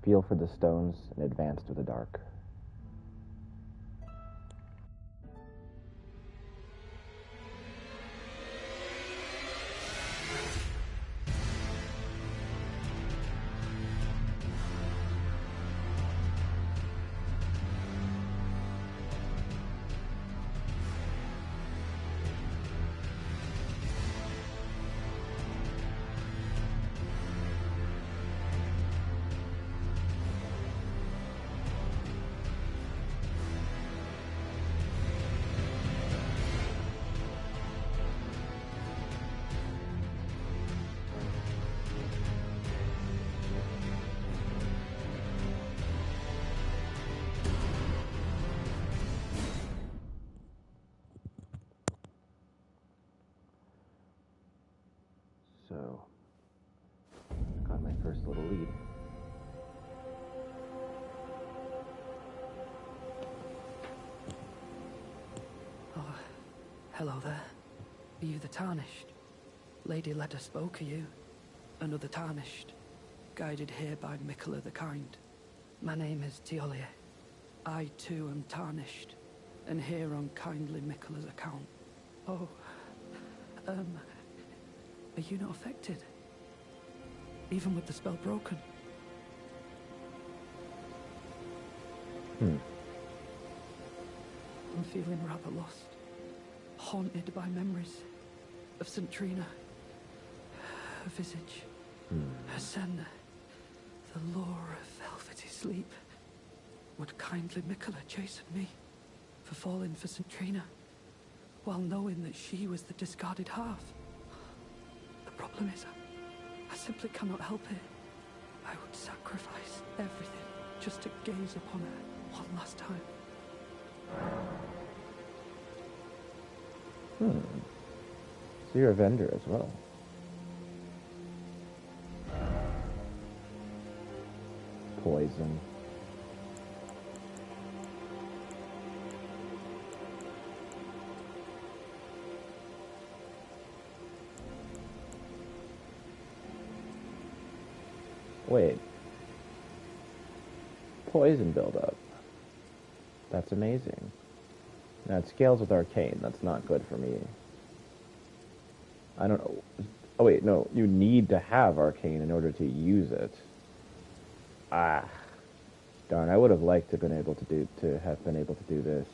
Feel for the stones and advance to the dark. So, got my first little lead. Oh, hello there. Are you the Tarnished? Lady Leda spoke, are you? Another Tarnished, guided here by Miquella the Kind. My name is Teolia. I too am Tarnished, and here on kindly Miquella's account. Oh, are you not affected? Even with the spell broken? I'm feeling rather lost. Haunted by memories of St. Trina. Her visage. Her sen. The lure of velvety sleep. Would kindly Miquella chasten me for falling for St. Trina, while knowing that she was the discarded half? The problem is, I simply cannot help it. I would sacrifice everything just to gaze upon her one last time. So you're a vendor as well. Poison. Wait. Poison buildup. That's amazing. Now it scales with arcane. That's not good for me. I don't know. Oh wait, no. You need to have arcane in order to use it. Ah. Darn, I would have liked to have been able to do this.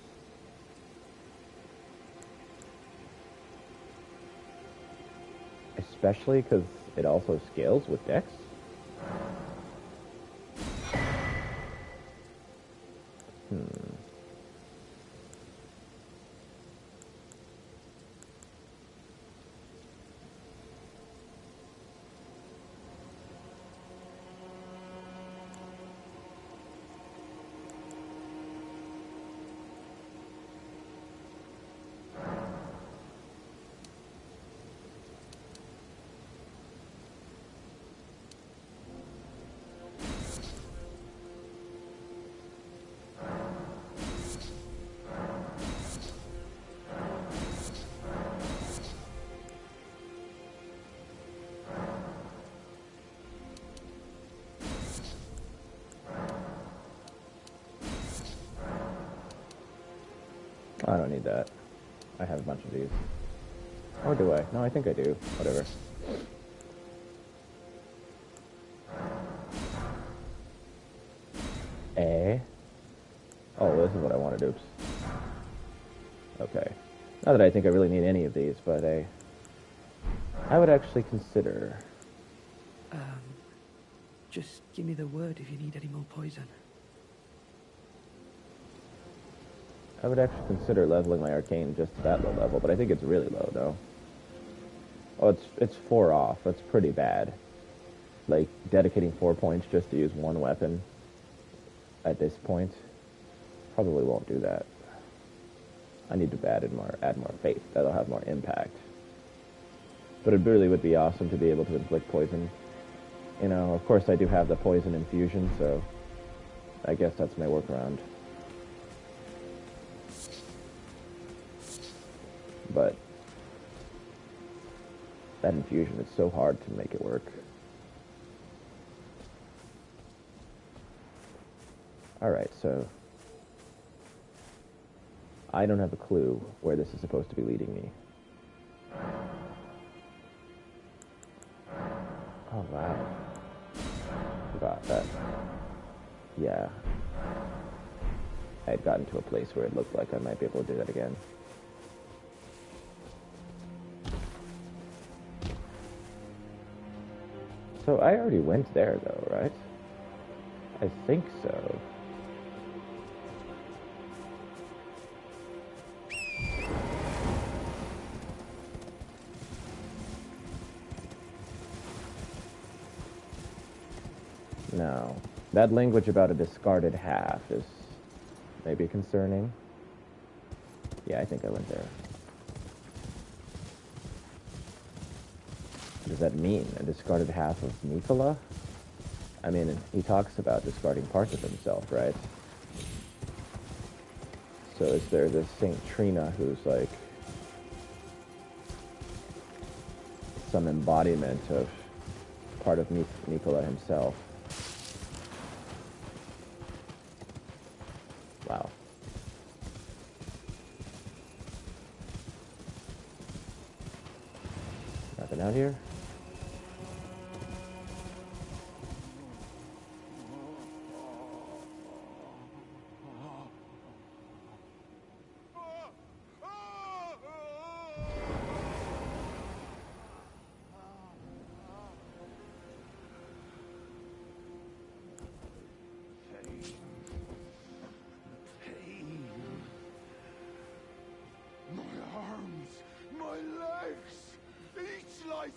Especially because it also scales with Dex. I don't need that. I have a bunch of these. Or do I? No, I think I do. Whatever. Oh, this is what I wanted. Oops. Okay. Not that I think I really need any of these, but I would actually consider... Just give me the word if you need any more poison. I would actually consider leveling my arcane just to that low level, but I think it's really low, though. Oh, it's 4 off. That's pretty bad. Like, dedicating 4 points just to use one weapon at this point probably won't do that. I need to add more faith. That'll have more impact. But it really would be awesome to be able to inflict poison. You know, of course I do have the poison infusion, so I guess that's my workaround. But that infusion is so hard to make it work. Alright, so I don't have a clue where this is supposed to be leading me. Oh, wow. Forgot that. Yeah. I had gotten to a place where it looked like I might be able to do that again. So I already went there, though, right? I think so. No. That language about a discarded half is maybe concerning. Yeah, I think I went there. What does that mean? A discarded half of Miquella? I mean, he talks about discarding parts of himself, right? So is there this Saint Trina who's like some embodiment of part of Miquella himself? Wow. Nothing out here?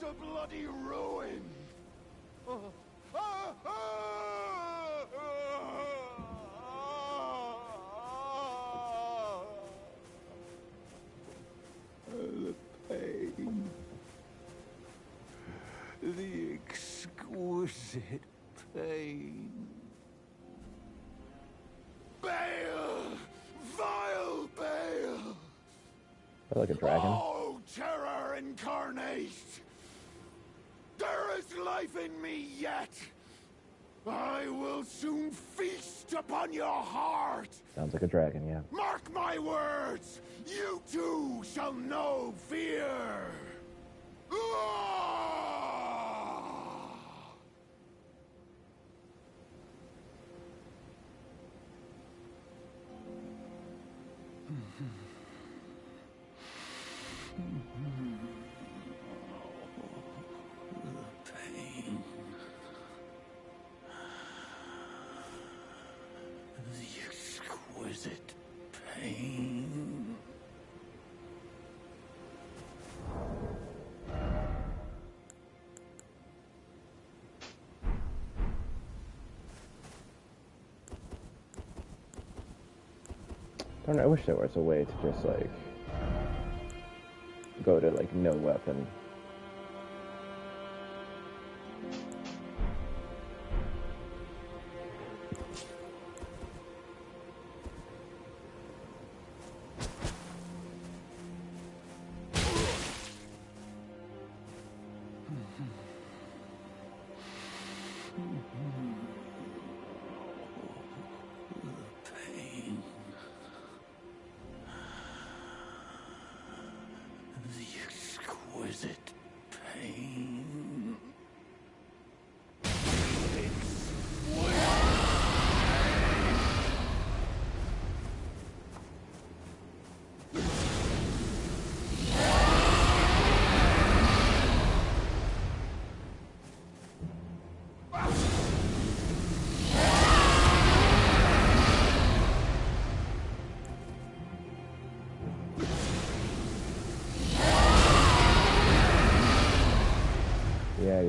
A bloody ruin! The pain. The exquisite pain. Bayle! Vile Bayle! Like a dragon. Oh, terror incarnate! There is life in me yet! I will soon feast upon your heart! Sounds like a dragon, yeah. Mark my words! You too shall know fear! I wish there was a way to just, like, go to, like, no weapon.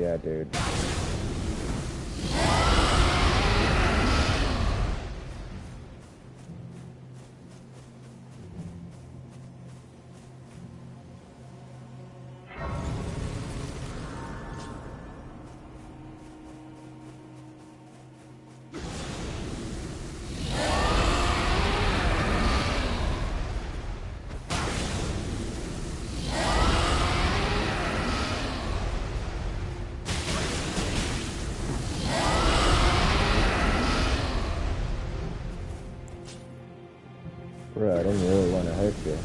Yeah, dude. Don't really want to hurt you.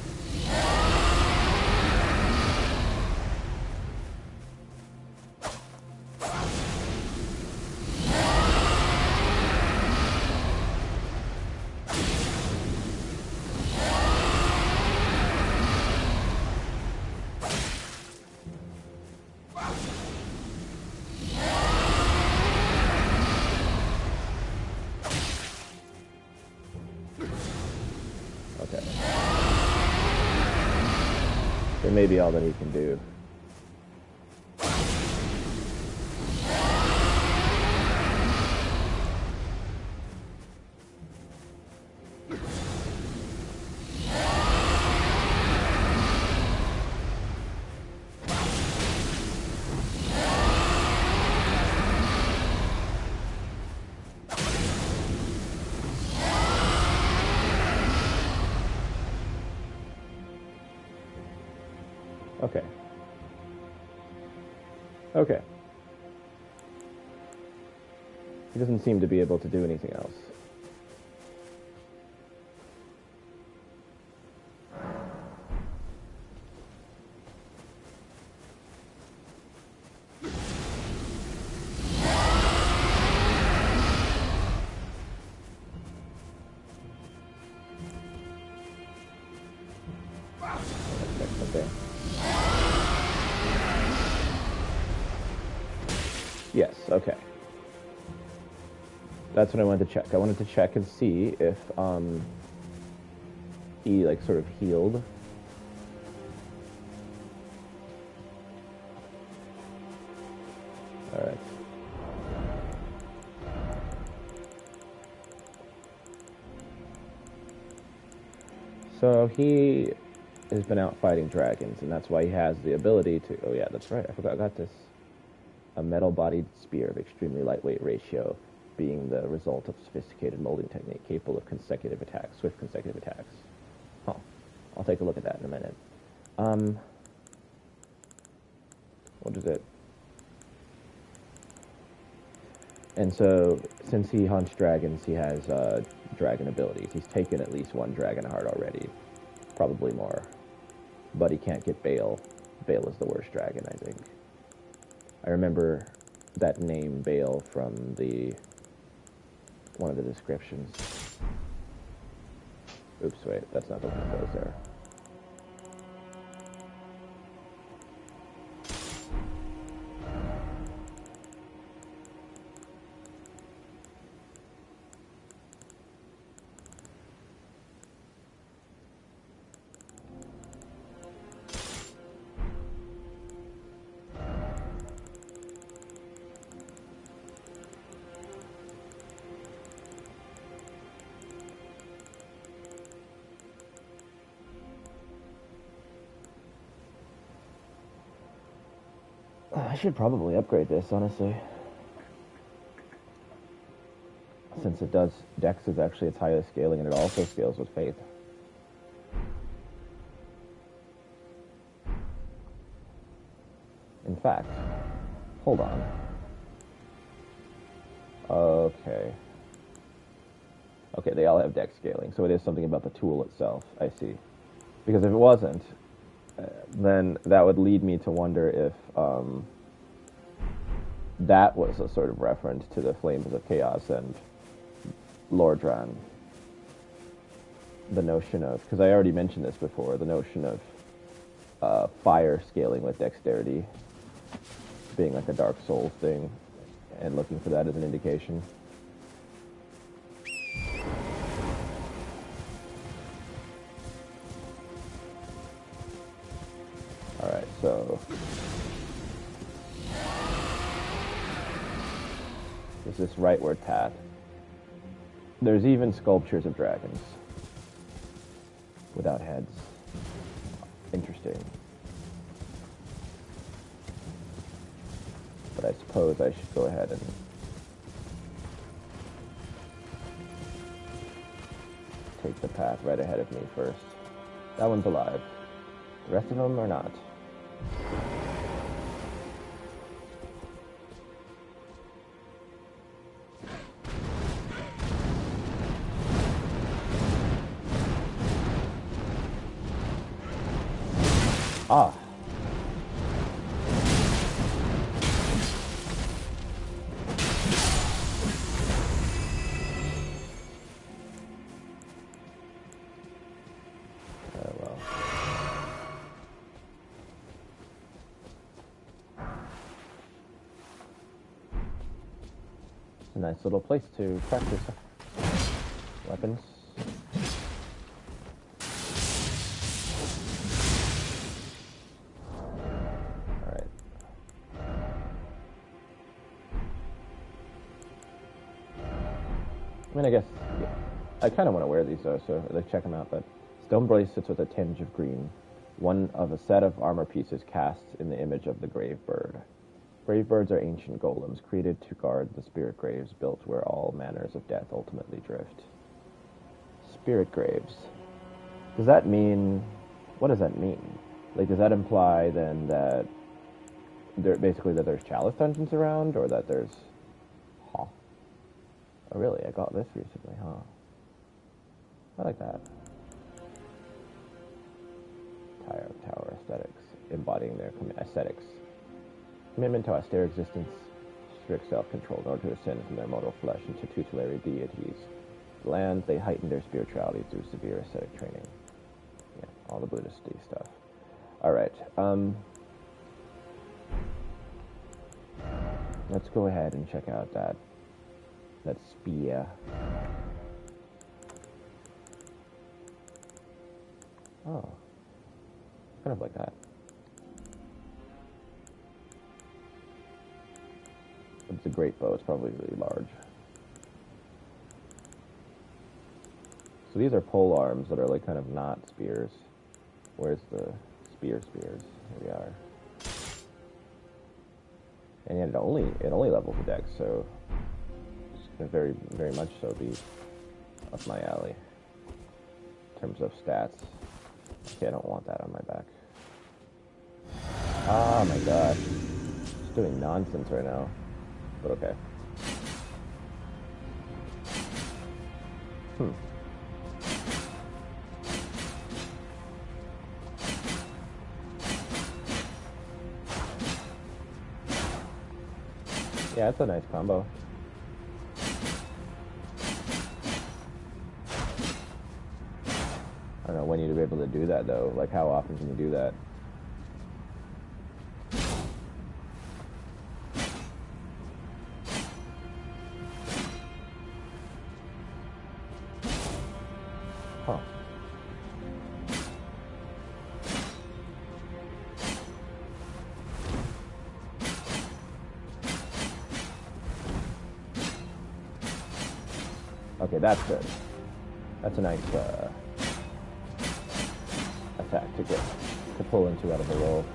Maybe all that he can do. Okay. Okay. He doesn't seem to be able to do anything else. Yes, okay. That's what I wanted to check. I wanted to check and see if he like sort of healed. All right. So he has been out fighting dragons, and that's why he has the ability to... Oh yeah, that's right. I forgot I got this. A metal-bodied spear of extremely lightweight ratio, being the result of sophisticated molding technique capable of consecutive attacks, swift consecutive attacks. Huh. I'll take a look at that in a minute. What is it? And so, since he hunts dragons, he has dragon abilities. He's taken at least one dragon heart already. Probably more. But he can't get Bayle. Bayle is the worst dragon, I think. I remember that name, Bayle, from one of the descriptions. Oops, wait, that's not the one that goes there. I should probably upgrade this, honestly. Since it does, Dex is actually its highest scaling, and it also scales with Faith. In fact, hold on. Okay. Okay, they all have Dex scaling, so it is something about the tool itself, I see. Because if it wasn't, then that would lead me to wonder if that was a sort of reference to the Flames of Chaos and Lordran. The notion of, because I already mentioned this before, the notion of fire scaling with dexterity being like a Dark Souls thing, and looking for that as an indication. Alright, so there's this rightward path. There's even sculptures of dragons without heads. Interesting. But I suppose I should go ahead and take the path right ahead of me first. That one's alive. The rest of them are not. Ah. Oh, well. It's a nice little place to practice weapons. Alright. I mean, I guess, yeah, I kind of want to wear these though, so let's check them out. But stone bracelets with a tinge of green. One of a set of armor pieces cast in the image of the grave bird. Grave birds are ancient golems created to guard the spirit graves built where all manners of death ultimately drift. Spirit graves. Does that mean... What does that mean? Like, does that imply then that basically that there's chalice dungeons around, or that there's... Huh. Oh, really? I got this recently, huh? I like that. Tower aesthetics, embodying their aesthetics. Commitment to austere existence, strict self-control in order to ascend from their mortal flesh into tutelary deities. Lands, they heighten their spirituality through severe ascetic training. Yeah, all the Buddhist-y stuff. Alright, let's go ahead and check out that spear. Oh. Kind of like that. It's a great bow. It's probably really large. So these are pole arms that are like kind of not spears. Where's the spears? Here we are. And yet it only levels the dex, so it's gonna very much so be up my alley in terms of stats. Okay, I don't want that on my back. Oh my gosh. Just doing nonsense right now. But okay. Yeah, it's a nice combo. I don't know when you'd be able to do that though. Like, how often can you do that? Huh. Okay, that's good. That's a nice attack to pull into out of the roll.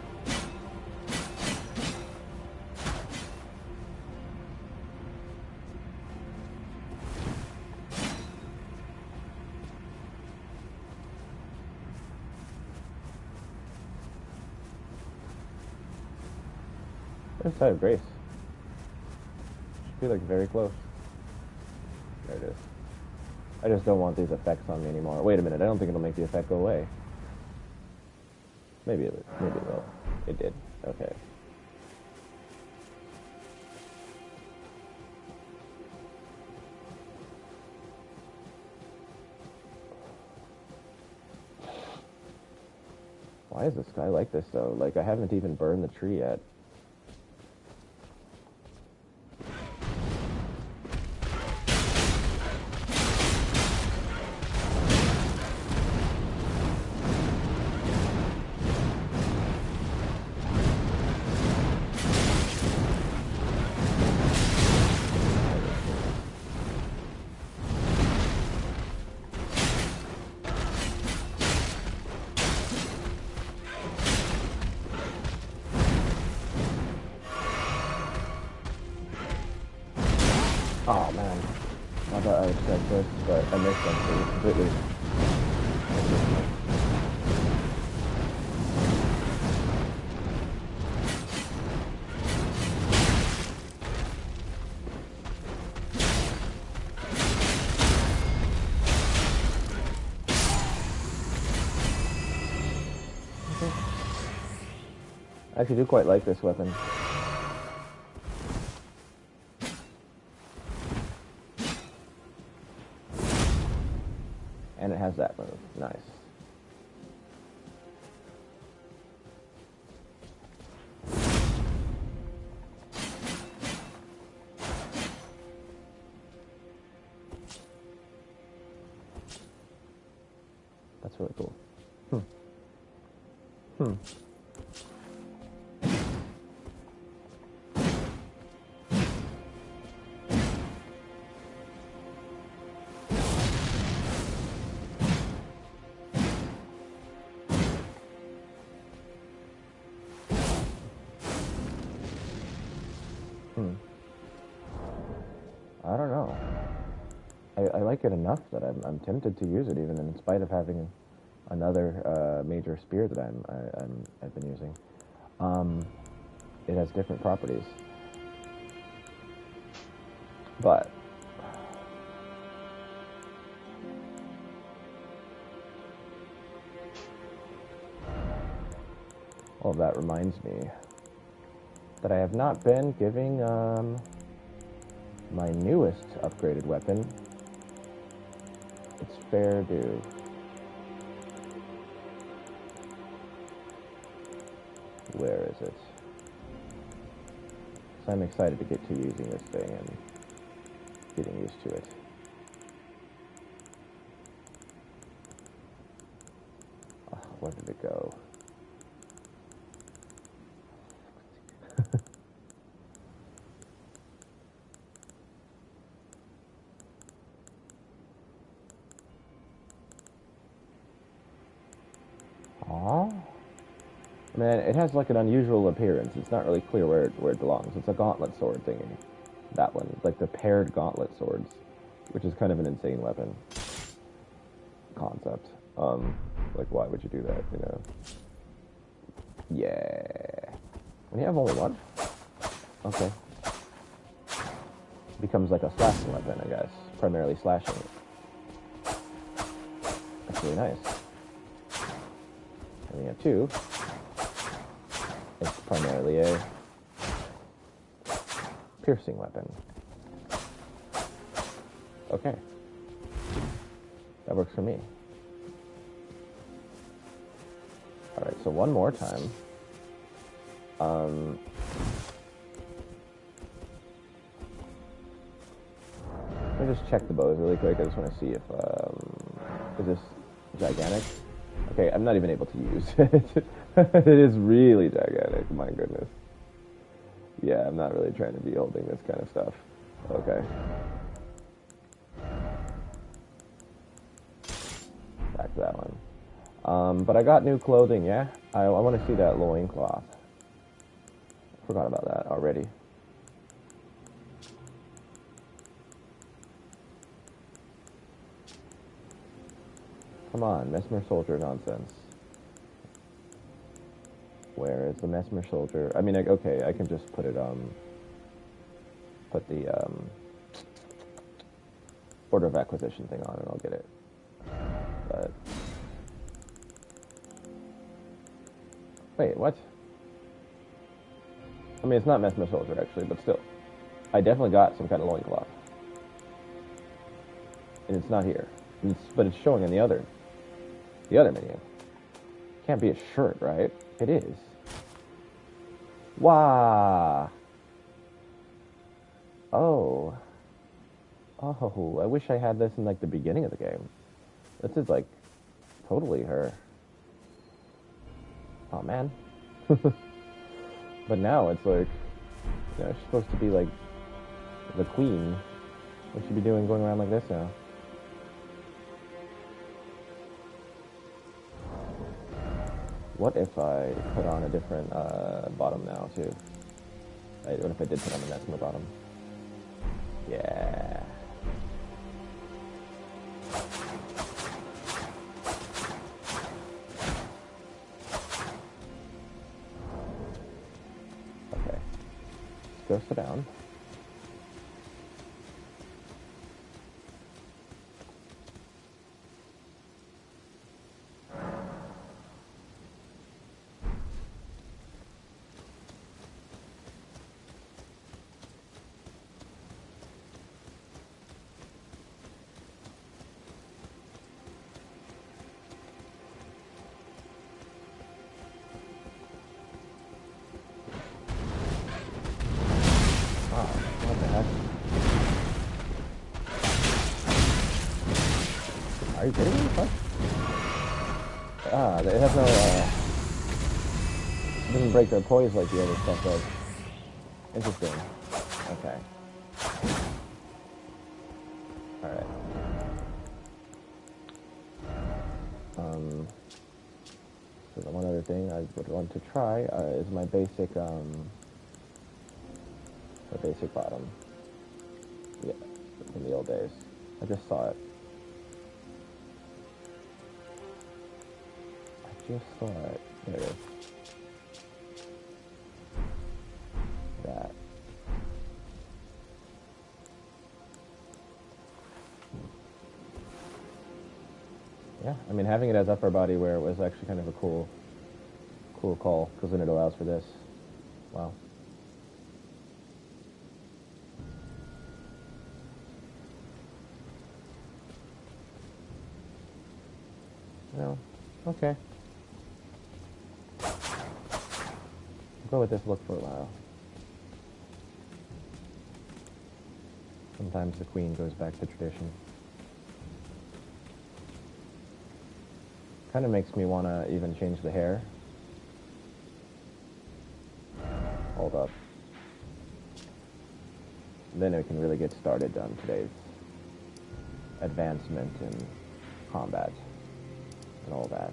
There's Side of Grace. Should be like very close. There it is. I just don't want these effects on me anymore. Wait a minute, I don't think it'll make the effect go away. Maybe it will. It did. Okay. Why is the sky like this though? Like, I haven't even burned the tree yet. Oh man, I thought I would check this, but I missed them completely. I actually do quite like this weapon. And it has that move. Nice. That's really cool. I don't know. I like it enough that I'm tempted to use it, even in spite of having another major spear that I've been using. It has different properties, but all of that reminds me that I have not been giving my newest upgraded weapon its fair due. Where is it? So I'm excited to get to using this thing and getting used to it. Oh, where did it go? Aww. Man, it has like an unusual appearance. It's not really clear where it belongs. It's a gauntlet sword thingy. That one. It's like the paired gauntlet swords, which is kind of an insane weapon concept. Like, why would you do that, you know? Yeah. When you have only one? Okay. Becomes like a slashing weapon, I guess. Primarily slashing. That's really nice. And you have two. It's primarily a piercing weapon. Okay. That works for me. Alright, so one more time. Let me just check the bows really quick. I just want to see if, is this gigantic? Okay, I'm not even able to use it. It is really gigantic, my goodness. Yeah, I'm not really trying to be holding this kind of stuff. Okay. Back to that one. But I got new clothing, yeah? I want to see that loincloth. Forgot about that already. Come on, Messmer soldier nonsense. Where is the Messmer soldier? I mean, okay, I can just put it, put the, order of acquisition thing on and I'll get it. But, wait, what? I mean, it's not Messmer soldier, actually, but still. I definitely got some kind of loincloth. And it's not here. But it's showing in the other menu. Can't be a shirt, right? It is. Wow. Oh. Oh, I wish I had this in, like, the beginning of the game. This is, like, totally her. Oh, man. But now it's like, you know, she's supposed to be, like, the queen. What should she be doing going around like this now? What if I put on a different bottom now, too? What if I did put on the Messmer bottom? Yeah. Okay. Let's go sit down. Are you kidding me? What? Ah, it has no, it doesn't break their poise like the other stuff does. Interesting. Okay. Alright. So the one other thing I would want to try is my basic bottom. Yeah, in the old days. I just saw it. Just saw it. There it is. That. Yeah, I mean, having it as upper body wear was actually kind of a cool call, because then it allows for this. Wow. No. Okay. I'll go with this look for a while. Sometimes the queen goes back to tradition. Kind of makes me want to even change the hair. Hold up. Then we can really get started on today's advancement in combat and all that.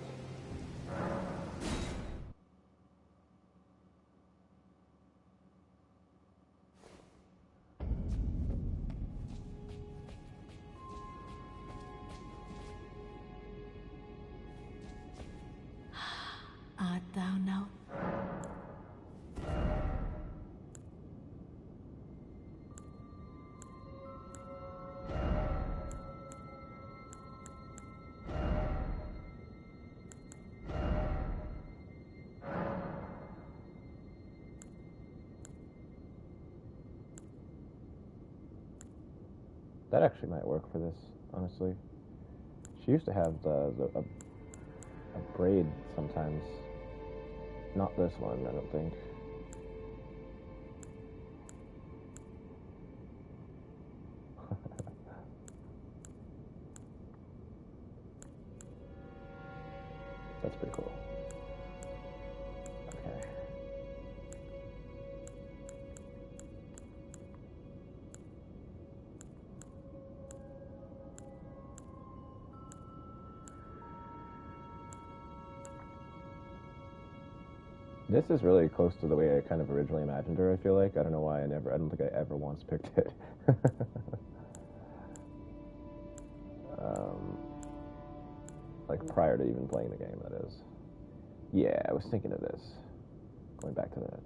Art thou now? That actually might work for this, honestly. She used to have a braid sometimes. Not this one, I don't think. That's pretty cool. Okay. This is really close to the way I kind of originally imagined her, I feel like. I don't know why I don't think I ever once picked it. Like prior to even playing the game, that is. Yeah, I was thinking of this. Going back to that.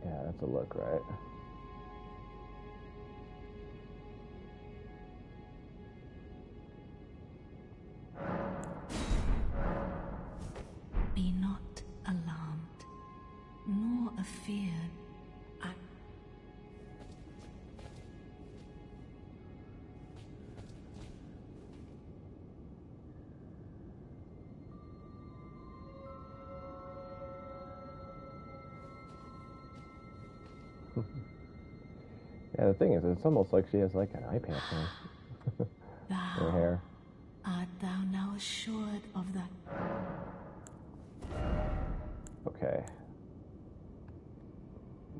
Yeah, that's a look, right? Be not alarmed, nor afeared. Yeah, the thing is, it's almost like she has like an eye patch on her hair. Art thou now assured of that? Okay.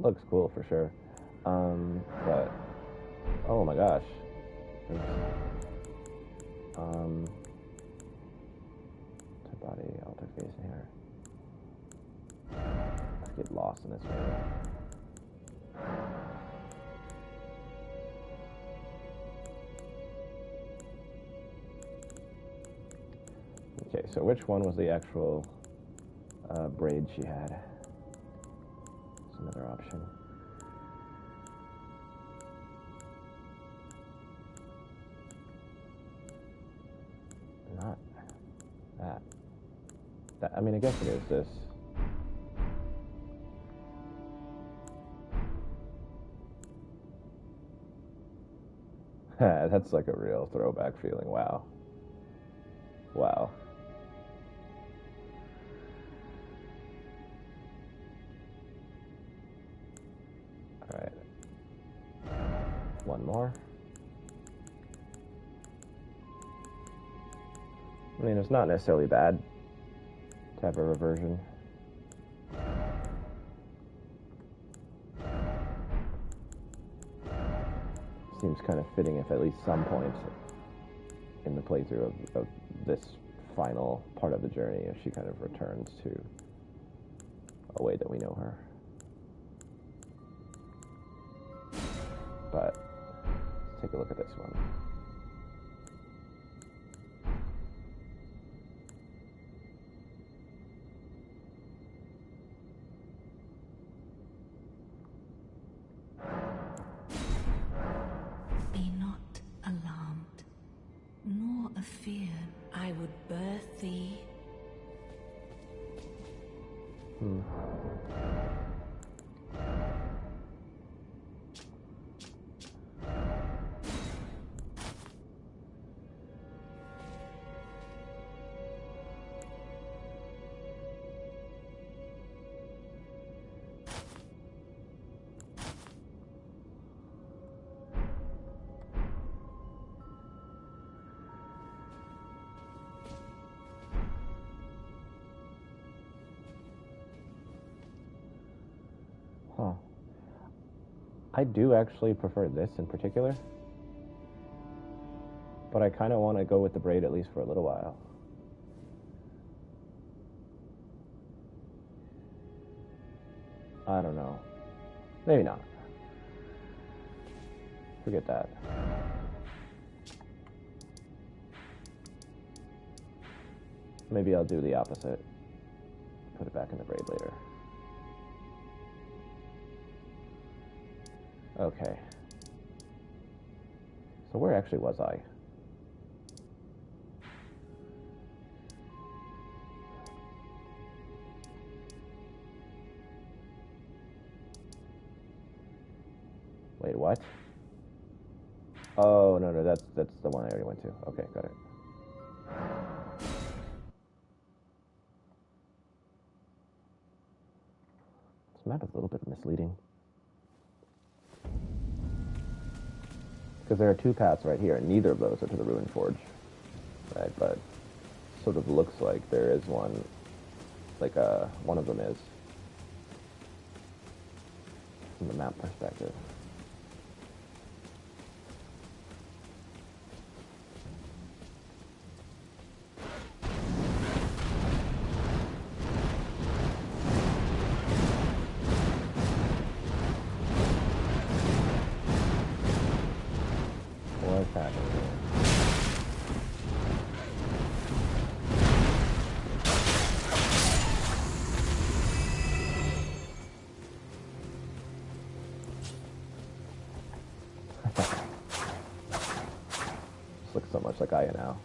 Looks cool for sure. But oh my gosh. To body, alter face and hair. Let's get lost in this video. Okay, so which one was the actual braid she had? That's another option. Not that. I mean, I guess it is this. That's like a real throwback feeling. Wow. Wow. Alright. One more. I mean, it's not necessarily bad to have a reversion. Seems kind of fitting if at least some point in the playthrough of this final part of the journey, if she kind of returns to a way that we know her. But let's take a look at this one. Be not alarmed, nor afeared. I would birth thee. Huh. I do actually prefer this in particular, but I kind of want to go with the braid at least for a little while. I don't know. Maybe not. Forget that. Maybe I'll do the opposite. Put it back in the braid later. Okay. So where actually was I? Wait, what? Oh, no, that's the one I already went to. Okay, got it. This map is a little bit misleading. Because there are two paths right here, and neither of those are to the Ruin Forge. Right, but sort of looks like there is one, like one of them is. From the map perspective. What's happening here? This looks so much like Aya now.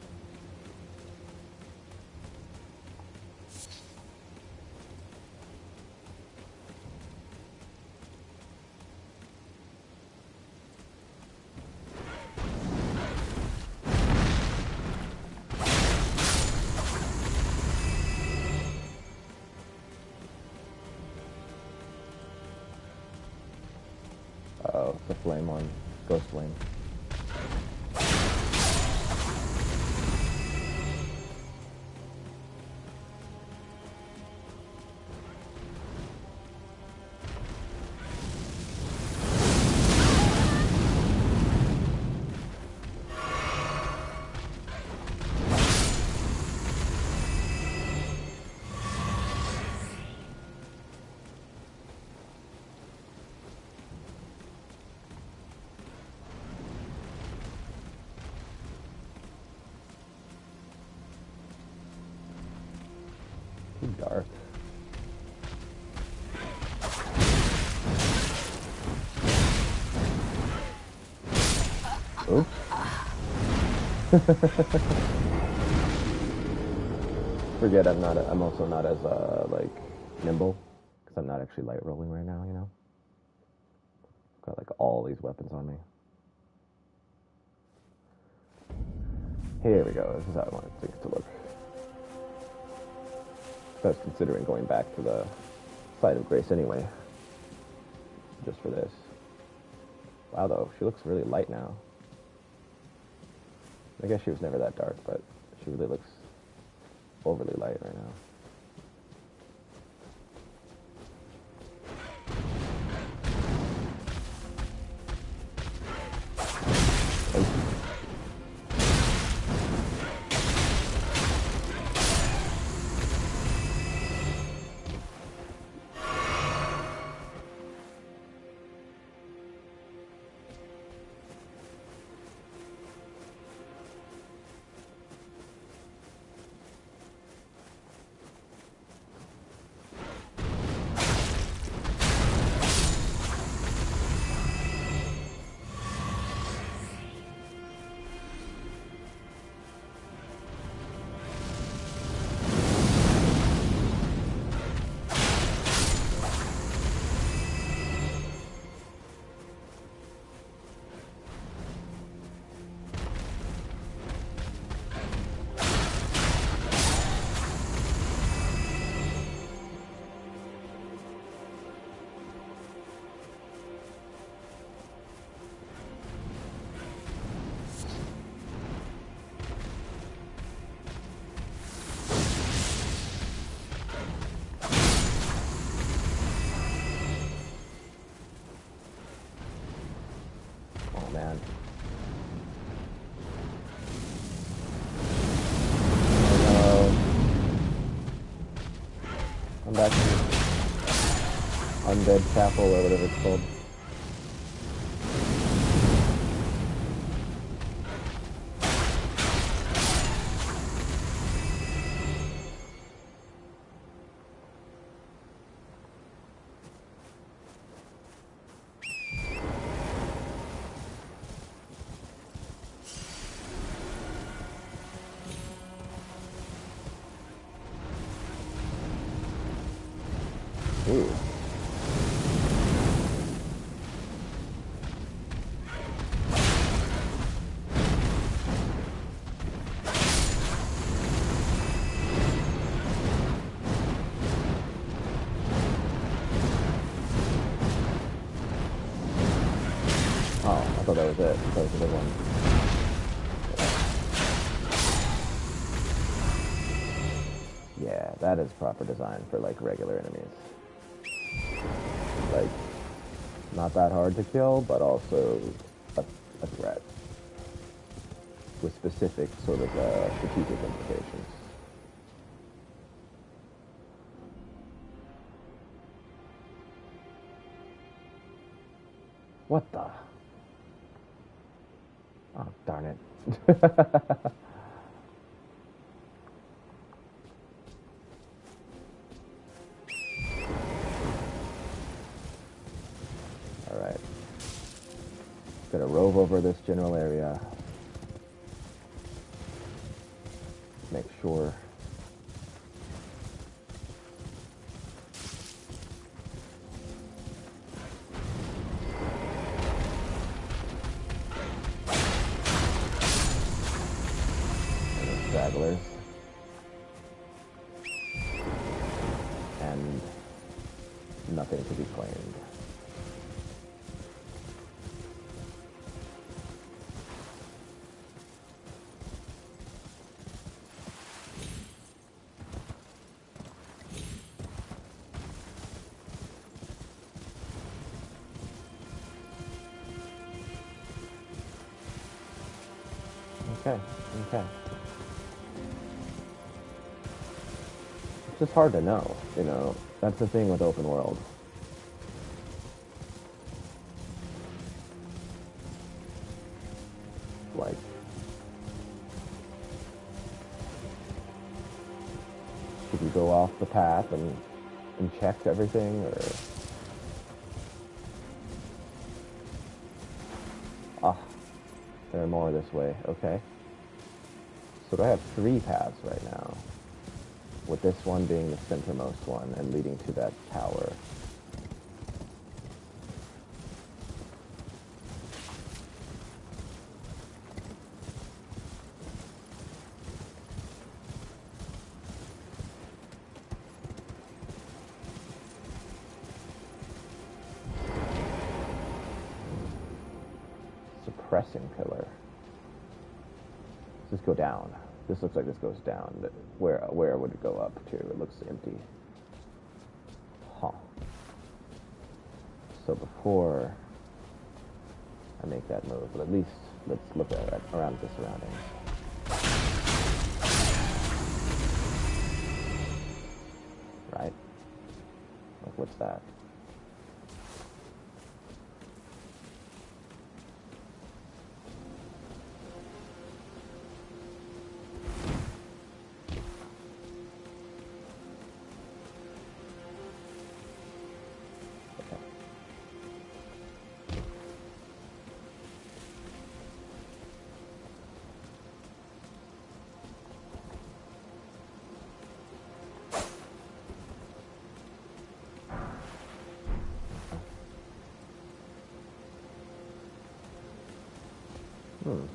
Uh-oh, it's the flame one. Ghost flame. Too dark. Oops. Forget I'm also not as like nimble because I'm not actually light rolling right now, you know. Got like all these weapons on me. Here we go. This is how I wanted things to look. I was considering going back to the Site of Grace anyway, just for this. Wow, though, she looks really light now. I guess she was never that dark, but she really looks overly light right now. Man. Oh no. I'm back to Undead Chapel or whatever it's called. Ooh. Oh, I thought that was it. I thought it was a big one. Yeah, that is proper design for, like, regular enemies. Like, not that hard to kill, but also a threat. With specific sort of strategic implications. What the? Oh, darn it. Alright. Gonna rove over this general area. Make sure. Stragglers. And nothing to be claimed. Okay, okay. It's just hard to know, you know. That's the thing with open world. Like, should you go off the path and check everything, or... Ah, there are more this way, okay. So I have 3 paths right now, with this one being the centermost one and leading to that tower. suppressing pillar. Does this go down? This looks like this goes down. Where would it go up to? It looks empty. Huh. So before I make that move, but at least let's look at it around the surroundings. Right? Like, what's that?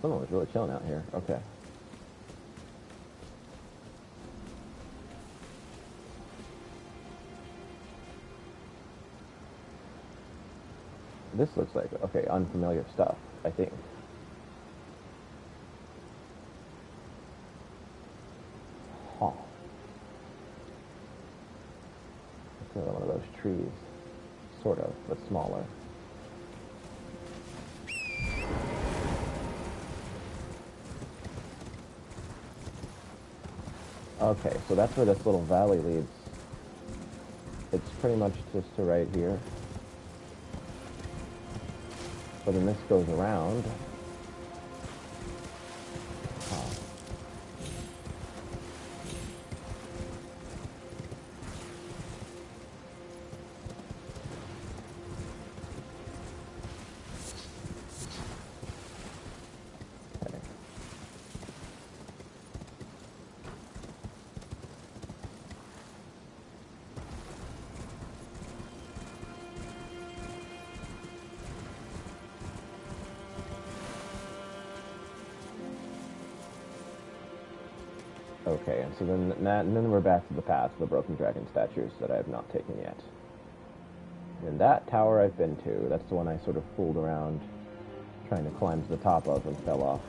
Someone was really chilling out here. Okay. This looks like, okay, unfamiliar stuff, I think. Huh. It's another one of those trees. Sort of, but smaller. Okay, so that's where this little valley leads. It's pretty much just to right here. But then this goes around. Oh. Okay, and so then we're back to the path of the broken dragon statues that I have not taken yet. And that tower I've been to, that's the one I sort of fooled around trying to climb to the top of and fell off.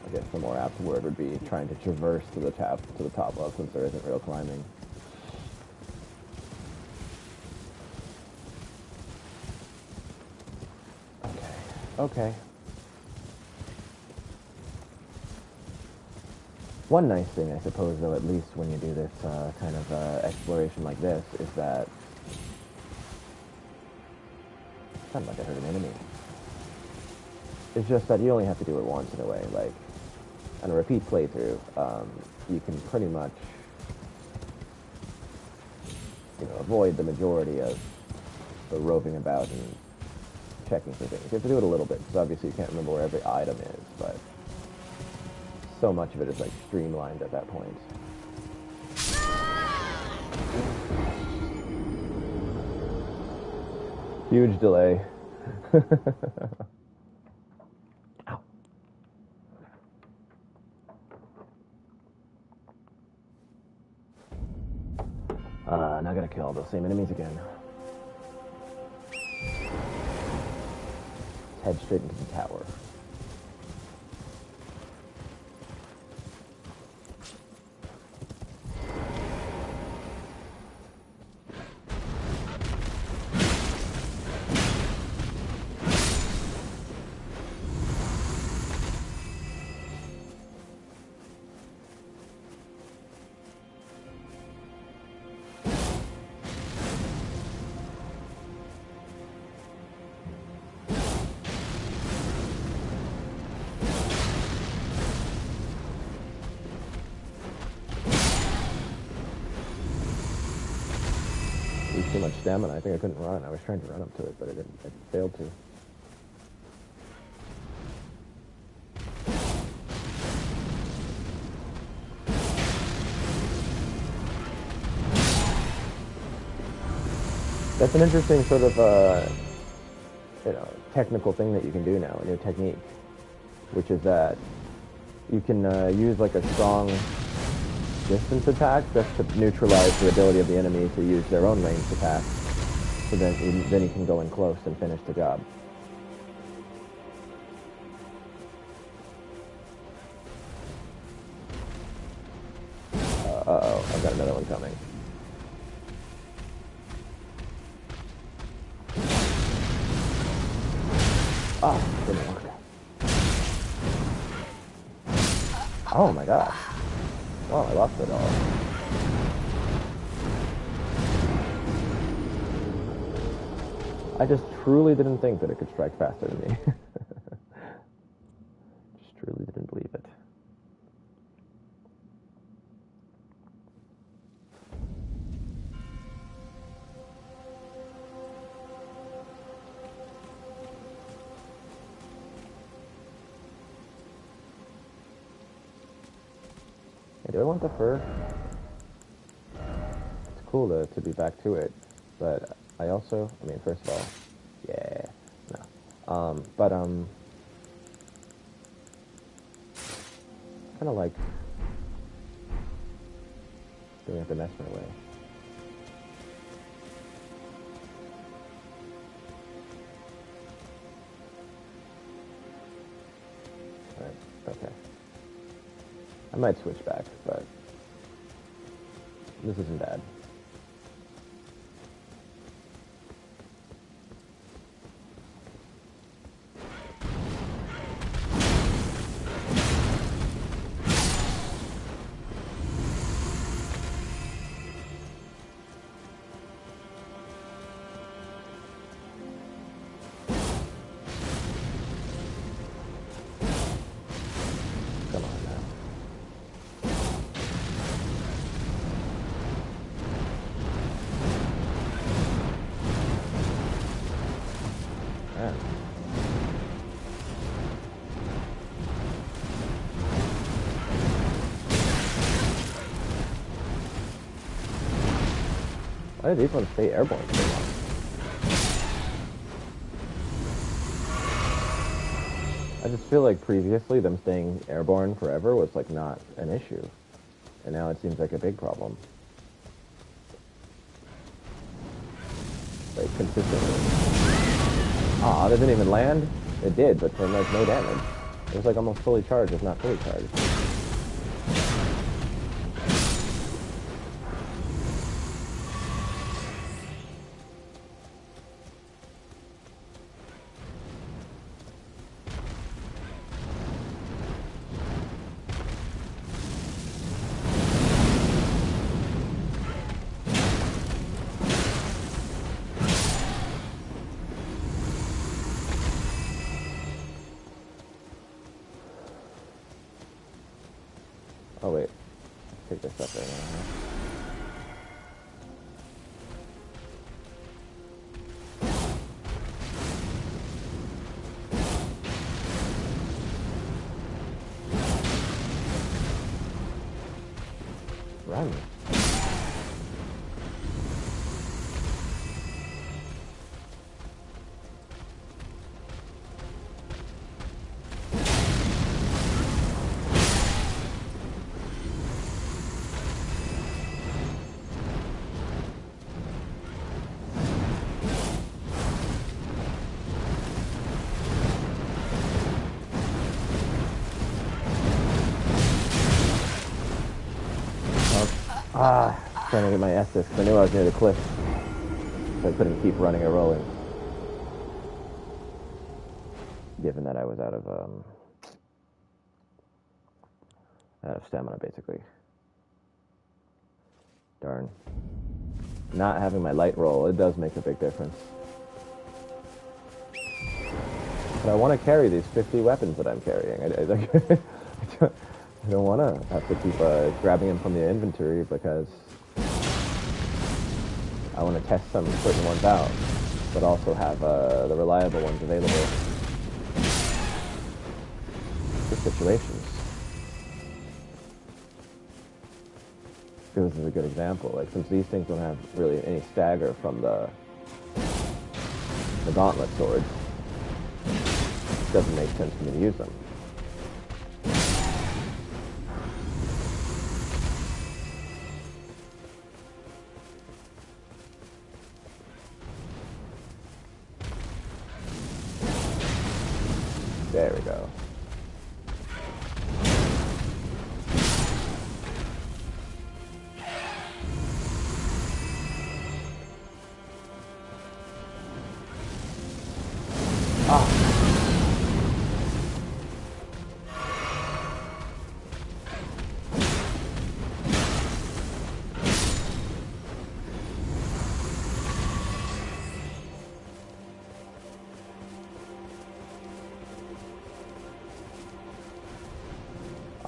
I guess the more apt word would be trying to traverse to the top of, since there isn't real climbing. Okay. One nice thing, I suppose, though, at least when you do this kind of exploration like this, is that... Sounded like I heard an enemy. It's just that you only have to do it once in a way. Like, on a repeat playthrough, you can pretty much, avoid the majority of the roving about and checking for things. You have to do it a little bit, because obviously you can't remember where every item is, but so much of it is like streamlined at that point. Huge delay. Ow. Now I gotta kill all those same enemies again. Head straight into the tower. Too much stamina. I think I couldn't run. I was trying to run up to it, but I didn't. I failed to. That's an interesting sort of, technical thing that you can do now, a new technique, which is that you can use like a strong distance attack just to neutralize the ability of the enemy to use their own ranged attack. So then you can go in close and finish the job. Uh-oh, I've got another one coming. Oh, didn't work. Oh my gosh. Well, I lost it all. I just truly didn't think that it could strike faster than me. Just truly didn't believe it. Hey, do I want the fur? It's cool to be back to it, but I also, I mean, first of all, yeah, no. Kind of like doing it the Messmer way. Alright, okay. I might switch back, but this isn't bad. Why did these ones stay airborne so long? I just feel like previously them staying airborne forever was like not an issue. And now it seems like a big problem. Like consistently. Aw, that didn't even land? It did, but from like no damage. It was like almost fully charged, if not fully charged. Oh wait, pick this up right now. Run. Trying to get my Estus, because I knew I was near the cliff, so I couldn't keep running or rolling. Given that I was out of stamina, basically. Darn. Not having my light roll, it does make a big difference. But I want to carry these 50 weapons that I'm carrying. I don't want to have to keep grabbing them from the inventory because I want to test some certain ones out, but also have the reliable ones available for situations. This is a good example. Like, since these things don't have really any stagger from the gauntlet swords, it doesn't make sense for me to use them.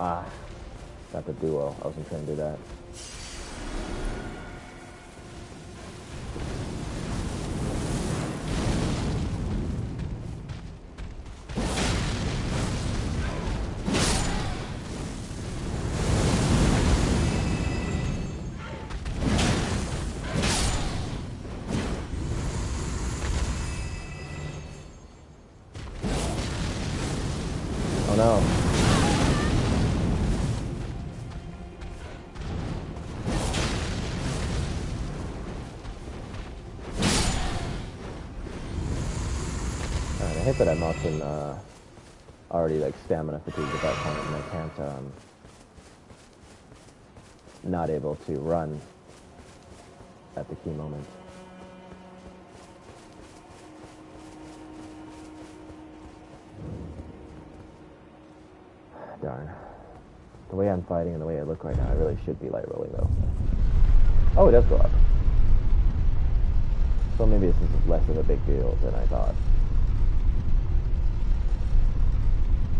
Ah, got the duo. I wasn't trying to do that. Oh no. Alright, I hate that I'm often already like stamina fatigued at that point and I can't not able to run at the key moment. Darn. The way I'm fighting and the way I look right now, I really should be light rolling though. Oh, it does go up. So maybe this is less of a big deal than I thought.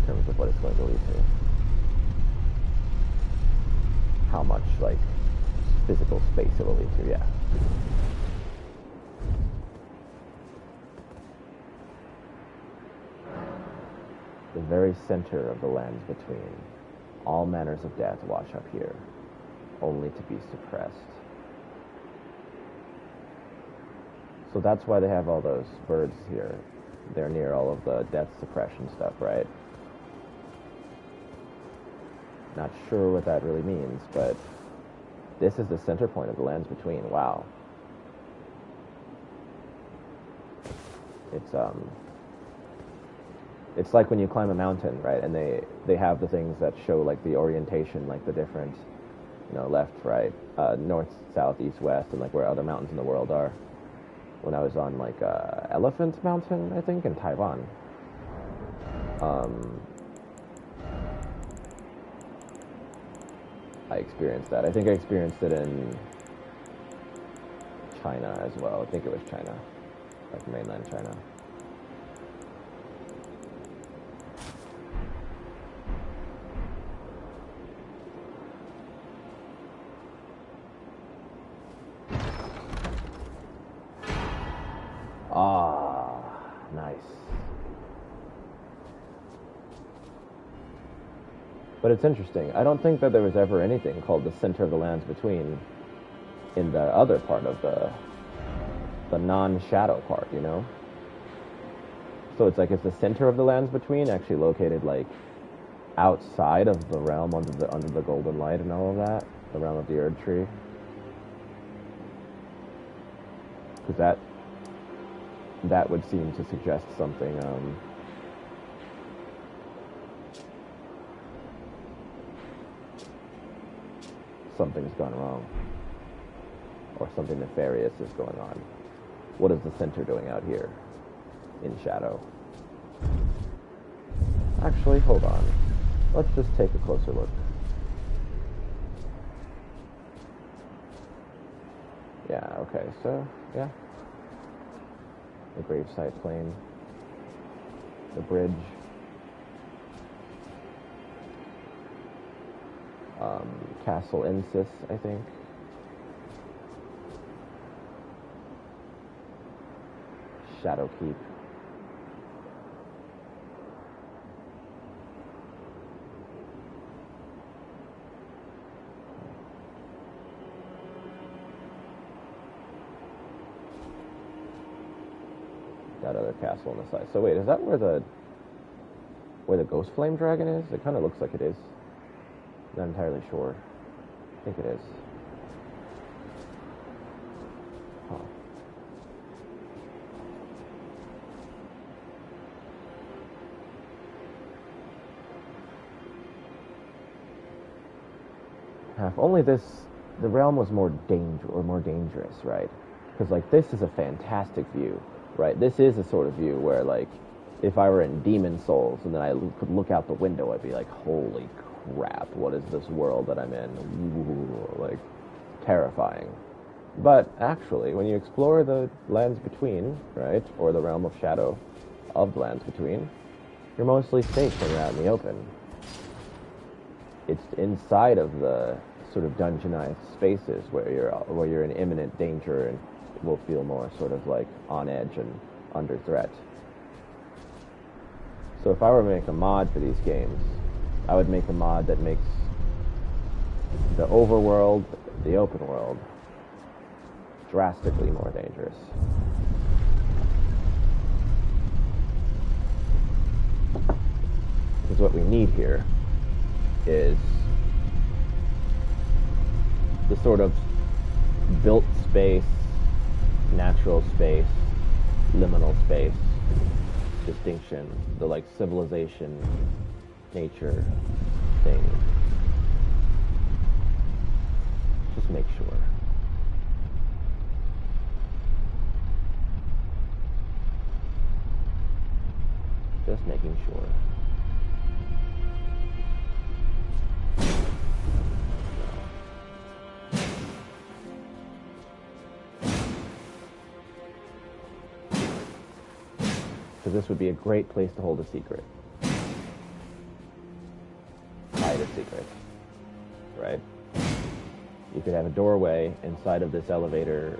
In terms of what it's going to lead to. How much, like, physical space it will lead to, yeah. The very center of the lands between. All manners of death wash up here, only to be suppressed. So that's why they have all those birds here. They're near all of the death suppression stuff, right? Not sure what that really means, but this is the center point of the lands between. Wow. It's like when you climb a mountain, right? And they have the things that show like the orientation, like the different, you know, left, right, north, south, east, west, and like where other mountains in the world are. When I was on like Elephant Mountain, I think, in Taiwan. I experienced that. I think I experienced it in China as well. I think it was China, like mainland China. Ah, nice. But it's interesting. I don't think that there was ever anything called the center of the lands between in the other part of the non-shadow part, you know? So it's like, is the center of the lands between actually located like outside of the realm under the golden light and all of that? The realm of the Erdtree? Because that would seem to suggest something something's gone wrong, or something nefarious is going on. What is the center doing out here in shadow? Actually, hold on. Let's just take a closer look. Yeah, okay, so, yeah. The gravesite plane. The bridge. Castle Insis, I think. Shadow Keep. That other castle on the side. So wait, is that where the Ghost Flame Dragon is? It kind of looks like it is. Not entirely sure. I think it is. Huh. If only the realm was more dangerous, right? Because like this is a fantastic view, right? This is a sort of view where like if I were in Demon Souls and then I could look out the window, I'd be like, holy crap, what is this world that I'm in? Ooh, like, terrifying. But actually, when you explore the lands between, right, or the realm of shadow of the lands between, you're mostly safe when you're out in the open. it's inside of the sort of dungeonized spaces where you're in imminent danger and will feel more sort of like on edge and under threat. So if I were to make a mod for these games, I would make a mod that makes the overworld, the open world, drastically more dangerous. Because what we need here is the sort of built space, natural space, liminal space distinction, the like civilization, nature thing. Just make sure. Just making sure. Because this would be a great place to hold a secret. Hide a secret. Right? You could have a doorway inside of this elevator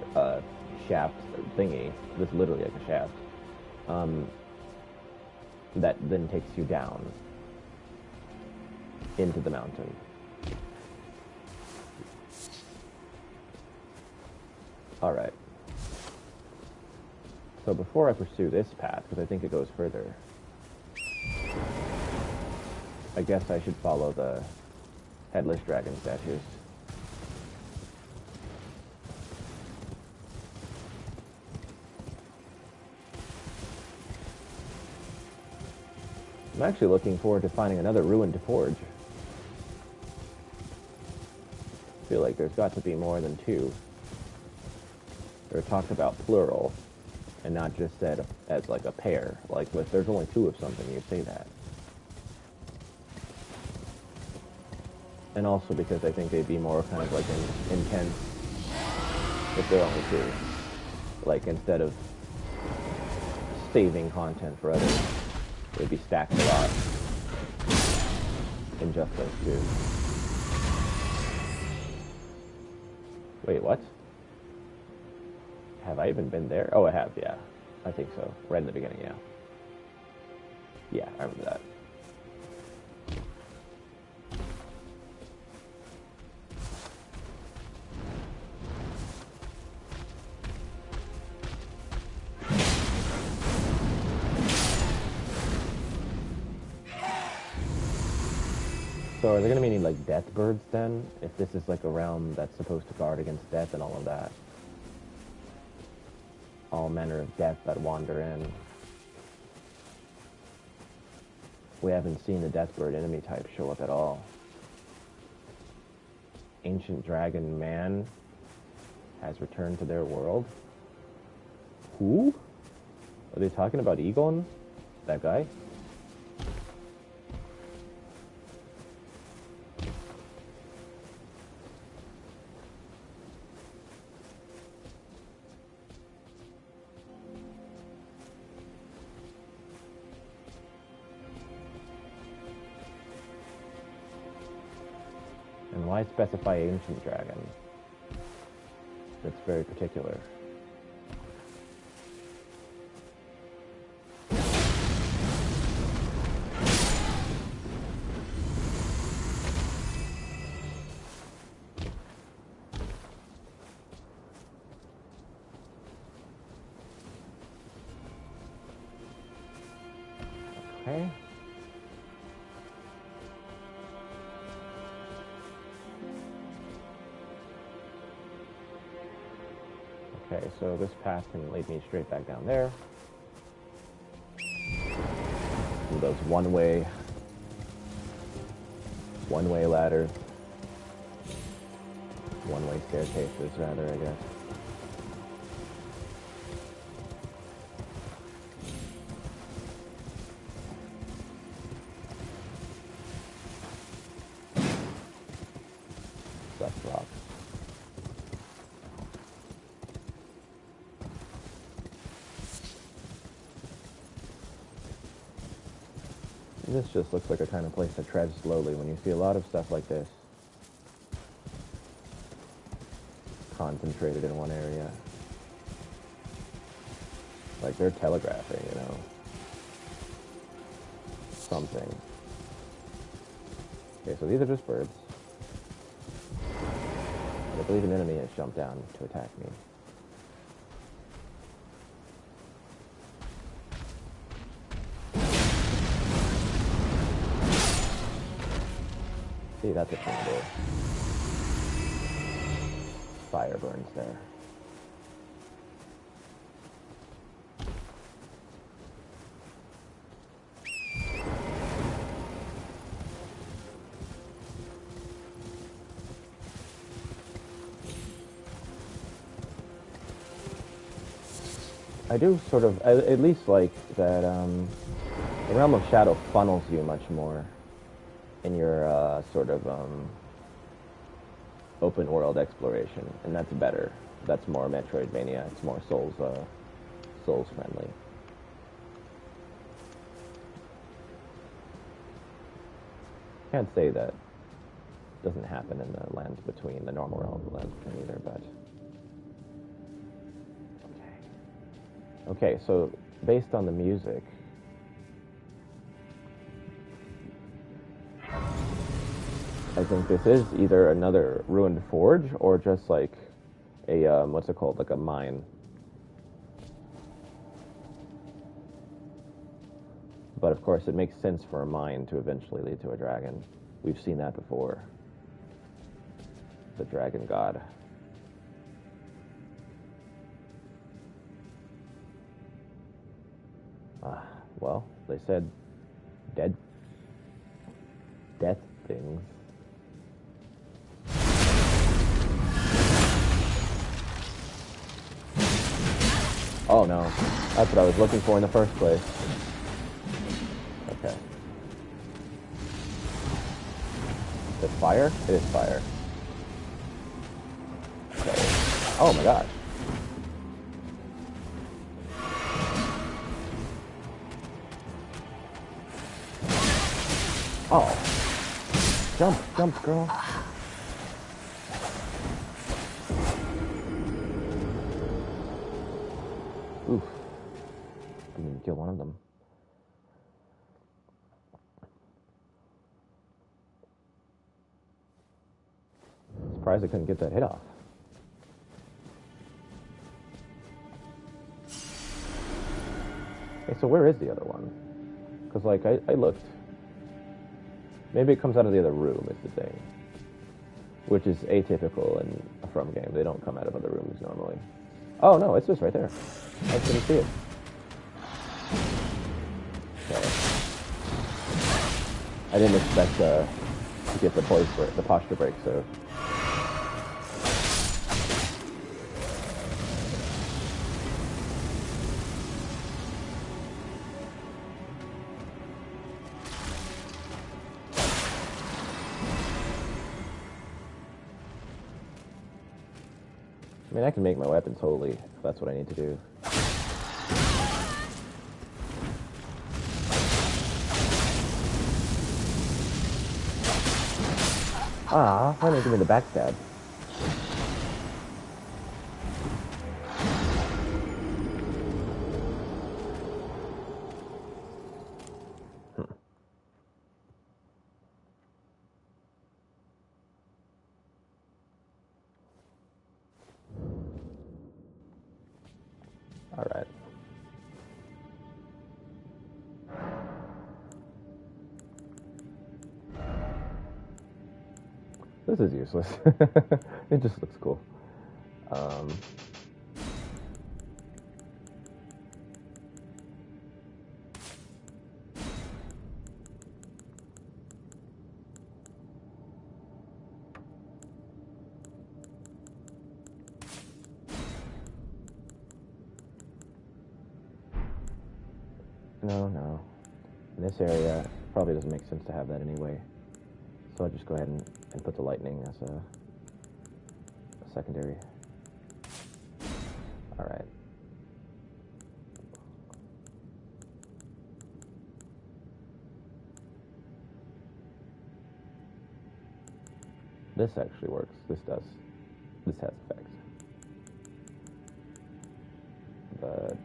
shaft thingy. That's literally like a shaft. That then takes you down into the mountain. Alright. So before I pursue this path, because I think it goes further, I guess I should follow the headless dragon statues. I'm actually looking forward to finding another ruin to forge. I feel like there's got to be more than two. They're talked about plural, and not just said as like a pair. Like if there's only two of something, you say that. And also because I think they'd be more kind of like intense if they're only two. Like instead of saving content for others, they'd be stacked a lot in just those two. Wait, what? Have I even been there? Oh, I have, yeah. I think so. Right in the beginning, yeah. Yeah, I remember that. So are there going to be any, like, death birds, then? If this is, like, a realm that's supposed to guard against death and all of that. All manner of death that wander in. We haven't seen the deathbird enemy type show up at all. Ancient dragon man has returned to their world. Who? Are they talking about Igon? That guy? And why specify ancient dragon? That's very particular. Okay. Okay, so this path can lead me straight back down there. And those one-way ladders. One-way staircases, rather, I guess. That's rock. This just looks like a kind of place to tread slowly when you see a lot of stuff like this concentrated in one area. Like they're telegraphing, you know, something. Okay, so these are just birds. But I believe an enemy has jumped down to attack me. See, that's a thing to do. Fire burns there. I do sort of, at least like that, the Realm of Shadow funnels you much more in your sort of open world exploration, and that's better. That's more Metroidvania. It's more Souls friendly. Can't say that doesn't happen in the lands between, the normal realm of the lands between either, but okay, so based on the music, I think this is either another ruined forge or just like a, what's it called, like a mine. But of course it makes sense for a mine to eventually lead to a dragon. We've seen that before. The dragon god. Well, they said death things. Oh no, that's what I was looking for in the first place. Okay. Is it fire? It is fire. Okay. Oh my gosh. Oh. Jump, girl. Oof. Didn't even kill one of them. Surprised I couldn't get that hit off. Okay, so where is the other one? Because, like, I looked. Maybe it comes out of the other room, is the thing. Which is atypical in a From game. They don't come out of other rooms normally. Oh, no, it's just right there. I just didn't see it. Okay. I didn't expect to get the posture break, so... I mean, I can make my weapons holy, if that's what I need to do. Ah, why didn't it give me the backstab? Alright. This is useless. It just looks cool. No. In this area, it probably doesn't make sense to have that anyway. So I'll just go ahead and put the lightning as a secondary. Alright. This actually works. This has effects. But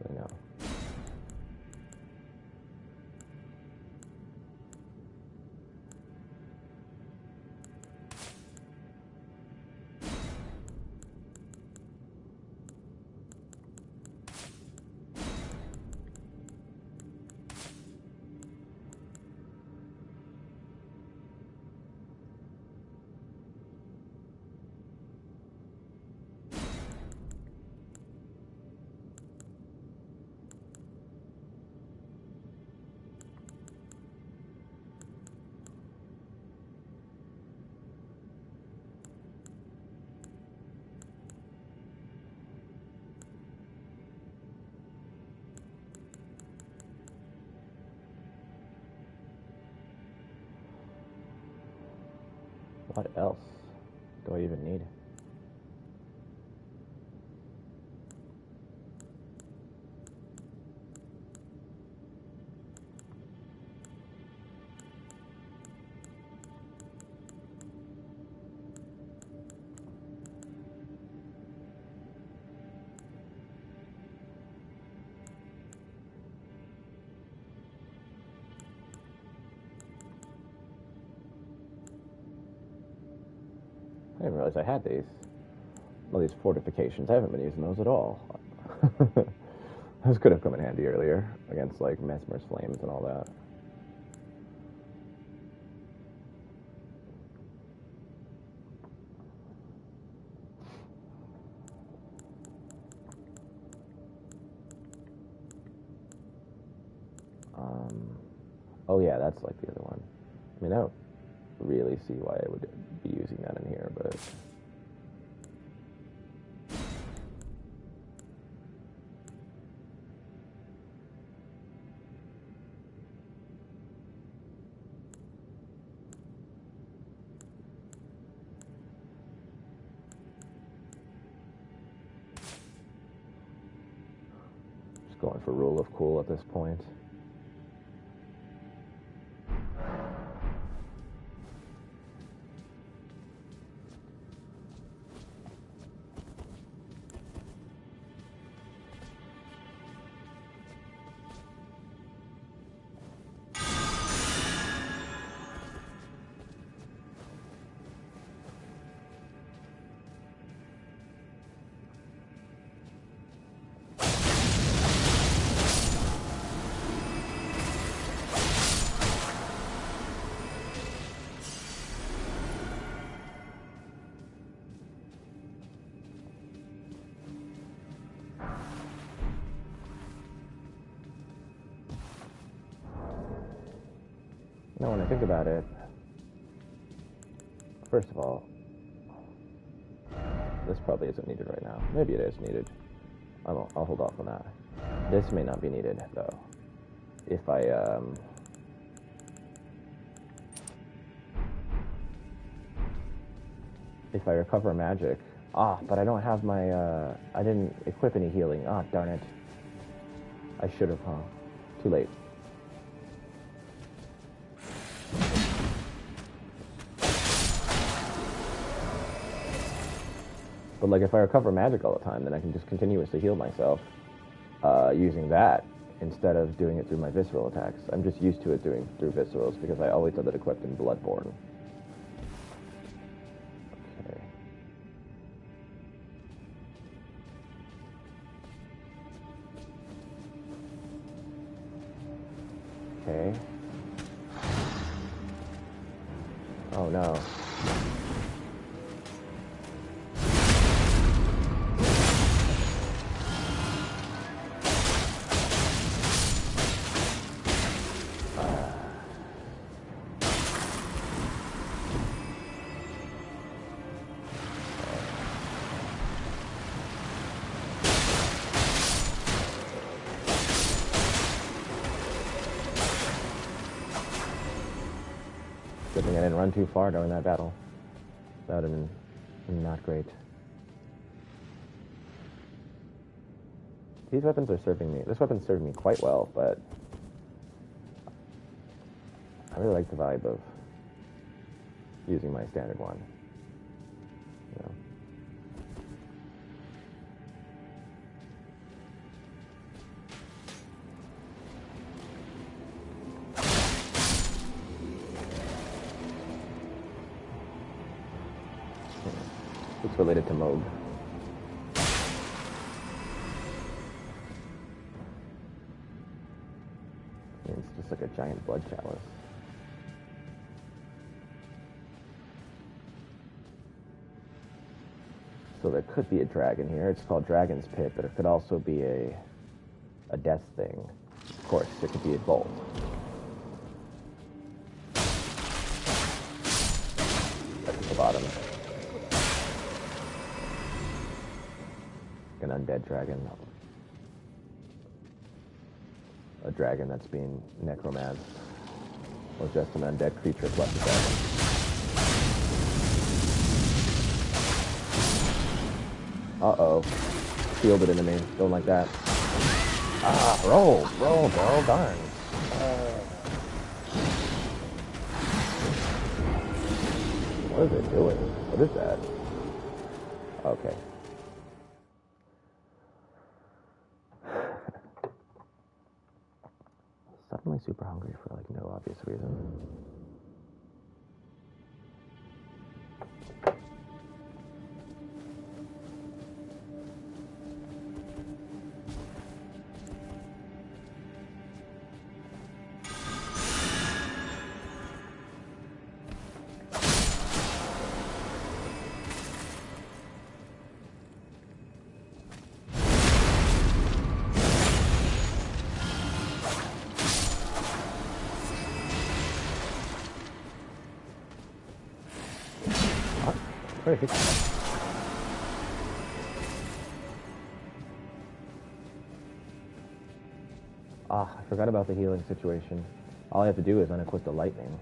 actually no. What else do I even need? I didn't realize I had these. All these fortifications. I haven't been using those at all. Those could have come in handy earlier against like Messmer's flames and all that. Oh yeah, that's like the other one. I mean, I don't really see why I would be using that in here, but just going for rule of cool at this point. Now, when I think about it, first of all, this probably isn't needed right now. Maybe it is needed. I'll hold off on that. This may not be needed, though. If I recover magic. But I don't have my, I didn't equip any healing. Darn it. I should have, huh? Too late. But like if I recover magic all the time, then I can just continuously heal myself using that instead of doing it through my visceral attacks. I'm just used to it doing through viscerals because I always had it equipped in Bloodborne. Okay. Okay. Oh no. Good thing I didn't run too far during that battle. That would have been not great. These weapons are serving me. This weapon's serving me quite well, but I really like the vibe of using my standard one. You know. It's related to Moog. It's just like a giant blood chalice. So there could be a dragon here. It's called Dragon's Pit, but it could also be a death thing. Of course, it could be a bolt. That's at the bottom. An undead dragon. A dragon that's being necromanced. Or just an undead creature plus a dragon. Uh-oh. Shielded into me. Don't like that. Ah, roll, bro, darn. What is it doing? What is that? Okay. Suddenly super hungry for like no obvious reason. Ah, I forgot about the healing situation. All I have to do is unequip the lightning.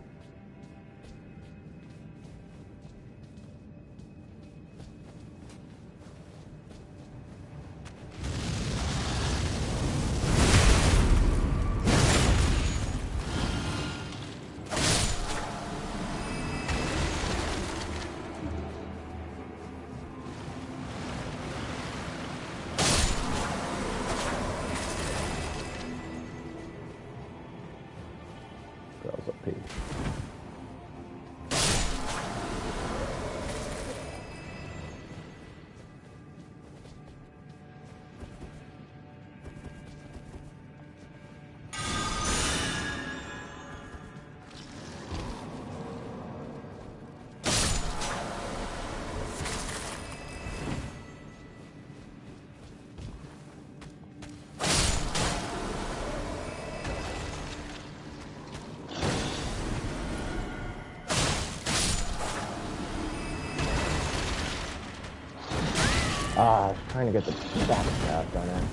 Ah, I was trying to get the backstab on it.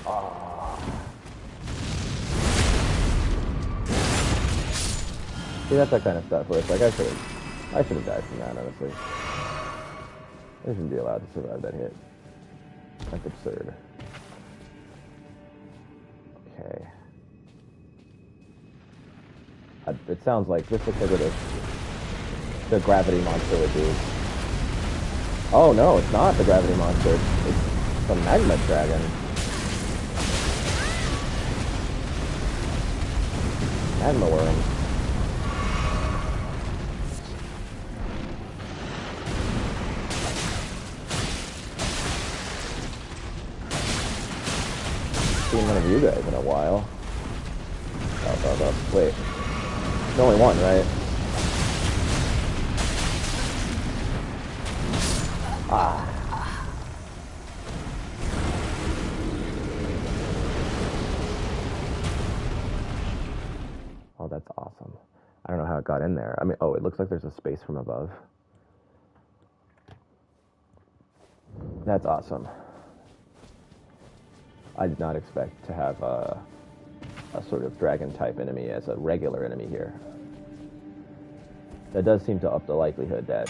Oh. See, that's that kind of stuff where it's like, I should have died from that, honestly. I shouldn't be allowed to survive that hit. That's absurd. Okay. It sounds like this looks like what the gravity monster would do. Oh no, it's not the gravity monster. It's the magma dragon. Magma worm. Seen one of you guys in a while. Oh. Wait. There's only one, right? Ah. Oh, that's awesome. I don't know how it got in there. I mean, oh, it looks like there's a space from above. That's awesome. I did not expect to have a sort of dragon-type enemy as a regular enemy here. That does seem to up the likelihood that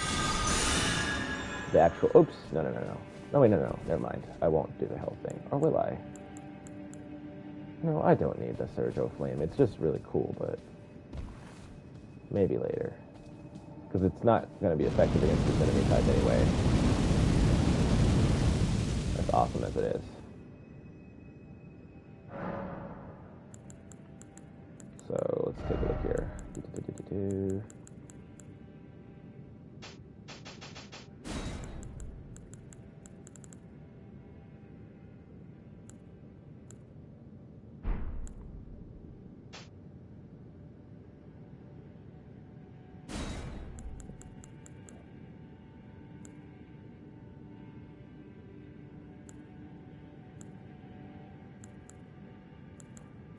the actual... Oops! No. No, wait, no. Never mind. I won't do the health thing. Or will I? No, I don't need the Surge Flame. It's just really cool, but... maybe later. Because it's not going to be effective against this enemy type anyway. As awesome as it is. So, let's take a look here.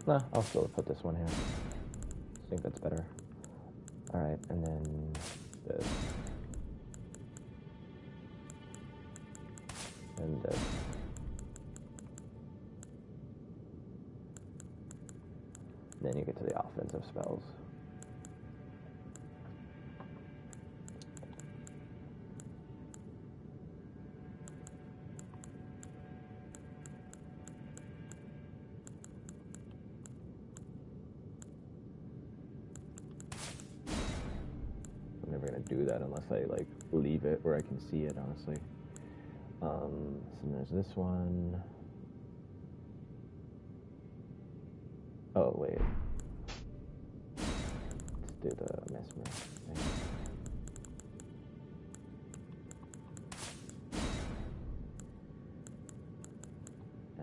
Nah, I'll still put this one here. I think that's better. Alright, and then this. And this. Then you get to the offensive spells. Do that unless I like leave it where I can see it, honestly. So there's this one. Oh wait, let's do the Messmer thing.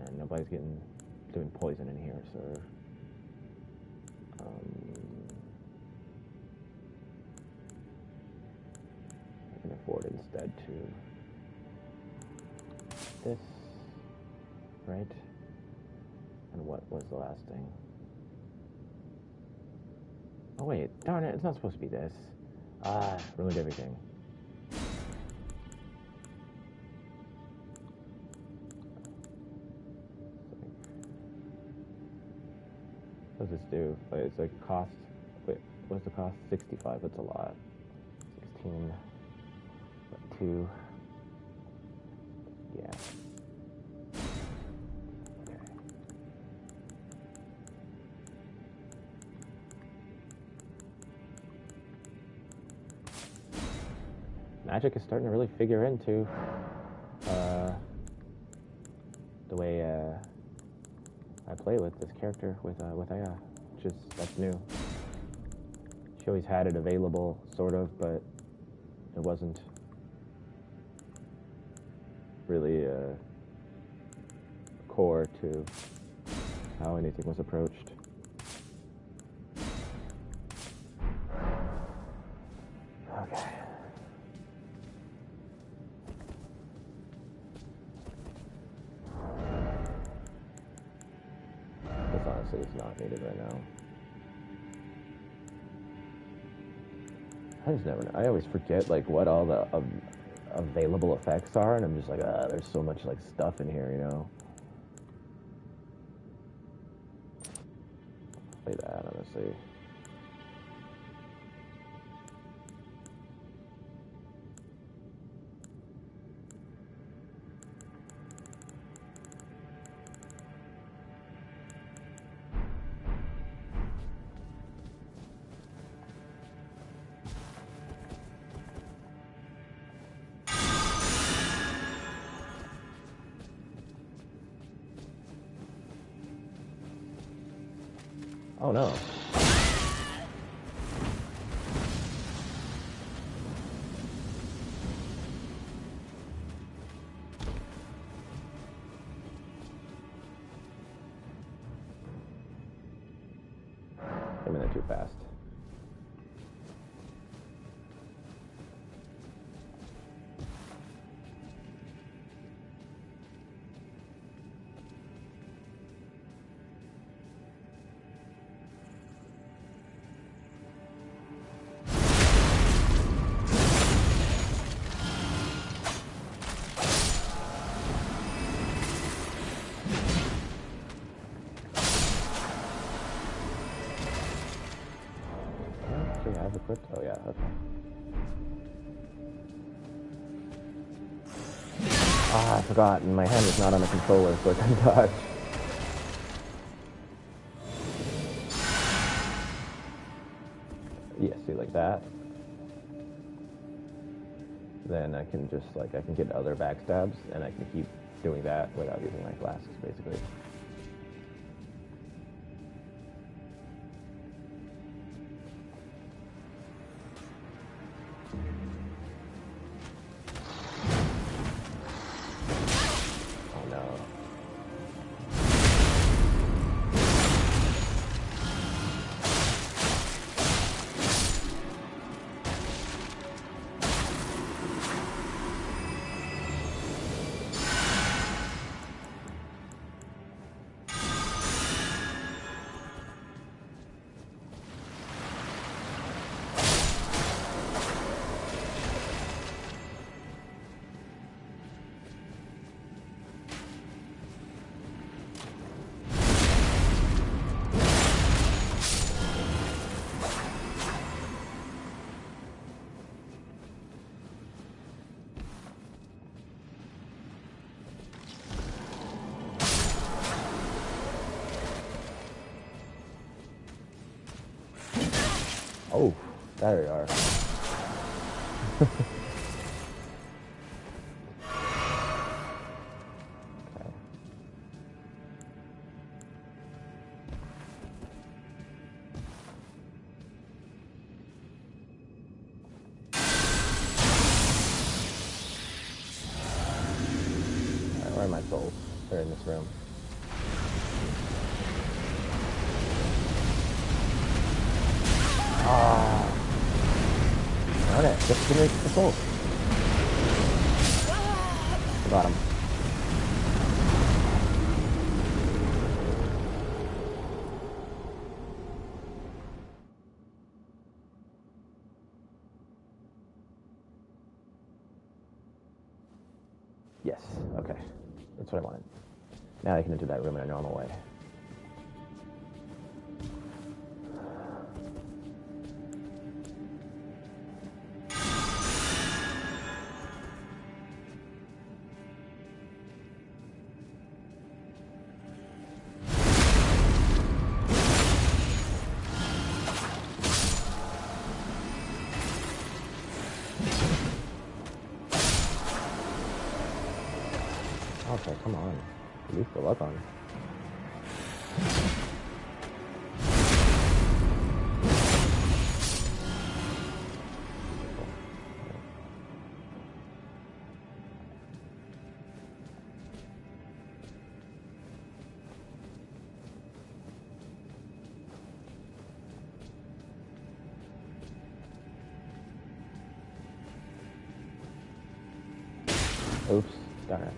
And nobody's doing poison in here, so afford instead to this, right? And what was the last thing? Oh wait, darn it, it's not supposed to be this. Ah, ruined everything. What does this do? Wait, it's like cost, wait, what's the cost? 65, that's a lot. 16. 2. Yeah. Okay. Magic is starting to really figure into the way I play with this character with Aya, that's new. She always had it available, sort of, but it wasn't really core to how anything was approached. Okay. This honestly is not needed right now. I just never know. I always forget like what all the available effects are, and I'm just like, there's so much like stuff in here, you know. Play that, honestly. Oh no. Came in there too fast. already have equipped? Oh yeah, okay. Ah, I forgot. My hand is not on a controller, so I can dodge. Yeah, see, like that. Then I can just, like, I can get other backstabs, and I can keep doing that without using my flasks, basically. Oh, there we are. Alright, where are my souls? They're in this room. Darn it, just give me the souls. Got him. Yes, okay. That's what I wanted. Now I can enter that room in a normal way. Okay, come on. At least the luck on. Oops, darn it.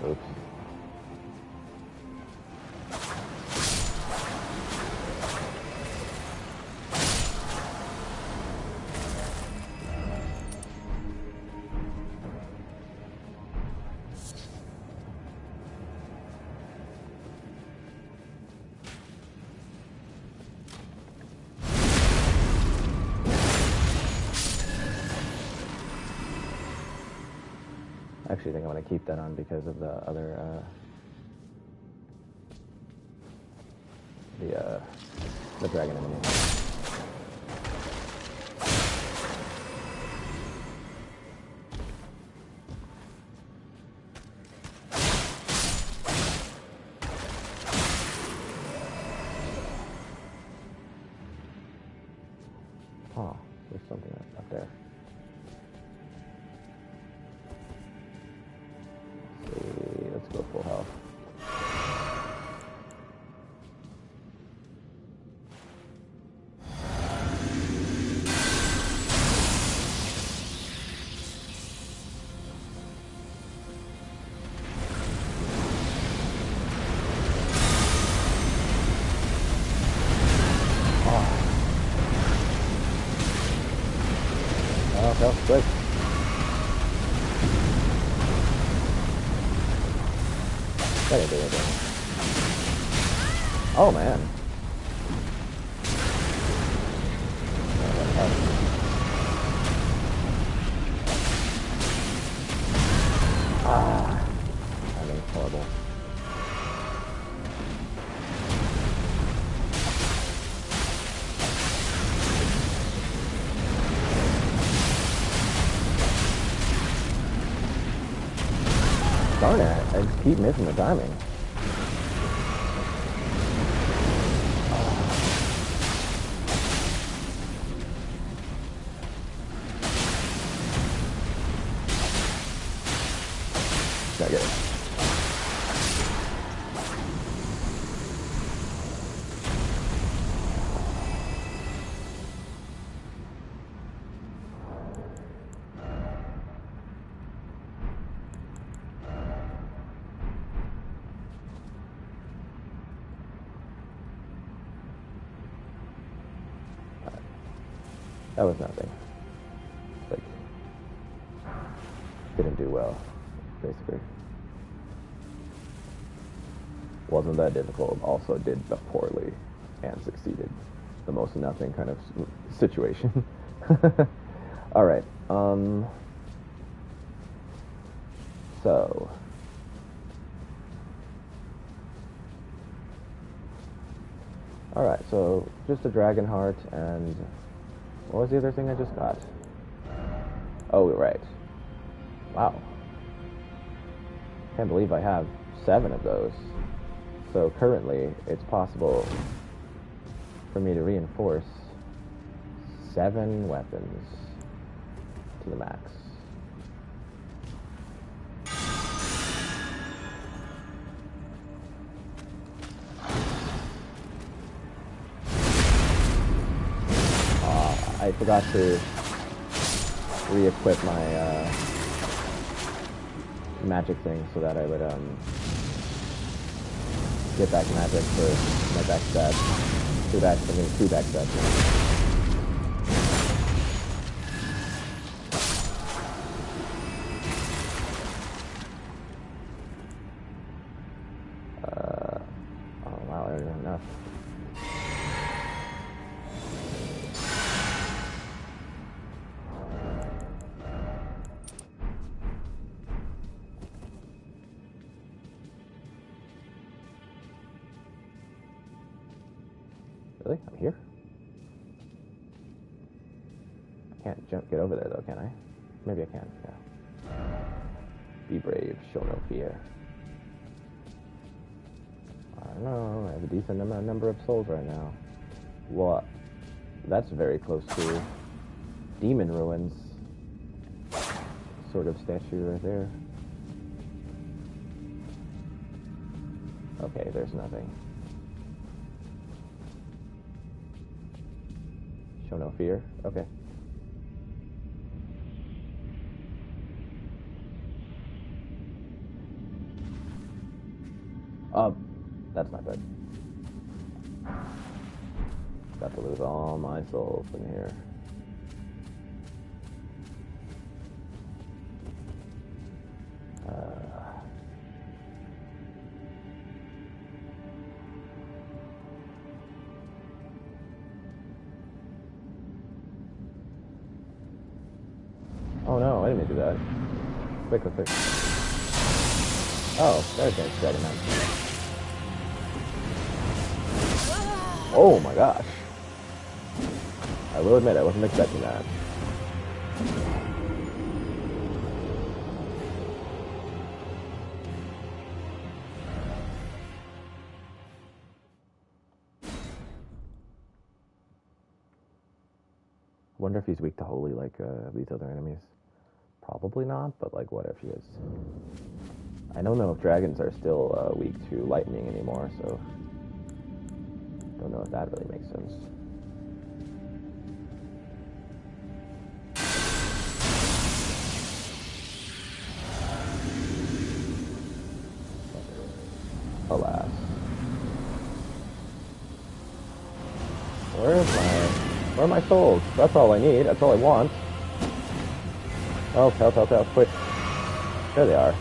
Oops. I actually think I want to keep that on because of the other, the dragon enemy. Oh, there's something up there. Let's go full health. didn't do anything. Oh, man. That is horrible. Darn it, I just keep missing the timing. Gotta get it. That was nothing. Like, didn't do well, basically. Wasn't that difficult, also did poorly and succeeded. The most nothing kind of situation. Alright, so... Alright, so just a dragon heart and... What was the other thing I just got? Oh, right. Wow. Can't believe I have 7 of those. So currently, it's possible for me to reinforce 7 weapons to the max. I forgot to re-equip my magic thing so that I would get back magic for my back stats. 2 back stats now. Oh wow, I don't have enough. Really? I'm here? I can't get over there though, can I? Maybe I can, yeah. Be brave, show no fear. I don't know, I have a decent number of souls right now. Well, that's very close to Demon Ruins sort of statue right there. Okay, there's nothing. Show no fear. Okay. That's not good. Got to lose all my souls in here. Oh no, I didn't mean to do that. Quick. Oh, there's that Dragon Knight. Oh my gosh. I will admit, I wasn't expecting that. Wonder if he's weak to holy like these other enemies. Probably not, but like what if he is? I don't know if dragons are still weak to lightning anymore, so don't know if that really makes sense. Alas. Where are my souls? That's all I need. That's all I want. Oh, help, quick. There they are.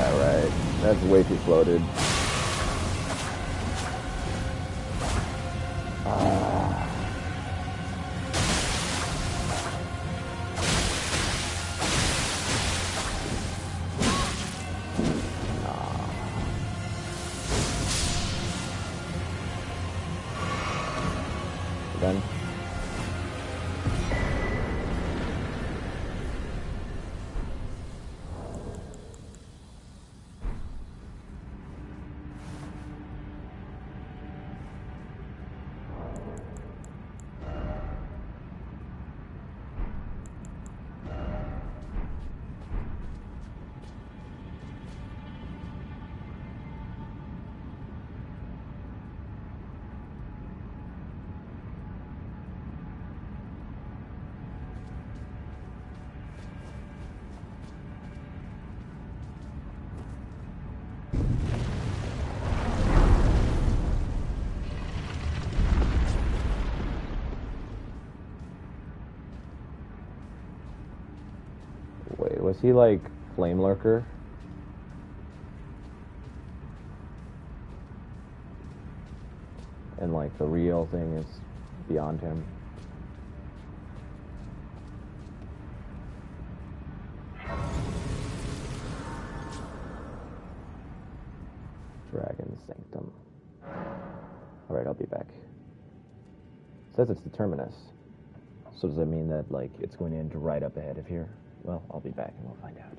Yeah, right. That's way too floated. Then. Wait, was he like Flame Lurker? And like the real thing is beyond him? Dragon Sanctum. Alright, I'll be back. It says it's the terminus. So does that mean that like it's going to end right up ahead of here? Well, I'll be back and we'll find out.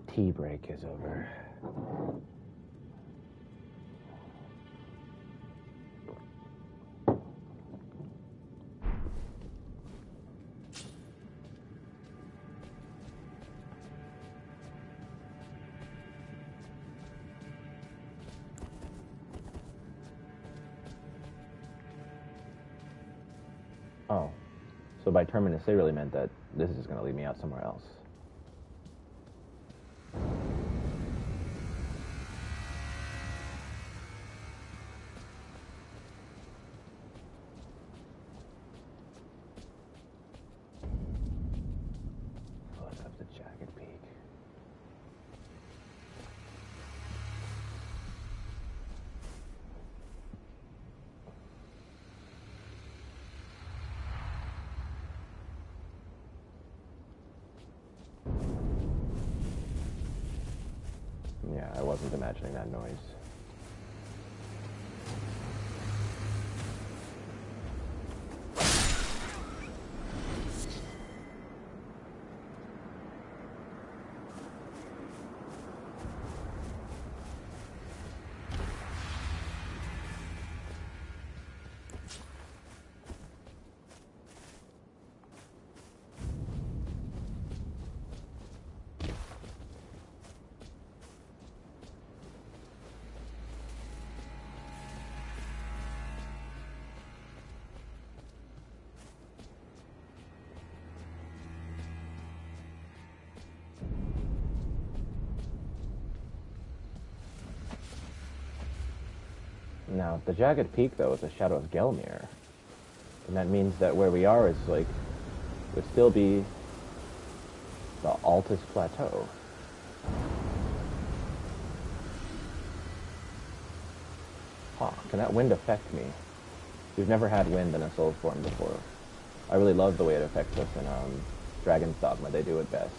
tea break is over. Oh, so by terminus, they really meant that this is going to lead me out somewhere else. Foot of the Jagged Peak. Yeah, I wasn't imagining that noise. Now, the Jagged Peak, though, is a shadow of Gelmir. And that means that where we are is, like, would still be the Altus Plateau. Huh, can that wind affect me? We've never had wind in a soul form before. I really love the way it affects us in Dragon's Dogma. They do it best.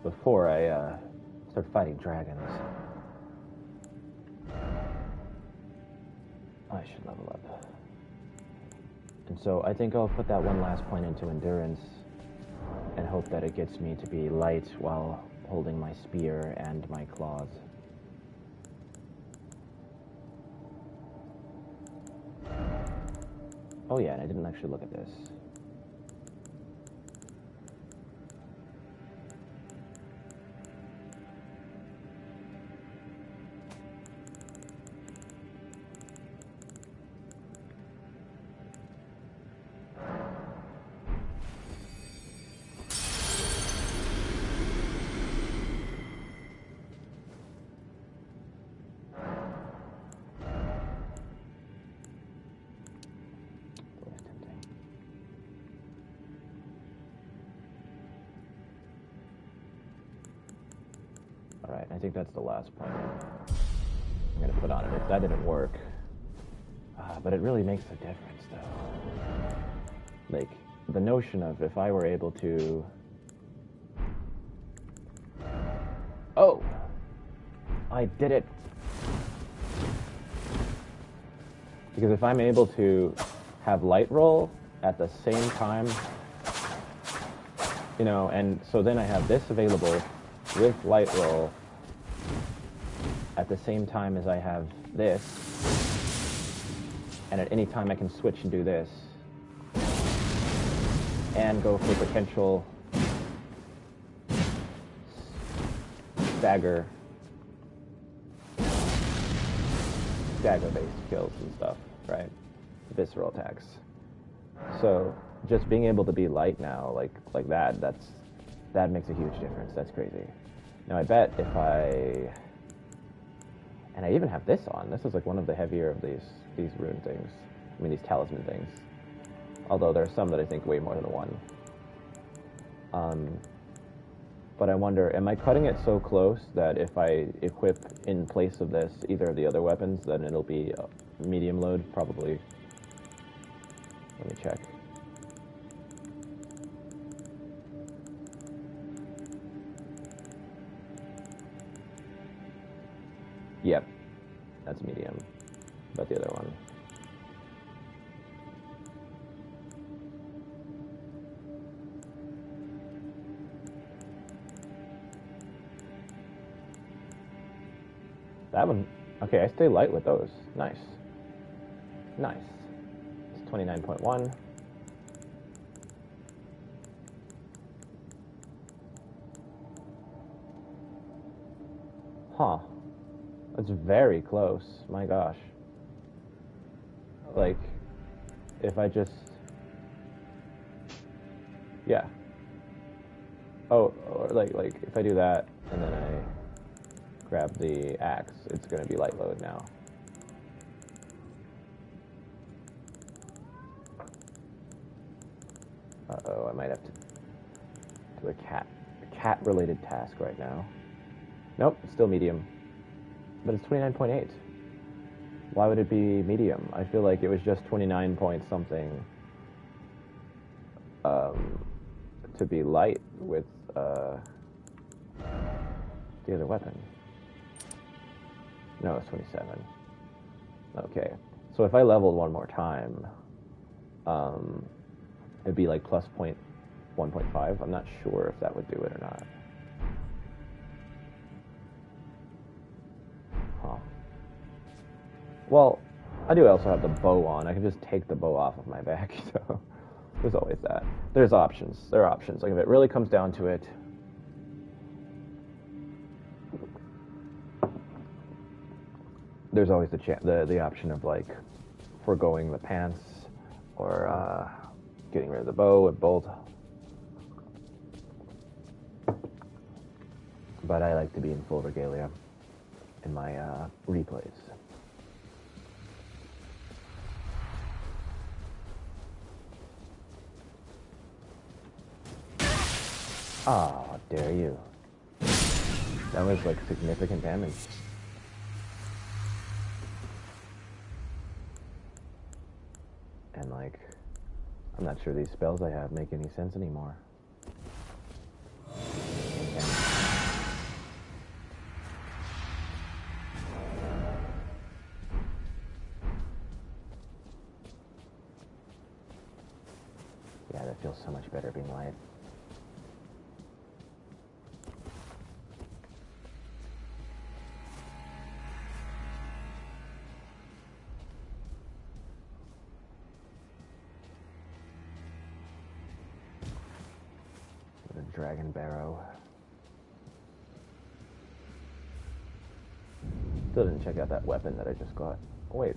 Before I start fighting dragons, I should level up. And so I think I'll put that one last point into endurance and hope that it gets me to be light while holding my spear and my claws. Oh yeah, and I didn't actually look at this. Alright, I think that's the last point I'm going to put on it. If that didn't work. But it really makes a difference, though. Like, the notion of if I were able to... Oh! I did it! Because if I'm able to have light roll at the same time, you know, and so then I have this available with light roll at the same time as I have this, and at any time I can switch and do this, and go for potential stagger dagger-based kills and stuff, right? Visceral attacks. So just being able to be light now, like that, that makes a huge difference. That's crazy. Now I bet if and I even have this on. This is like one of the heavier of these rune things. I mean, these talisman things. Although there are some that I think weigh more than one. But I wonder, am I cutting it so close that if I equip in place of this either of the other weapons, then it'll be medium load? Probably. Let me check. Yep, that's medium. But the other one. That one, okay, I stay light with those. Nice. Nice. It's 29.1. Huh. That's very close. My gosh. Like, if I just... Yeah. Oh, or like if I do that, and then I grab the axe, it's going to be light load now. Uh-oh, I might have to do a cat-related task right now. Nope, still medium. But it's 29.8. Why would it be medium? I feel like it was just 29 point something to be light with the other weapon. No, it's 27. Okay. So if I leveled one more time, it'd be like plus 1.5. I'm not sure if that would do it or not. Huh. Well, I do also have the bow on. I can just take the bow off of my back, so there's always that. There's options. There are options. Like if it really comes down to it, there's always the option of like foregoing the pants or getting rid of the bow and bolt. But I like to be in full regalia in my replays. Ah, dare you. That was like significant damage. And like, I'm not sure these spells I have make any sense anymore. Yeah, that feels so much better being light. Dragon Barrow. Still didn't check out that weapon that I just got. Oh, wait.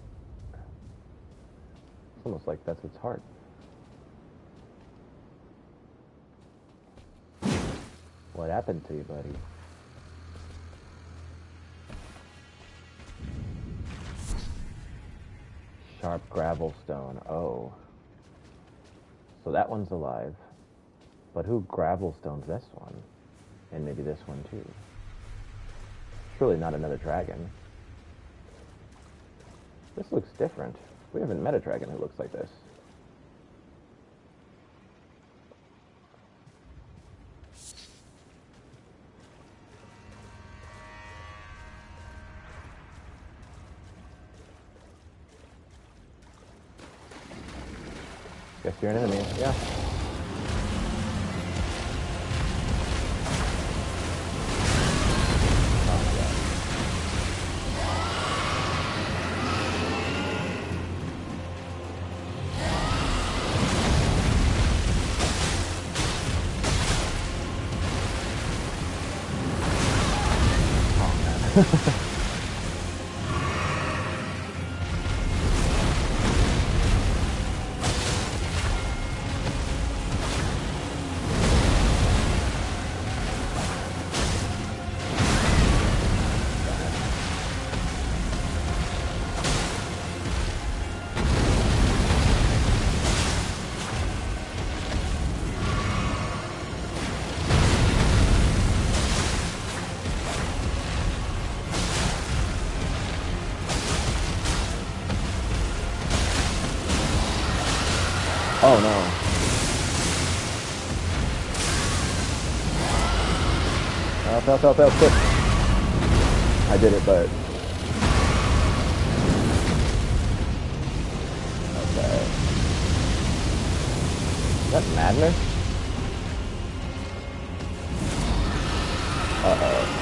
It's almost like that's its heart. What happened to you, buddy? Sharp gravel stone. Oh. So that one's alive. But who gravelstones this one? And maybe this one too. Surely not another dragon. This looks different. We haven't met a dragon who looks like this. Guess you're an enemy, yeah. Oh no. Help, quick. I did it, but... Okay. Is that madness? Uh-oh.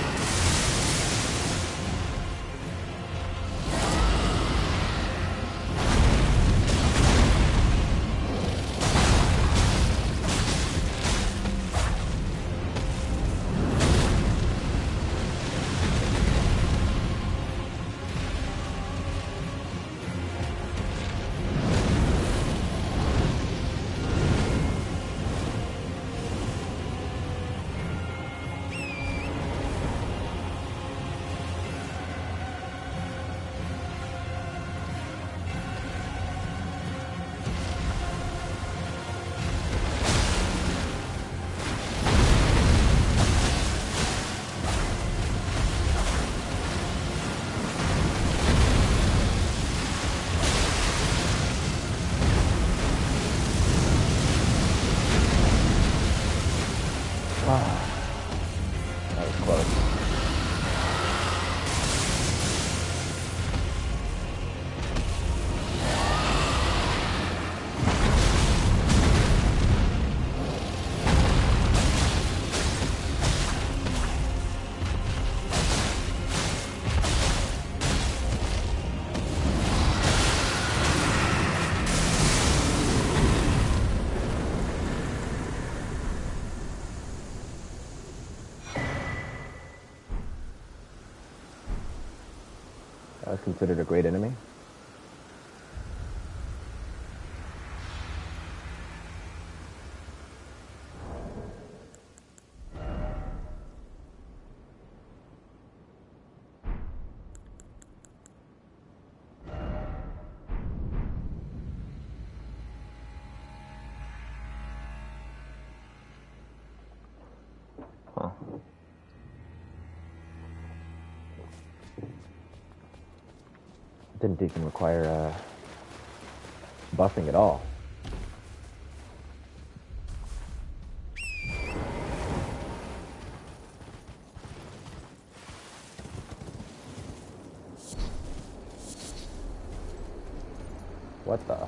That was close. That was considered a great enemy. Huh. Didn't even require buffing at all. What the?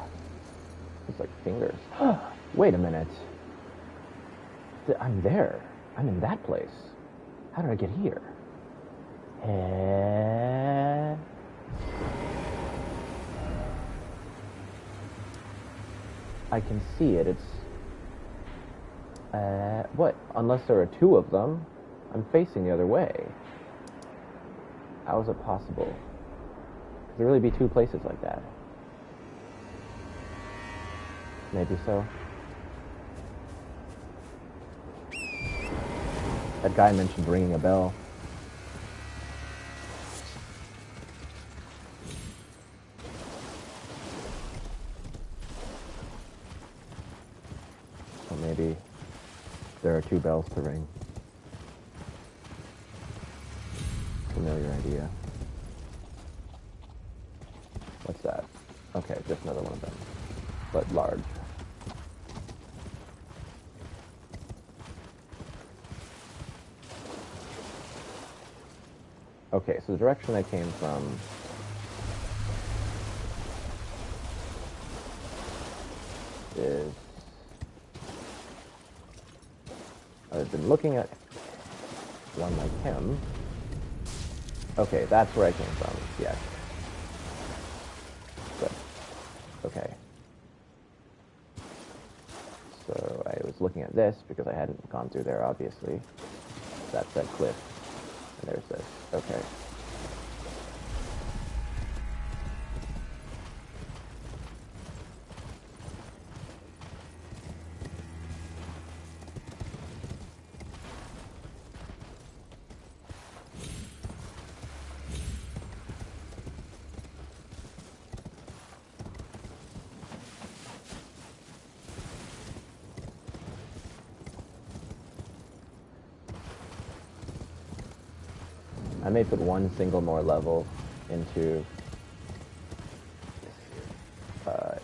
It's like fingers. Wait a minute. I'm there. I'm in that place. How did I get here? I can see it. It's... what? Unless there are two of them, I'm facing the other way. How is it possible? Could there really be two places like that? Maybe so. That guy mentioned ringing a bell. So maybe there are two bells to ring. Familiar idea. What's that? Okay, just another one of them, but large. Okay, so the direction I came from is... I've been looking at one like him. Okay, that's where I came from, yes. Good. Okay. So I was looking at this because I hadn't gone through there, obviously. That's that cliff. And there's this. Okay. I may put one single more level into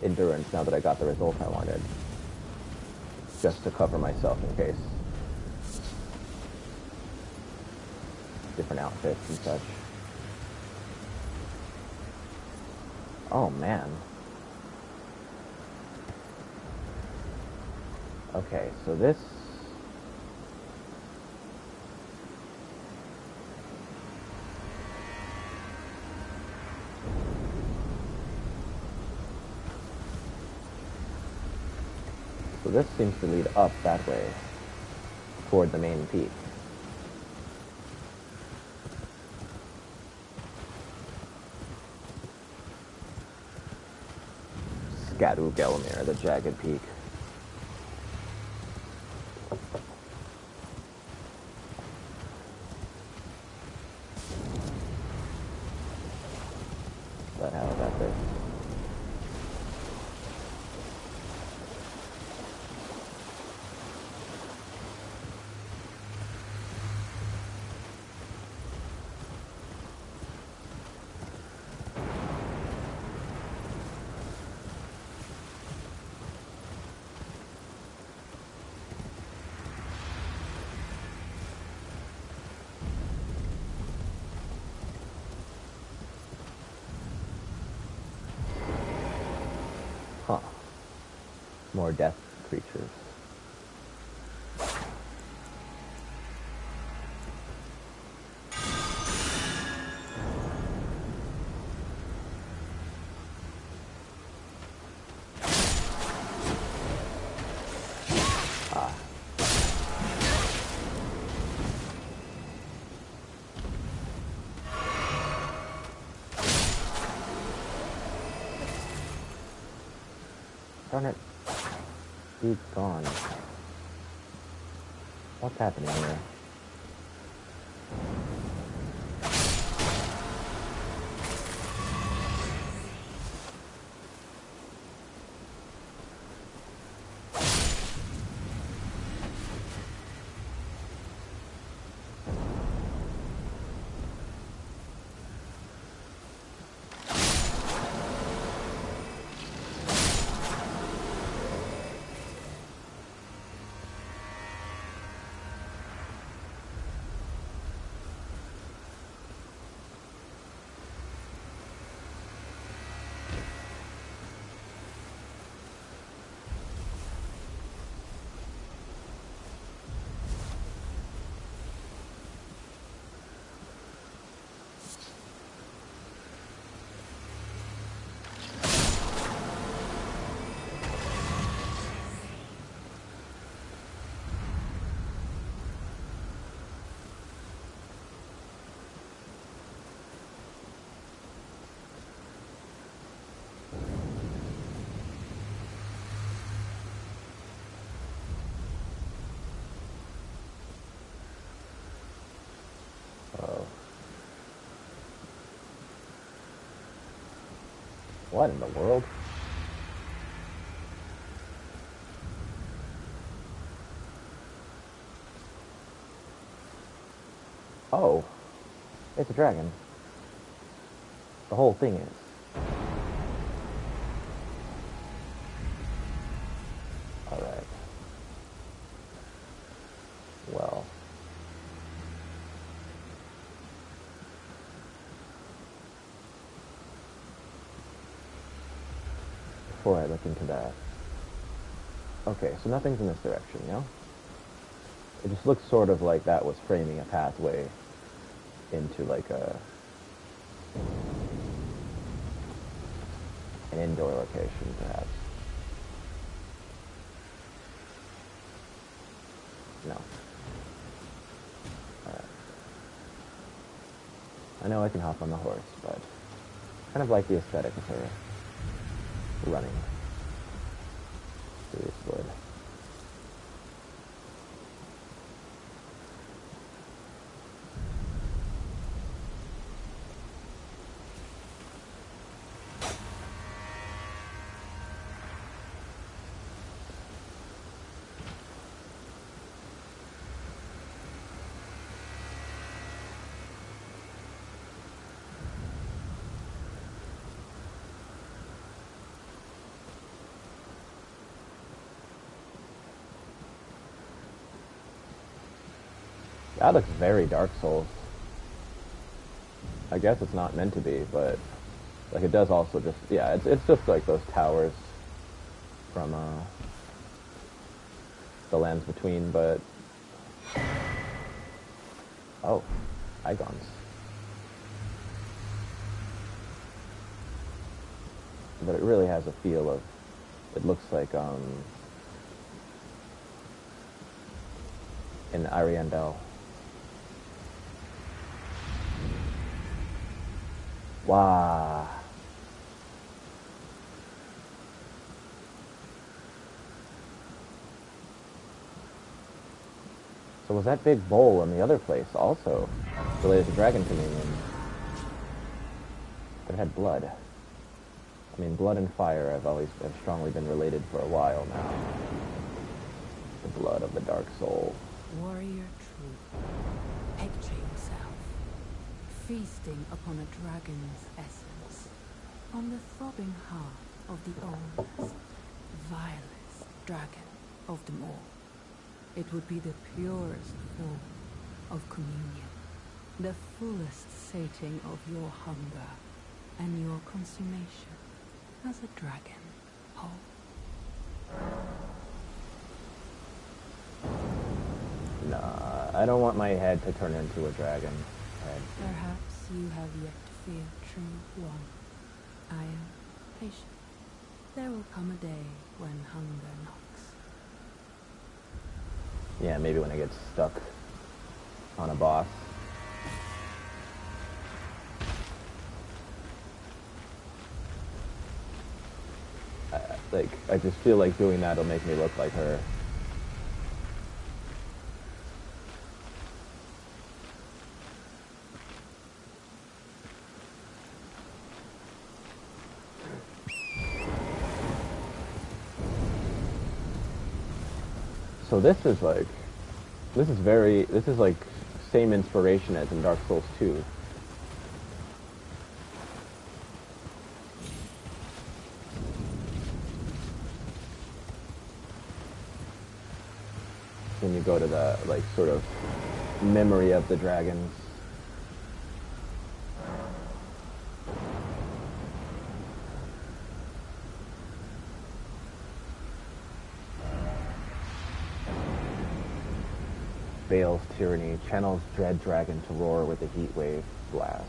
endurance now that I got the result I wanted. just to cover myself in case. Different outfits and such. Oh man. Okay, so this... So this seems to lead up that way, toward the main peak. Scadutree, the Jagged Peak. But how about this? Huh. More death creatures. Ah. Darn it. Be gone. What's happening here? What in the world? Oh, it's a dragon. The whole thing is. Alright. Well. Before I look into that. Okay, so nothing's in this direction, you know? It just looks sort of like that was framing a pathway into like an indoor location, perhaps. No. Alright. I know I can hop on the horse, but I kind of like the aesthetic of her running through this wood. That looks very Dark Souls. I guess it's not meant to be, but like it does also just, yeah, it's just like those towers from the Lands Between, but oh, Igons. But it really has a feel of, it looks like in Ariandel. Wow. So was that big bowl in the other place also related to Dragon Communion? But it had blood. I mean, blood and fire have strongly been related for a while now. The blood of the Dark Soul. Warrior true. Picture yourself feasting upon a dragon's essence, on the throbbing heart of the oldest, vilest dragon of them all. It would be the purest form of communion, the fullest sating of your hunger and your consummation as a dragon whole. Nah, I don't want my head to turn into a dragon head. Perhaps you have yet to feel true want. I am patient. There will come a day when hunger knocks. Yeah, maybe when I get stuck on a boss. I just feel like doing that will make me look like her. So this is like same inspiration as in Dark Souls 2. When you go to the, like, sort of memory of the dragons. Bayle's tyranny channels dread dragon to roar with a heat wave blast.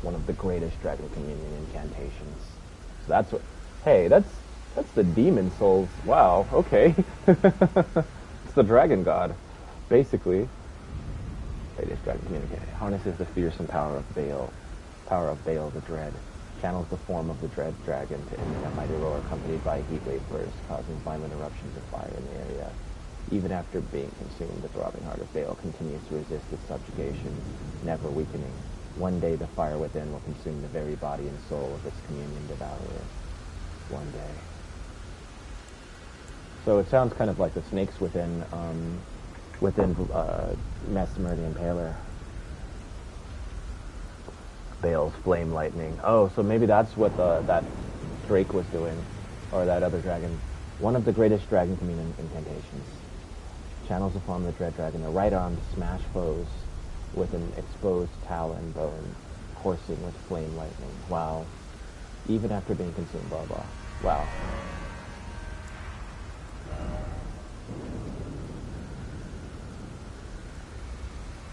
One of the greatest Dragon Communion incantations. So that's what, hey, that's the demon souls. Wow, okay. It's the dragon god, basically. Greatest Dragon Communion harnesses the fearsome power of Bayle. Power of Bayle the Dread. Channels the form of the dread dragon to emit a mighty roar accompanied by a heat wave burst, causing violent eruptions of fire in the area. Even after being consumed, the throbbing heart of Bayle continues to resist its subjugation, never weakening. One day the fire within will consume the very body and soul of its communion devourer. One day. So it sounds kind of like the snakes within Messmer the Impaler. Bayle's flame lightning. Oh, so maybe that's what that Drake was doing, or that other dragon. One of the greatest Dragon Communion incantations. Channels the form of the dread dragon, the right arm to smash foes with an exposed talon bone, coursing with flame lightning. Wow. Even after being consumed, blah blah. Wow.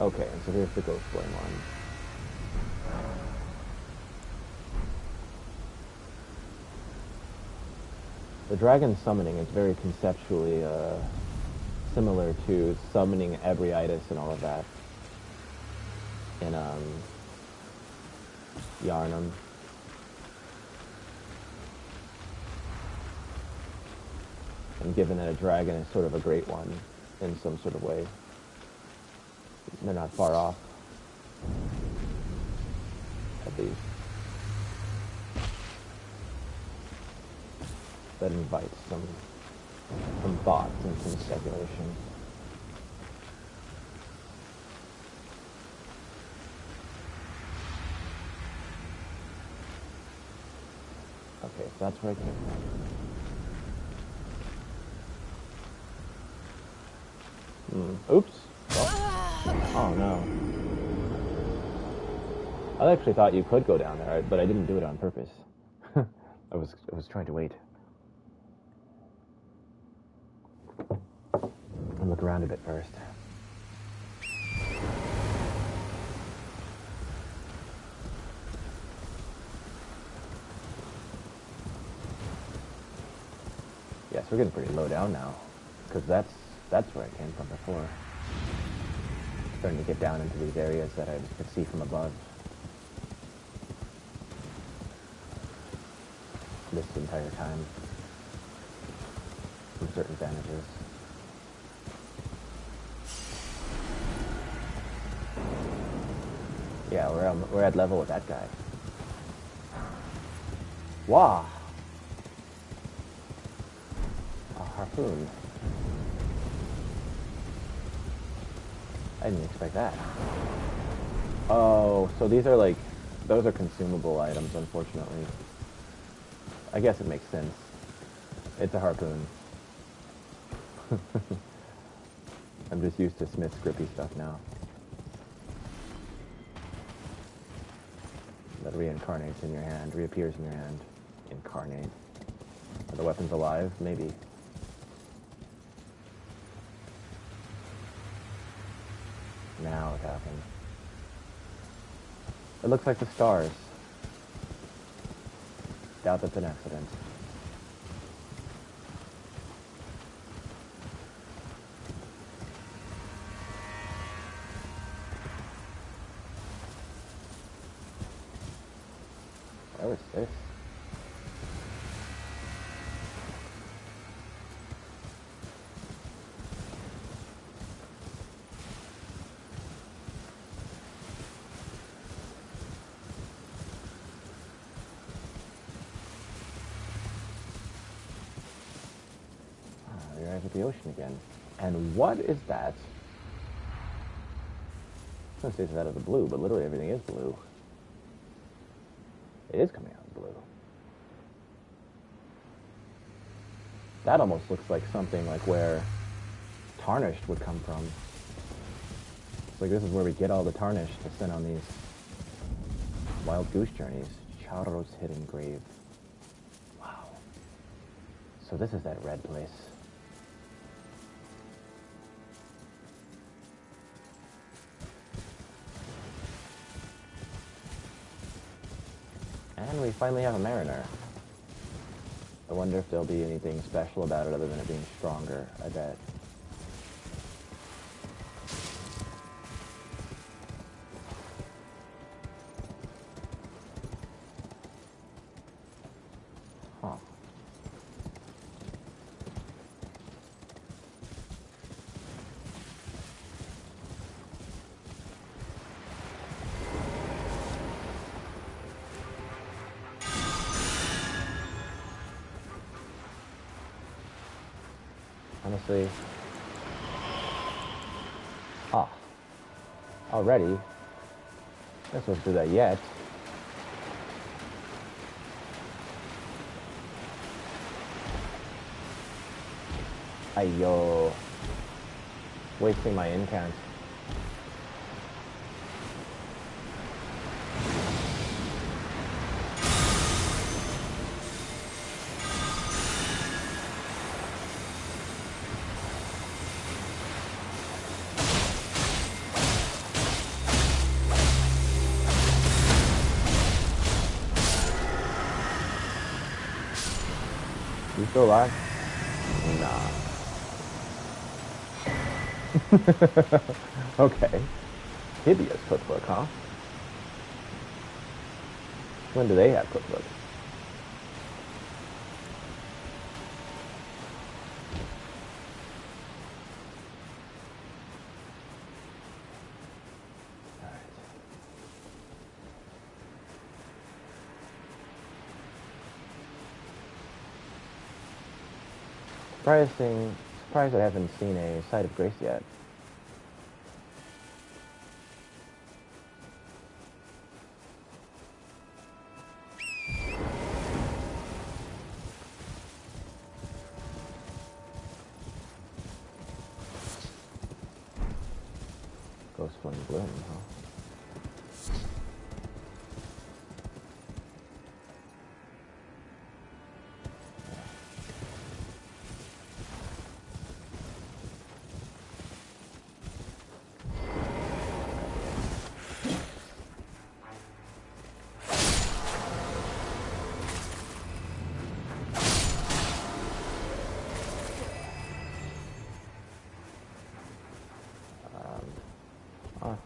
Okay, and so here's the ghost flame one. The dragon summoning is very conceptually similar to summoning Ebrietis and all of that in Yharnam. And given that a dragon is sort of a great one in some sort of way, they're not far off, at least. That invites some thoughts and some speculation. Okay, so that's where I came from. Oops. Oh no. I actually thought you could go down there, but I didn't do it on purpose. I was trying to wait. I'll look around a bit first. Yes, we're getting pretty low down now, because that's where I came from before. Starting to get down into these areas that I could see from above. This entire time. From certain vantages. Yeah, we're at level with that guy. Wow! A harpoon. I didn't expect that. Oh, so these are like, those are consumable items, unfortunately. I guess it makes sense. It's a harpoon. I'm just used to Smith's grippy stuff now. That reincarnates in your hand, reappears in your hand. Incarnate. Are the weapons alive? Maybe. Now it happened. It looks like the stars. Doubt that's an accident. What was this? At the ocean again. And what is that? I was going to say it's out of the blue, but literally everything is blue. It is coming out of blue. That almost looks like something like where Tarnished would come from. It's like this is where we get all the Tarnished to send on these wild goose journeys. Charo's hidden grave. Wow. So this is that red place. And we finally have a Mariner. I wonder if there'll be anything special about it other than it being stronger, I bet. Huh. Honestly. Ah. Already? Not supposed to do that yet. Ayo. Wasting my incant. You still alive? Nah. Okay. Hideous cookbook, huh? When do they have cookbooks? Surprised I haven't seen a Site of Grace yet. Ghostflame Bloom, huh?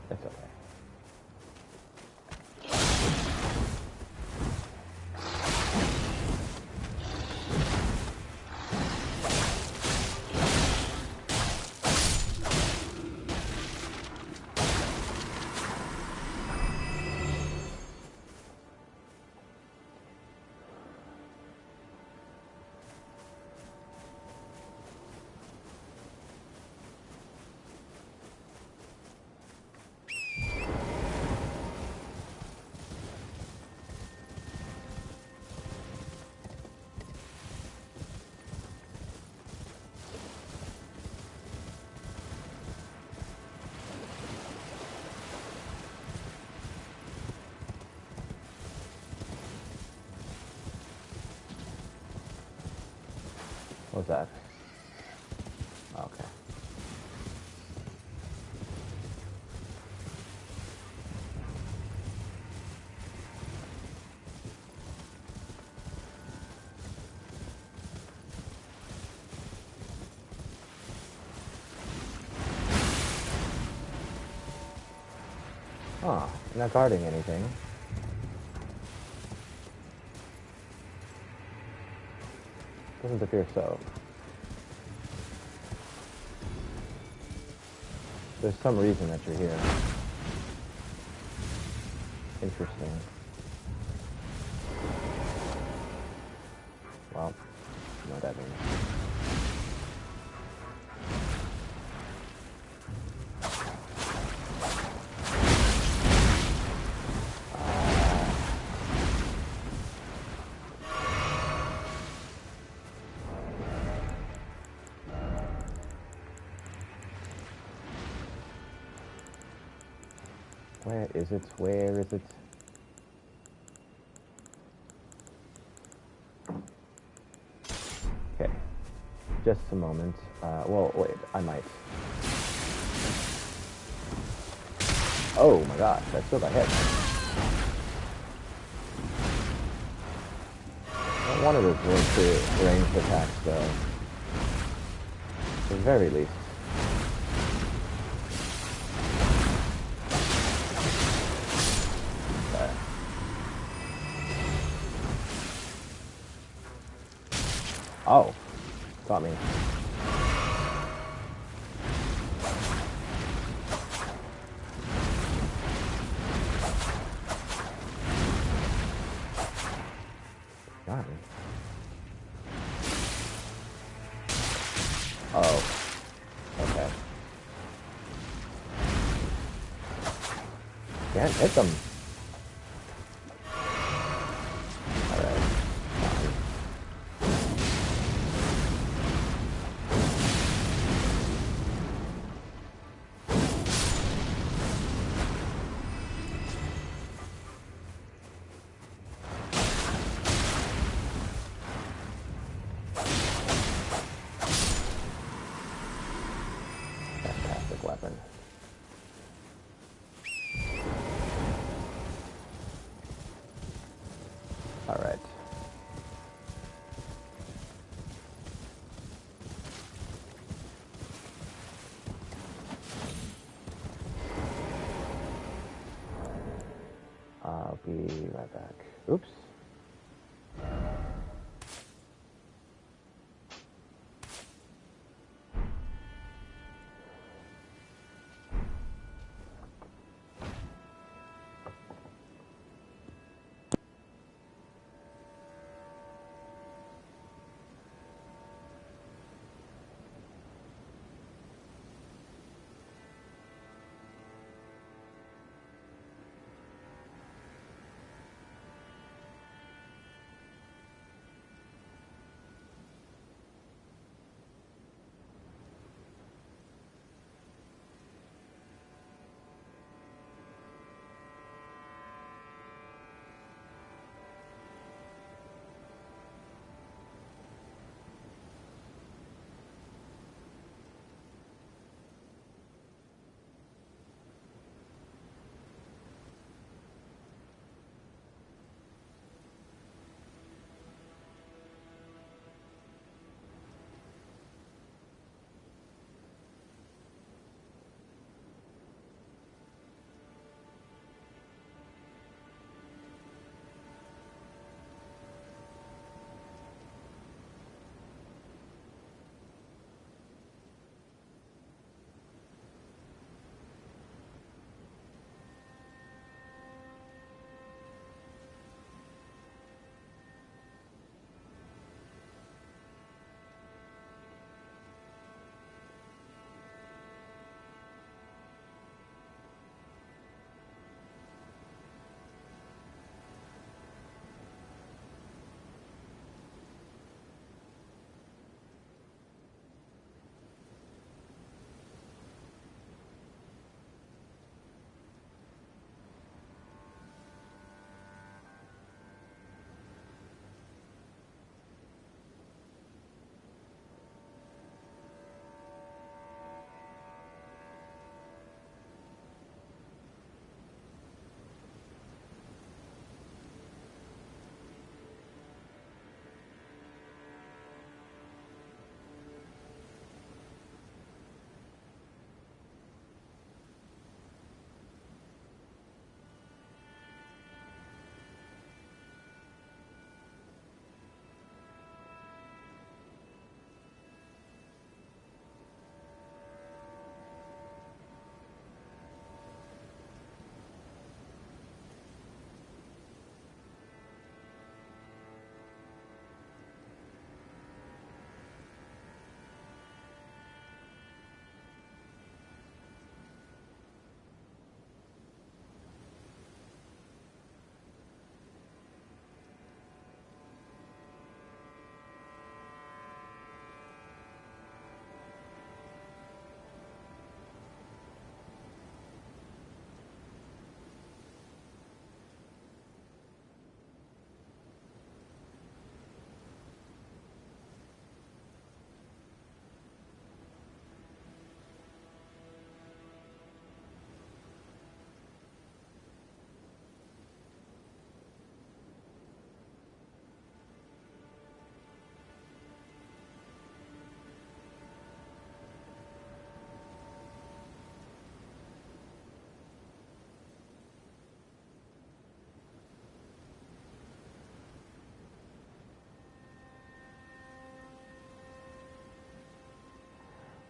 It's okay. What was that? Okay. Ah, not guarding anything. Doesn't appear so. There's some reason that you're here. Interesting. Well, you know what that means. Where is it? Where is it? Okay. Just a moment. Well, wait, I might. Oh my gosh, I still got hit. Not one of those ranged attacks, though. At the very least. Oh, got me. Got me. Oh, okay. Can't hit them. Weapon. All right. I'll be right back. Oops.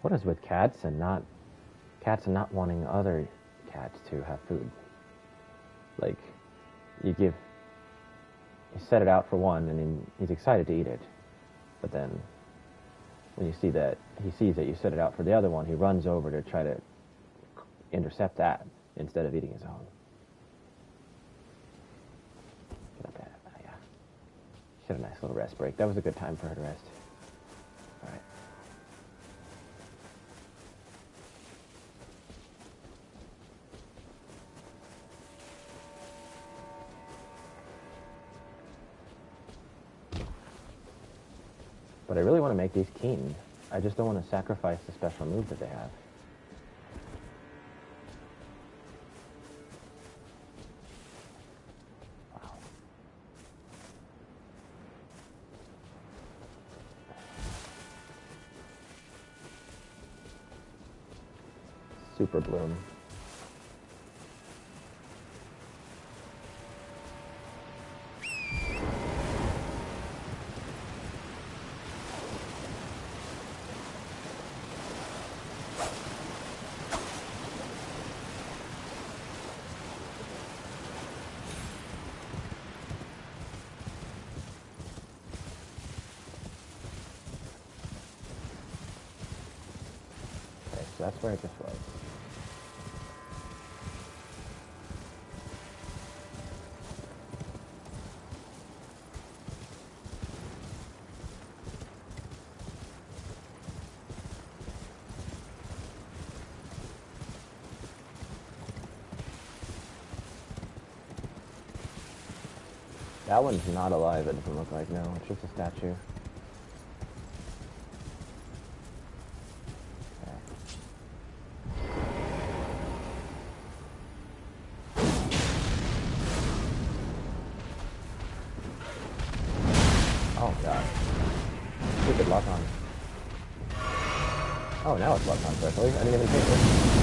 What is with cats and not wanting other cats to have food? Like, you set it out for one, and he's excited to eat it, but then when he sees that you set it out for the other one, he runs over to try to intercept that instead of eating his own. Get up there. Yeah. She had a nice little rest break. That was a good time for her to rest. All right. But I really want to make these keen. I just don't want to sacrifice the special move that they have. Wow. Super Bloom. So that's where it just was. That one's not alive, it doesn't look like, no. It's just a statue. Oh god. Stupid lock on. Oh, now it's locked on correctly. I didn't even think it.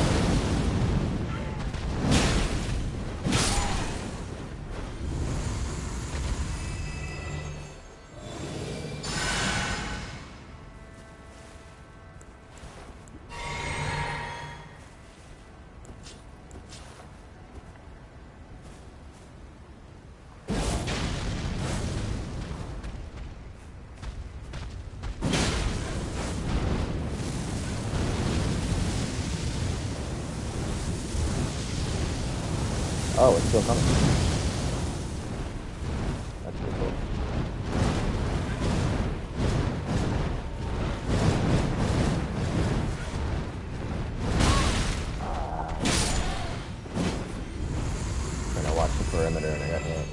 Oh, it's still coming. That's pretty cool. Trying to watch the perimeter and I got hit.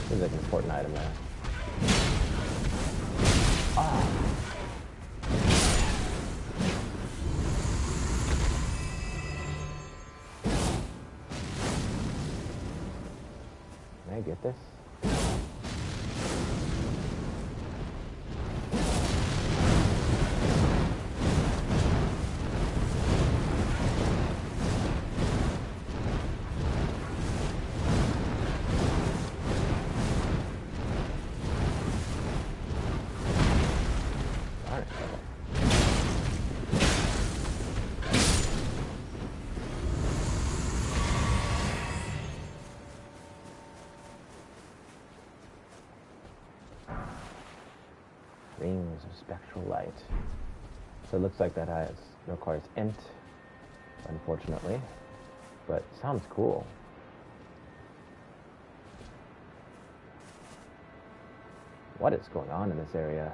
Seems like an important item there. Ah. Can I get this? Rings of spectral light. So it looks like that requires int, unfortunately, but sounds cool. What is going on in this area?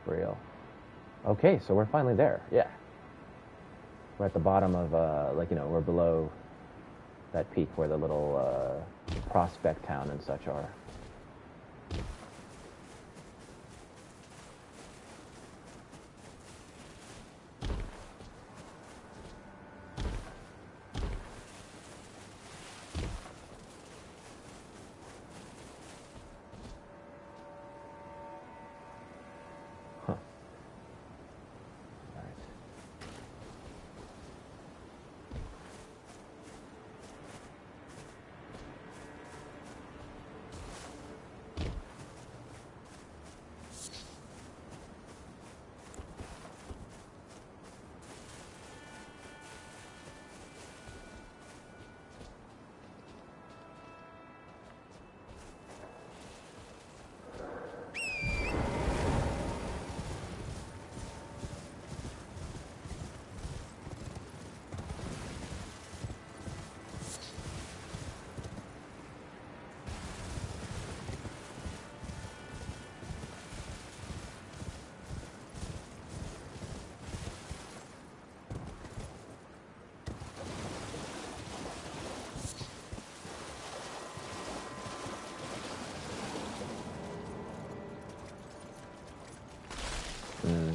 For real. Okay, so we're finally there. Yeah. We're at the bottom of, we're below that peak where the little prospect town and such are.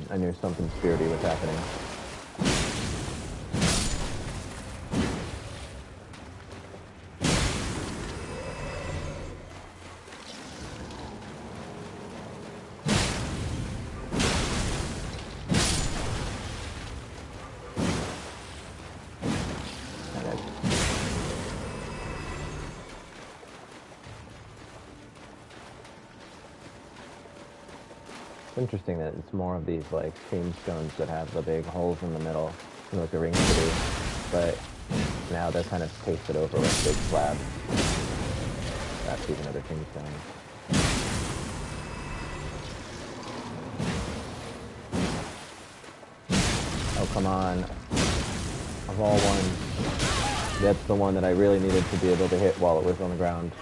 I knew something spirity was happening. It's interesting that it's more of these like tombstones that have the big holes in the middle, like the ring city, but now they're kind of pasted over with big slabs. That's even another tombstone. Oh, come on. Of all ones, that's the one that I really needed to be able to hit while it was on the ground.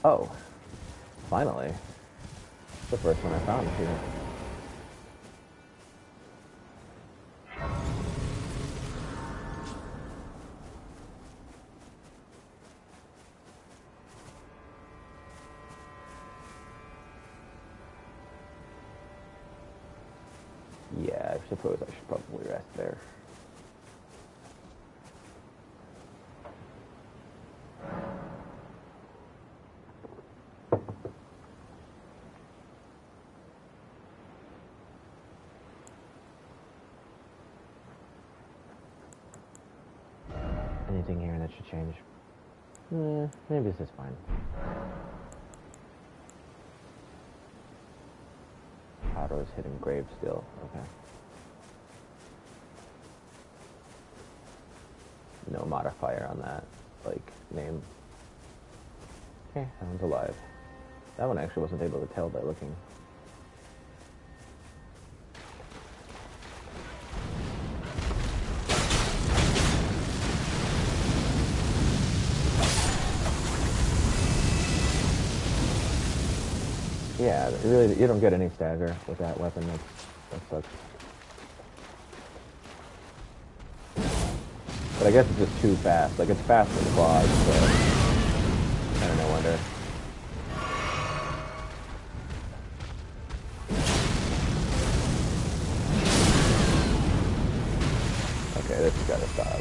Oh, finally. It's the first one I found here. Yeah, I suppose I should probably rest there. Anything here that should change? Maybe this is fine. Otto's hidden grave still. Okay. No modifier on that, like, name. Okay, that one's alive. That one actually wasn't able to tell by looking. Yeah, really, you don't get any stagger with that weapon. That sucks. But I guess it's just too fast. Like, it's faster than claws, so kind of no wonder. gotta stop.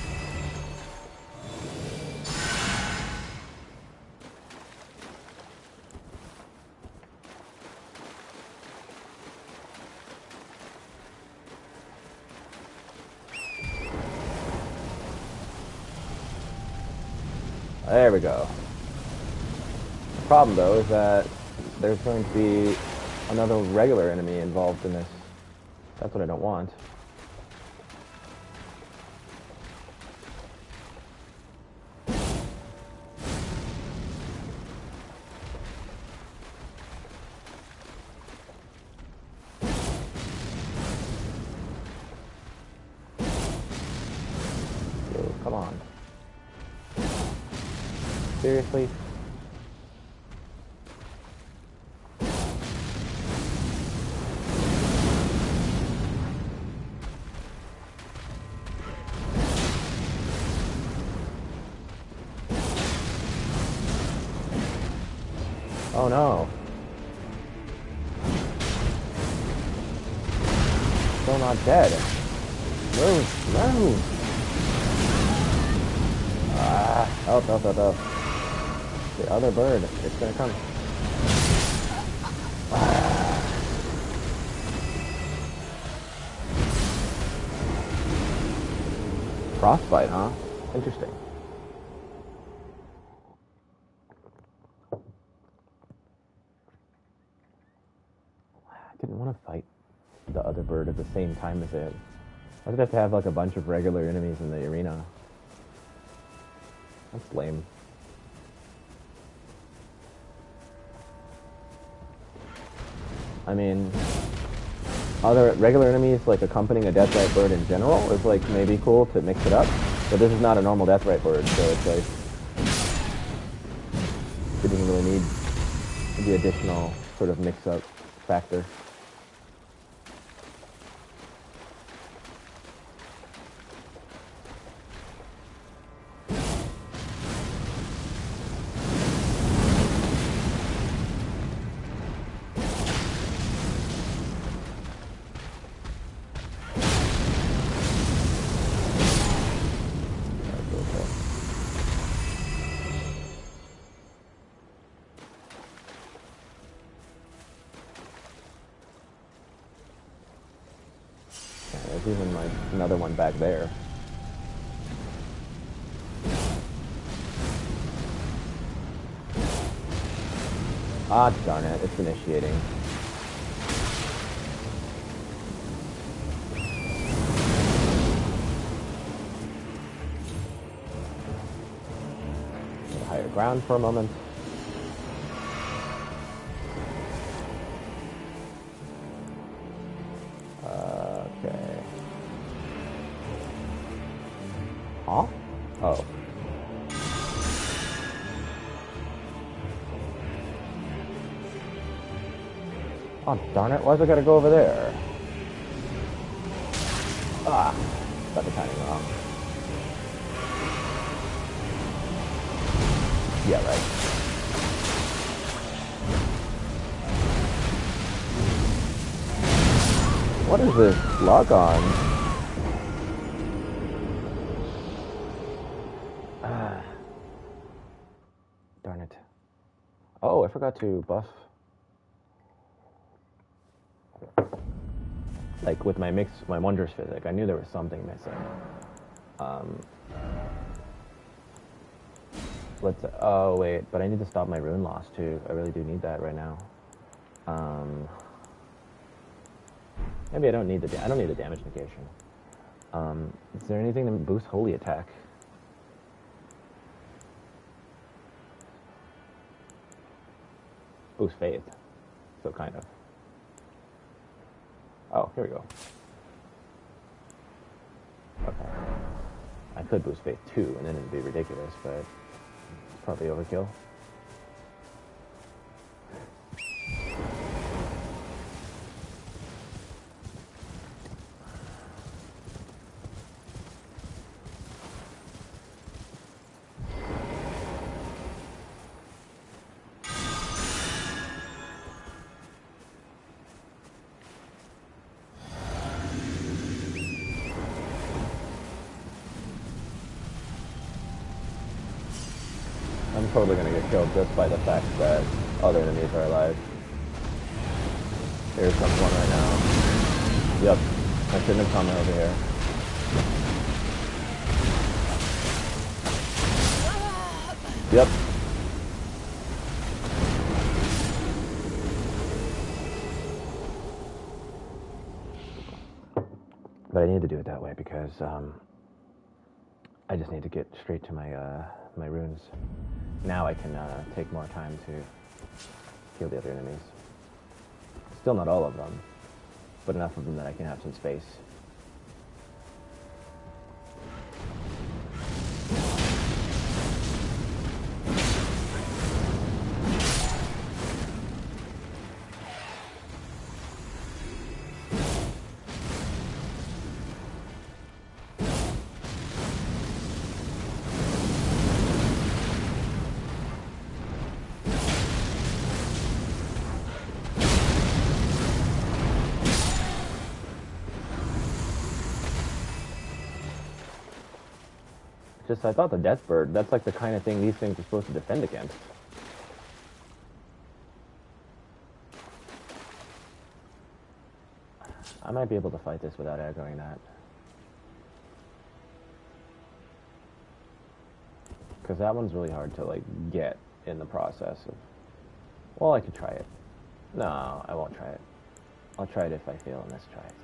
There we go. The problem, though, is that there's going to be another regular enemy involved in this. That's what I don't want. Yo, come on. Seriously? Oh no. Still not dead. Move, move. Help, help, help, help. The other bird, it's gonna come. Frostbite, huh? Interesting. I didn't want to fight the other bird at the same time as it. Why did I have to have like a bunch of regular enemies in the arena? That's lame. I mean, other regular enemies like accompanying a deathrite bird in general is like maybe cool to mix it up, but this is not a normal deathrite bird, so it's like it doesn't really need the additional sort of mix-up factor. There's even like another one back there. Ah, darn it, it's initiating. Higher ground for a moment. Okay. Huh? Oh. Oh, darn it. Why's I gotta go over there? Ah. Got the timing wrong. Yeah, right. What is this log on? Darn it. Oh, I forgot to buff. Like with my Wondrous Physic, I knew there was something missing. Oh wait, but I need to stop my rune loss too. I really do need that right now. Maybe I don't need I don't need the damage negation. Is there anything that boosts holy attack? Boost faith. So kind of. Oh, here we go. Okay. I could boost faith too, and then it'd be ridiculous, but it's probably overkill. totally gonna get killed just by the fact that other enemies are alive. Here comes one right now. Yep. I shouldn't have come over here. Yep. But I need to do it that way because I just need to get straight to my my runes. Now I can take more time to kill the other enemies. Still not all of them, but enough of them that I can have some space. Just, I thought the Death Bird, that's like the kind of thing these things are supposed to defend against. I might be able to fight this without aggroing that. Because that one's really hard to, like, get in the process of... Well, I could try it. No, I won't try it. I'll try it if I fail in this try, I think.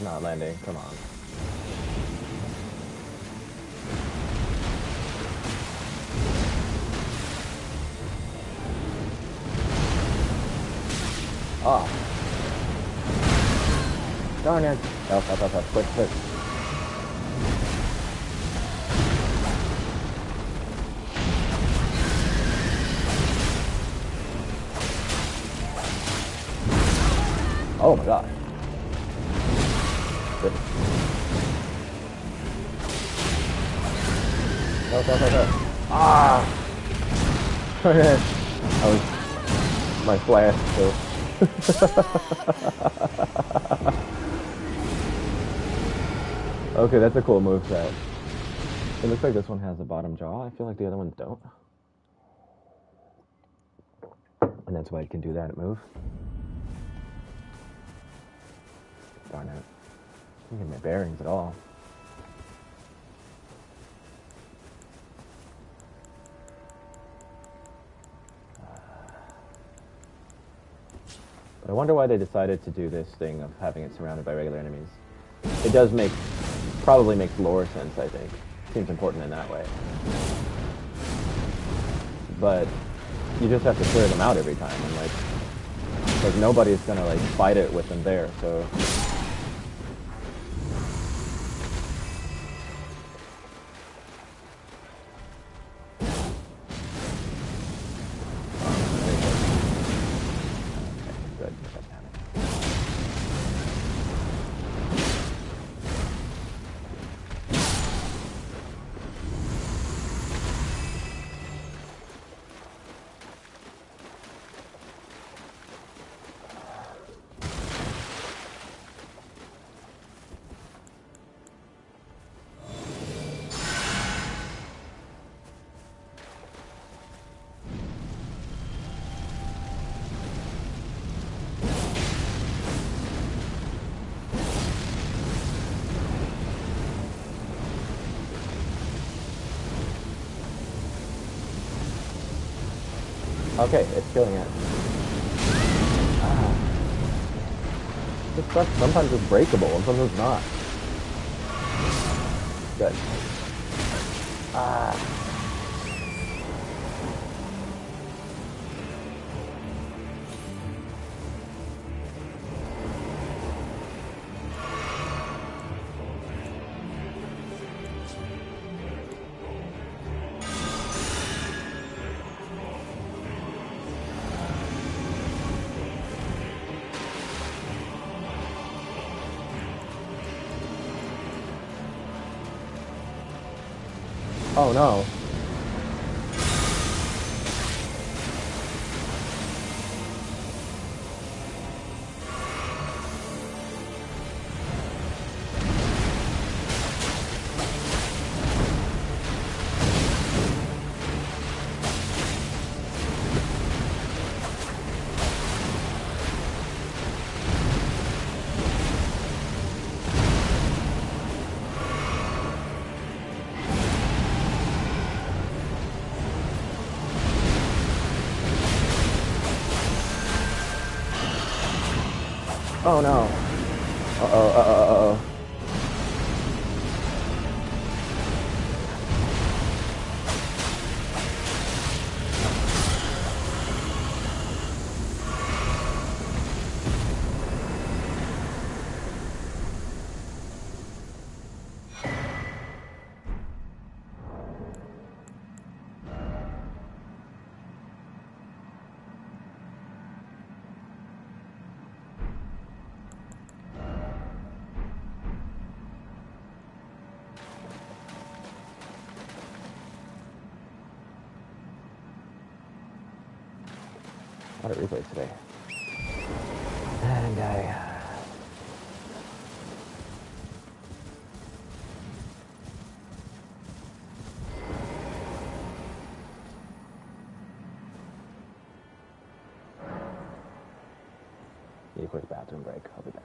Not landing, come on. Oh. Darn it. Help, quick. Oh my god. Good. Go. Ah! That was my flash, so. Okay, that's a cool moveset. It looks like this one has a bottom jaw. I feel like the other ones don't. And that's why it can do that move. Darn it. I can't get my bearings at all. But I wonder why they decided to do this thing of having it surrounded by regular enemies. It does probably makes lore sense, I think. Seems important in that way. But you just have to clear them out every time, and like nobody's gonna like fight it with them there, so. Okay, it's killing it. This stuff sometimes is breakable and sometimes it's not. Good. Oh no. Oh no. Uh-oh, uh-oh, uh-oh. A lot of replays today. And need a quick bathroom break. I'll be back.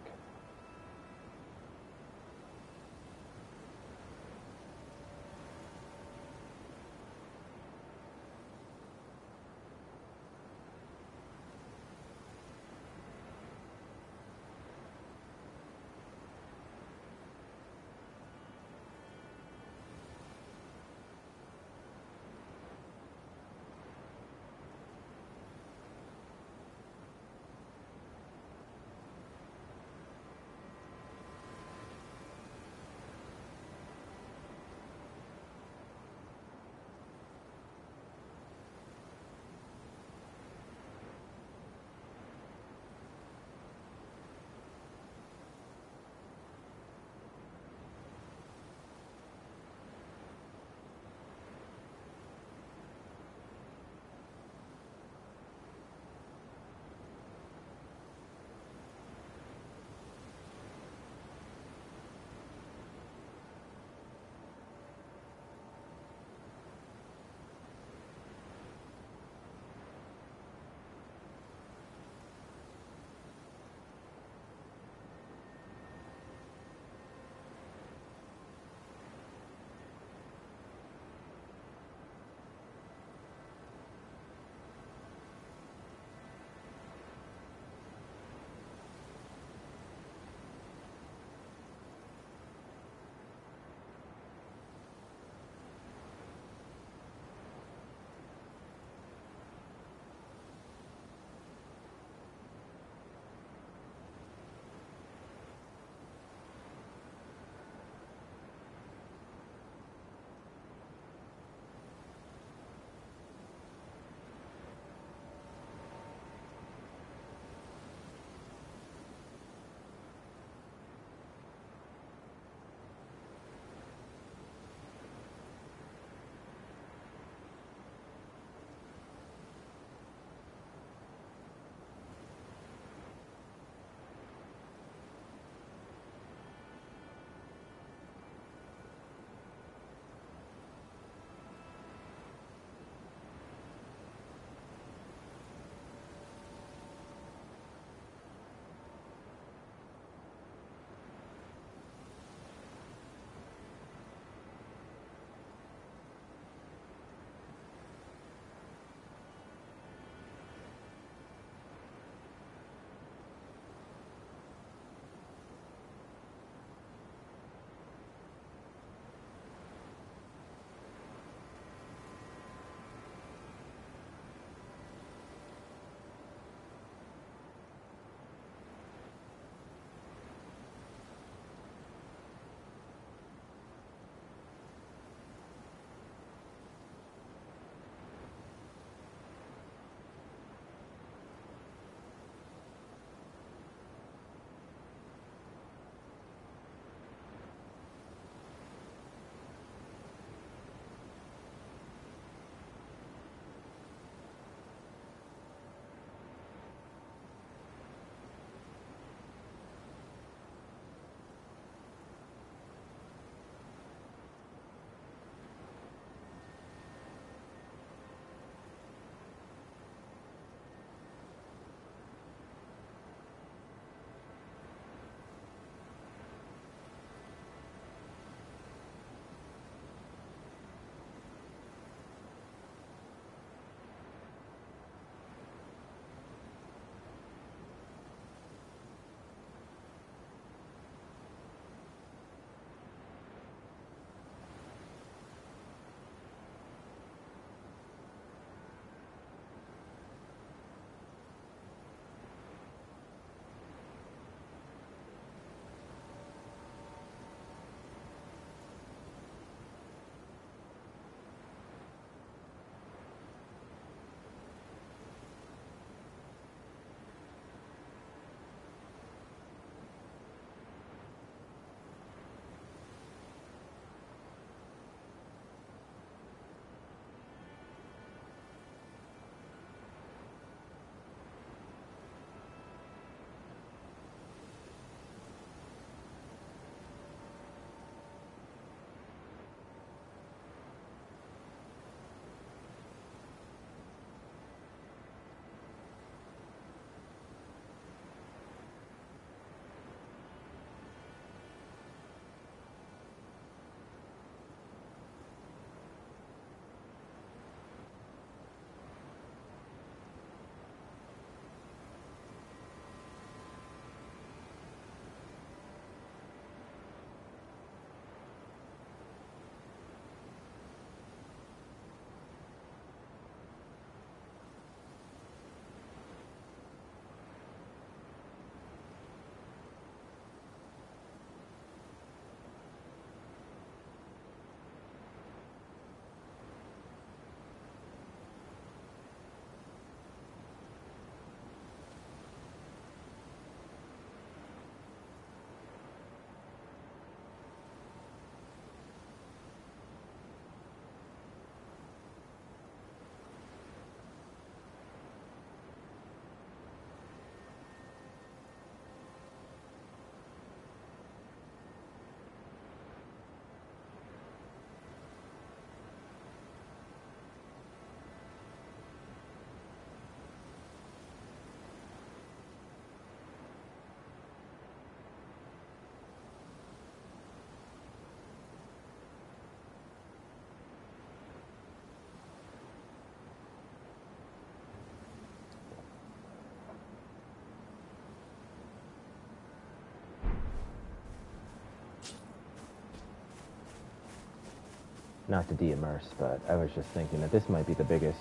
not to de-immerse, but I was just thinking that this might be the biggest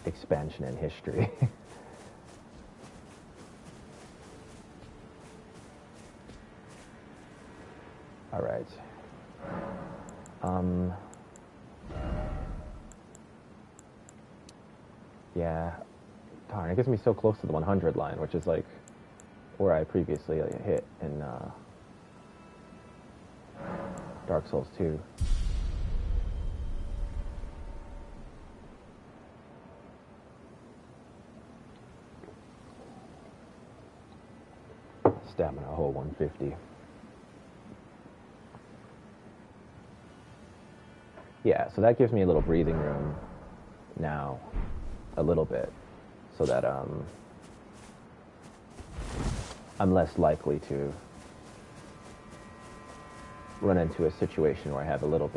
expansion in history. All right. Yeah. Darn, it gets me so close to the 100 line, which is like where I previously hit in Dark Souls 2. Stamina whole 150. Yeah, so that gives me a little breathing room now, a little bit, so that I'm less likely to run into a situation where I have I'm a little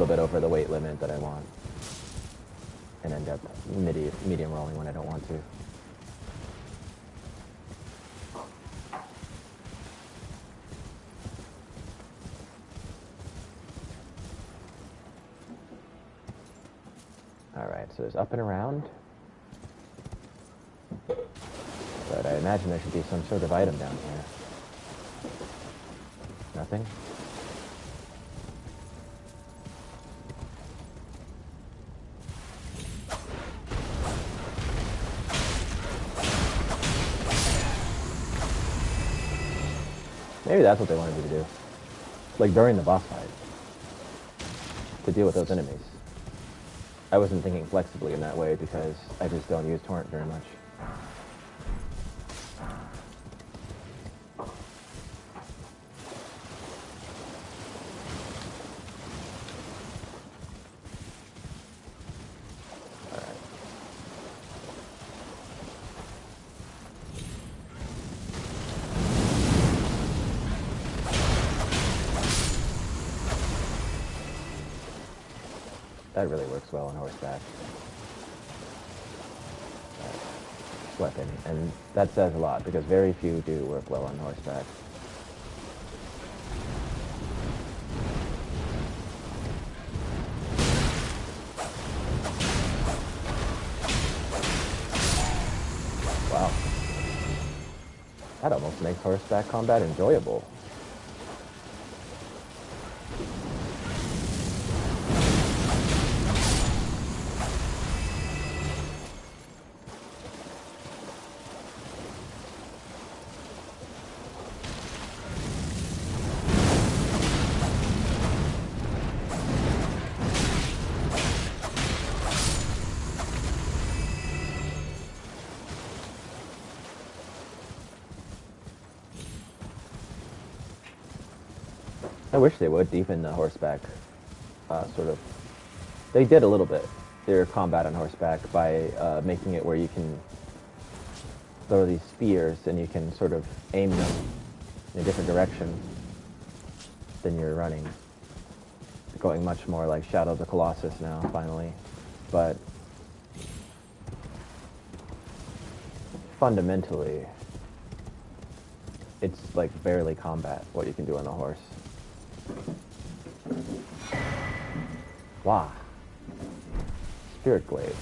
bit over the weight limit that I want, and end up medium rolling when I don't want to. Alright, so there's up and around. But I imagine there should be some sort of item down here. Nothing? Maybe that's what they wanted me to do. Like during the boss fight. To deal with those enemies. I wasn't thinking flexibly in that way because I just don't use Torrent very much. That really works well on horseback. Weapon, and that says a lot because very few do work well on horseback. Wow. That almost makes horseback combat enjoyable. I wish they would deepen the horseback, sort of. They did a little bit, their combat on horseback, by making it where you can throw these spears and you can sort of aim them in a different direction than you're running. Going much more like Shadow of the Colossus now, finally. But fundamentally, it's like barely combat what you can do on the horse. Wow. Spirit Glaive.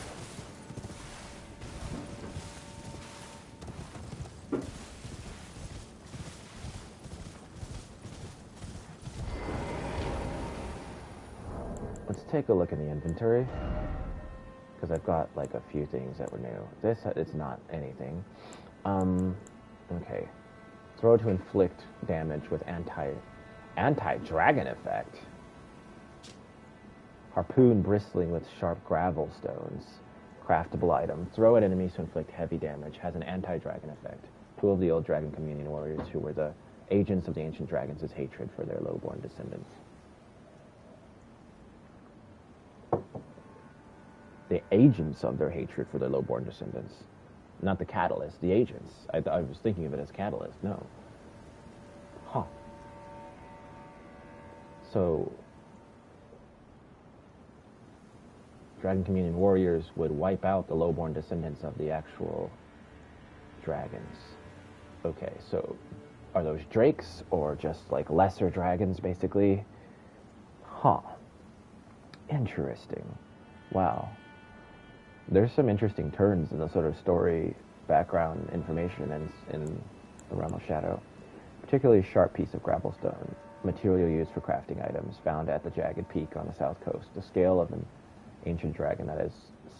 Let's take a look in the inventory, because I've got like a few things that were new. This is not anything. Okay. Throw to inflict damage with anti-dragon effect. Harpoon bristling with sharp gravel stones. Craftable item. Throw at enemies to inflict heavy damage. Has an anti-dragon effect. Two of the old dragon communion warriors who were the agents of the ancient dragons' hatred for their lowborn descendants. The agents of their hatred for their lowborn descendants. Not the catalyst, the agents. I was thinking of it as catalyst. No. Huh. So, Dragon Communion warriors would wipe out the lowborn descendants of the actual dragons. Okay, so Are those drakes or just like lesser dragons, basically? Huh. Interesting. Wow. There's some interesting turns in the sort of story background information in the Realm of Shadow. Particularly sharp piece of gravelstone, material used for crafting items, found at the Jagged Peak on the south coast. The scale of an ancient dragon that has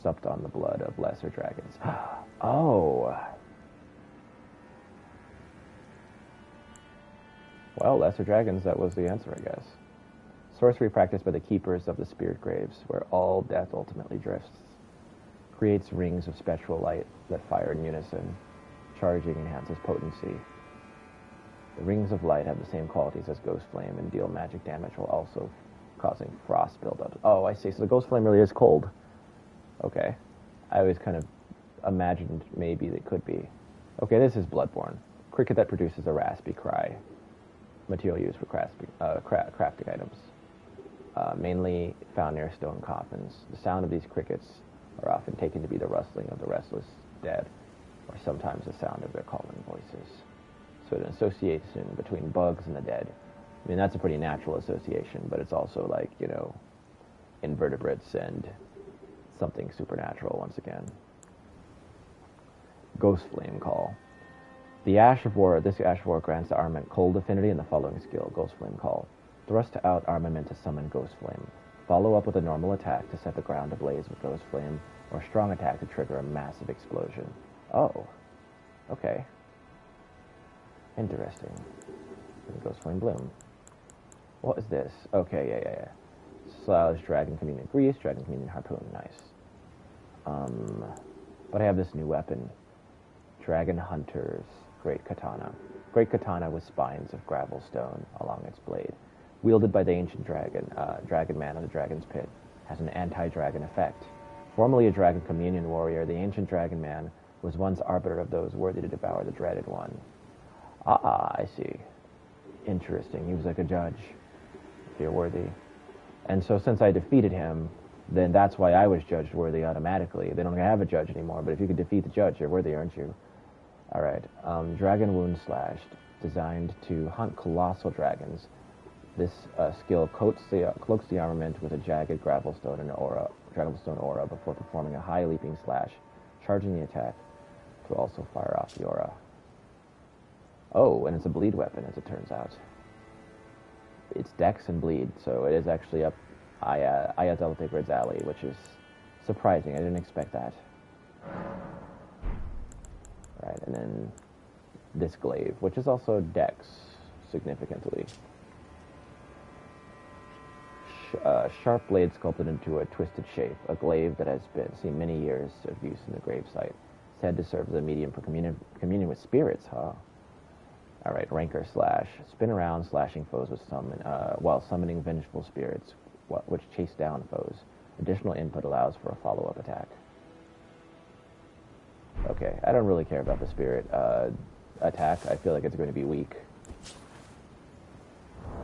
supped on the blood of lesser dragons. Oh. Well, lesser dragons, that was the answer, I guess. Sorcery practiced by the keepers of the spirit graves, where all death ultimately drifts. Creates rings of spectral light that fire in unison. Charging enhances potency. The rings of light have the same qualities as Ghost Flame and deal magic damage while also causing frost buildup. Oh, I see. So the Ghost Flame really is cold. Okay. I always kind of imagined maybe they could be. Okay, this is Bloodborne. Cricket that produces a raspy cry. Material used for crafting items. Mainly found near stone coffins. The sound of these crickets are often taken to be the rustling of the restless dead, or sometimes the sound of their calling voices. So an association between bugs and the dead. I mean, that's a pretty natural association, but it's also like, you know, invertebrates and something supernatural once again. Ghost Flame Call. The Ash of War, this Ash of War grants the armament cold affinity in the following skill, Ghost Flame Call. Thrust out armament to summon Ghost Flame. Follow up with a normal attack to set the ground ablaze with Ghost Flame, or strong attack to trigger a massive explosion. Oh. Okay. Interesting. Ghost Flame Bloom. What is this? Okay, yeah. Slash Dragon Communion Grease, Dragon Communion Harpoon. Nice. But I have this new weapon. Dragon Hunter's Great Katana. Great Katana with spines of gravel stone along its blade. Wielded by the ancient dragon, Dragon Man of the Dragon's Pit. Has an anti-dragon effect. Formerly a Dragon Communion warrior, the ancient Dragon Man was once arbiter of those worthy to devour the dreaded one. Ah, I see. Interesting. He was like a judge, if you're worthy. And so since I defeated him, then that's why I was judged worthy automatically. They don't have a judge anymore, but if you could defeat the judge, you're worthy, aren't you? Alright. Dragon Wound Slashed. Designed to hunt colossal dragons. This skill cloaks the armament with a jagged gravelstone aura before performing a high leaping slash, charging the attack to also fire off the aura. Oh, and it's a bleed weapon, as it turns out. It's Dex and Bleed, so it is actually up Aya's Eltegrid's alley, which is surprising. I didn't expect that. Right, and then this glaive, which is also Dex, significantly. Sharp blade sculpted into a twisted shape, a glaive that has seen many years of use in the gravesite. Said to serve as a medium for communion with spirits, huh? Alright, Ranker Slash. Spin around, slashing foes with while summoning vengeful spirits, which chase down foes. Additional input allows for a follow-up attack. Okay, I don't really care about the spirit attack. I feel like it's going to be weak.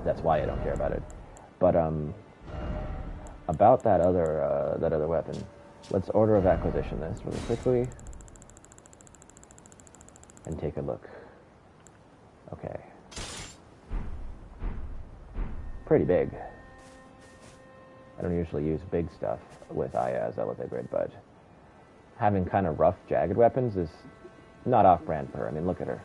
That's why I don't care about it. But, about that other weapon, let's order of acquisition this really quickly and take a look. Okay. Pretty big. I don't usually use big stuff with Aya's Eltegrid, but having kind of rough, jagged weapons is not off-brand for her. I mean, look at her.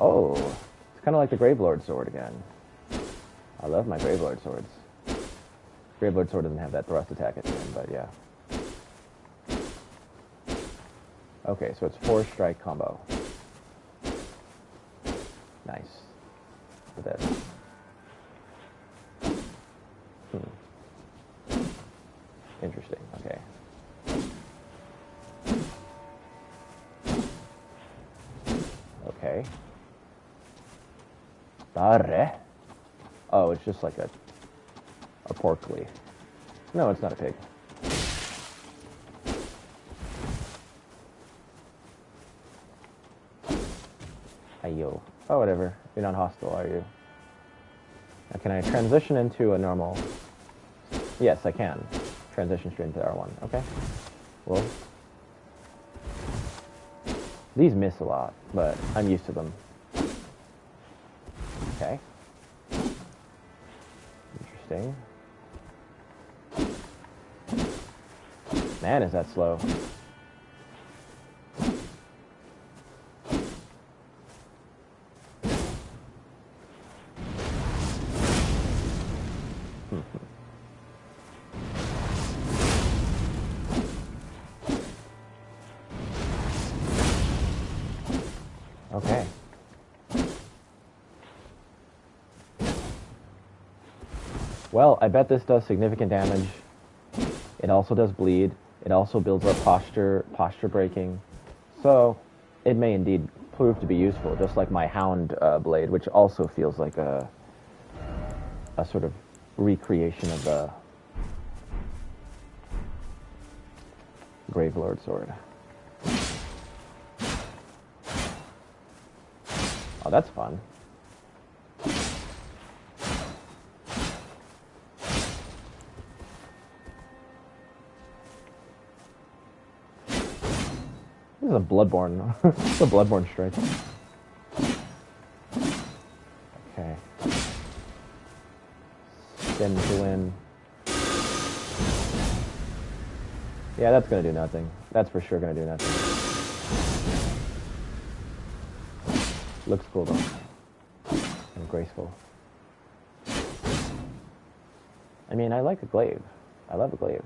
Oh, it's kind of like the Gravelord sword again. I love my Gravelord swords. Gravelord sword doesn't have that thrust attack at the end, but yeah. Okay, so it's 4-strike combo. Nice. For this. Interesting, okay. Okay. Barre. Oh, it's just like a pork leaf. No, it's not a pig. Ayo. Oh, whatever. You're not hostile, are you? Now, can I transition into a normal... Yes, I can. Transition straight into R1. Okay. Well. These miss a lot, but I'm used to them. Okay. Interesting. Man, is that slow. Okay. Well, I bet this does significant damage. It also does bleed. It also builds up posture breaking. So, it may indeed prove to be useful, just like my Hound blade, which also feels like a sort of recreation of the Gravelord sword. Oh, that's fun. This is a Bloodborne. It's a Bloodborne strike. Okay. Spin to win. Yeah, that's gonna do nothing. That's for sure gonna do nothing. Looks cool though. And graceful. I mean, I like a glaive. I love a glaive.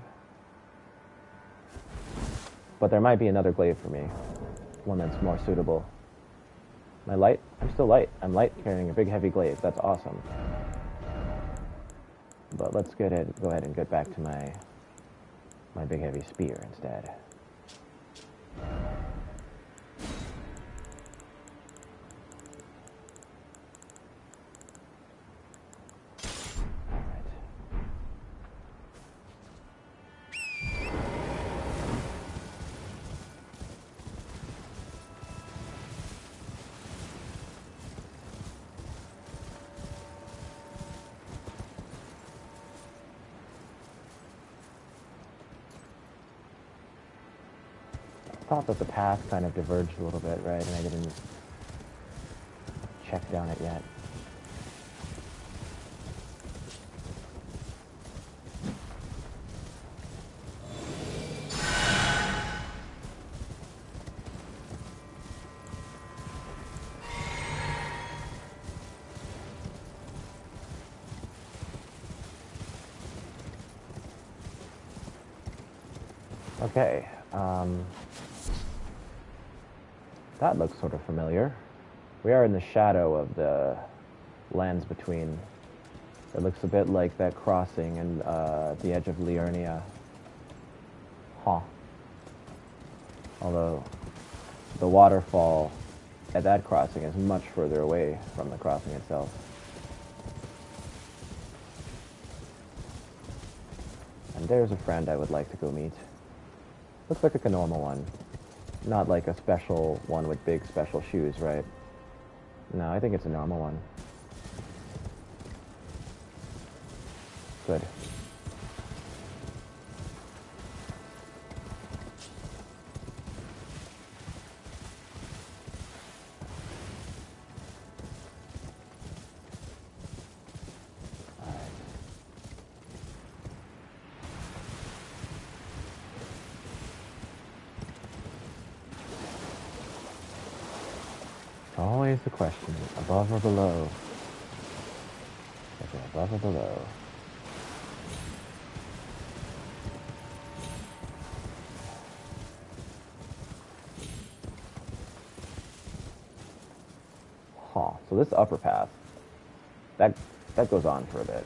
But there might be another glaive for me. One that's more suitable. Am I light? I'm still light. I'm light carrying a big heavy glaive. That's awesome. But let's go ahead and get back to my big heavy spear instead. I thought that the path kind of diverged a little bit, right? And I didn't check down it yet. Okay, that looks sort of familiar. We are in the shadow of the lands between. It looks a bit like that crossing in the edge of Liurnia. Huh. Although the waterfall at that crossing is much further away from the crossing itself. And there's a friend I would like to go meet. Looks like a normal one. Not like a special one with big special shoes, right? No, I think it's a normal one. Good. Always the question, above or below? Is it above or below? Huh, so this upper path, that goes on for a bit.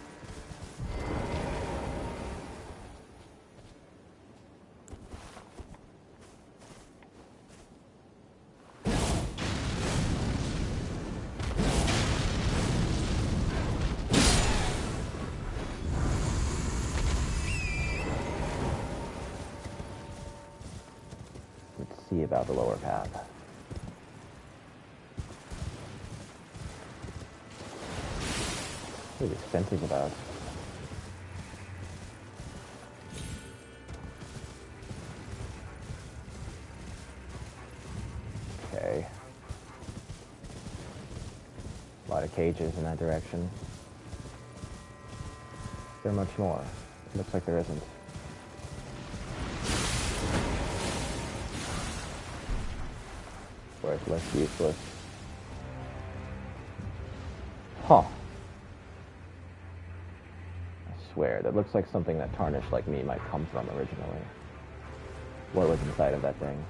See about the lower path. What are these fences about? Okay. A lot of cages in that direction. Is there much more? It looks like there isn't. Or it's less useless. Huh. I swear, that looks like something that Tarnished like me might come from originally. What was inside of that thing?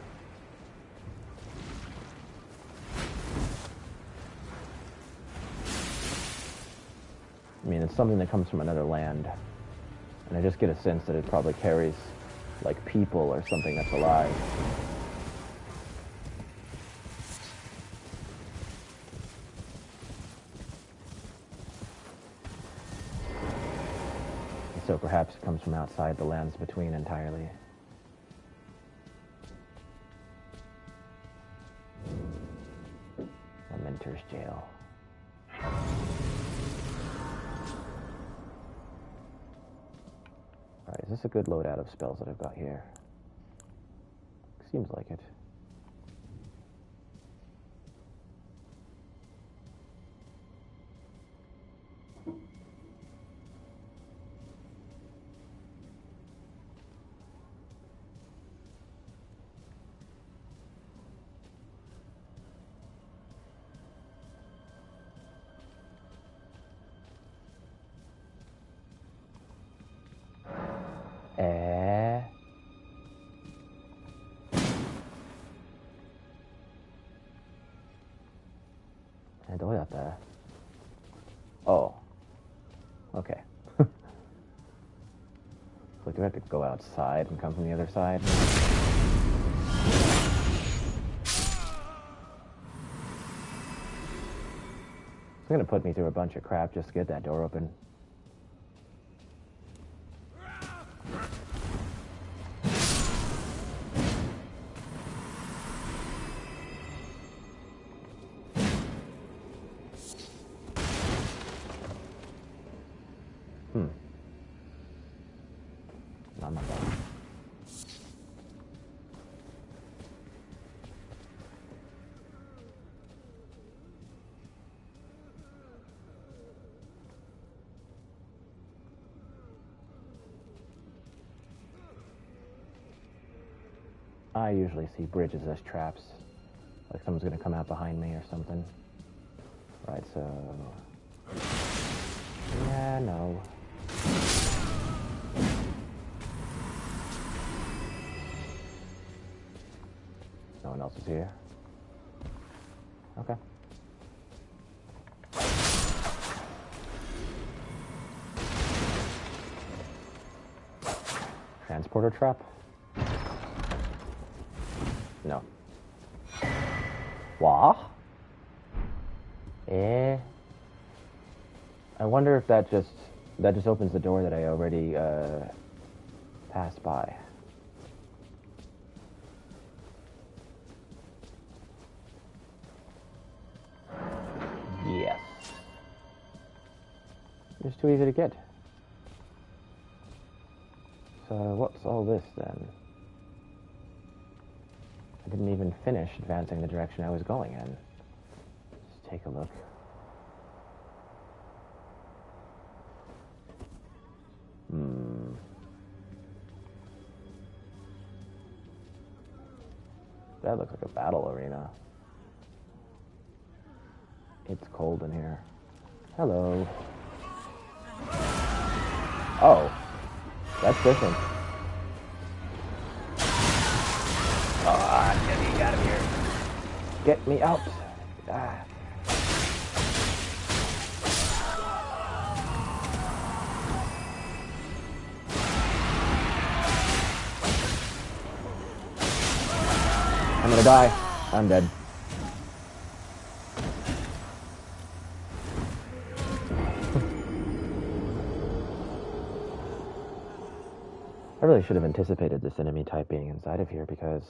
I mean, it's something that comes from another land. And I just get a sense that it probably carries, like, people or something that's alive. And so perhaps it comes from outside the lands between entirely. Lamenters jail. Alright, is this a good loadout of spells that I've got here? Seems like it.どうやった? Oh. Okay. So do I have to go outside and come from the other side? It's gonna put me through a bunch of crap just to get that door open. I usually see bridges as traps, like someone's gonna come out behind me or something. Right, so... yeah, no. No one else is here. Okay. Transporter trap? No. Wah? I wonder if that just opens the door that I already passed by. Yes. It's too easy to get. So what's all this then? I didn't even finish advancing the direction I was going in. Let's take a look. That looks like a battle arena. It's cold in here. Hello. Oh. That's different. Get me out of here. Get me out. Ah. I'm gonna die. I'm dead. I really should have anticipated this enemy type being inside of here because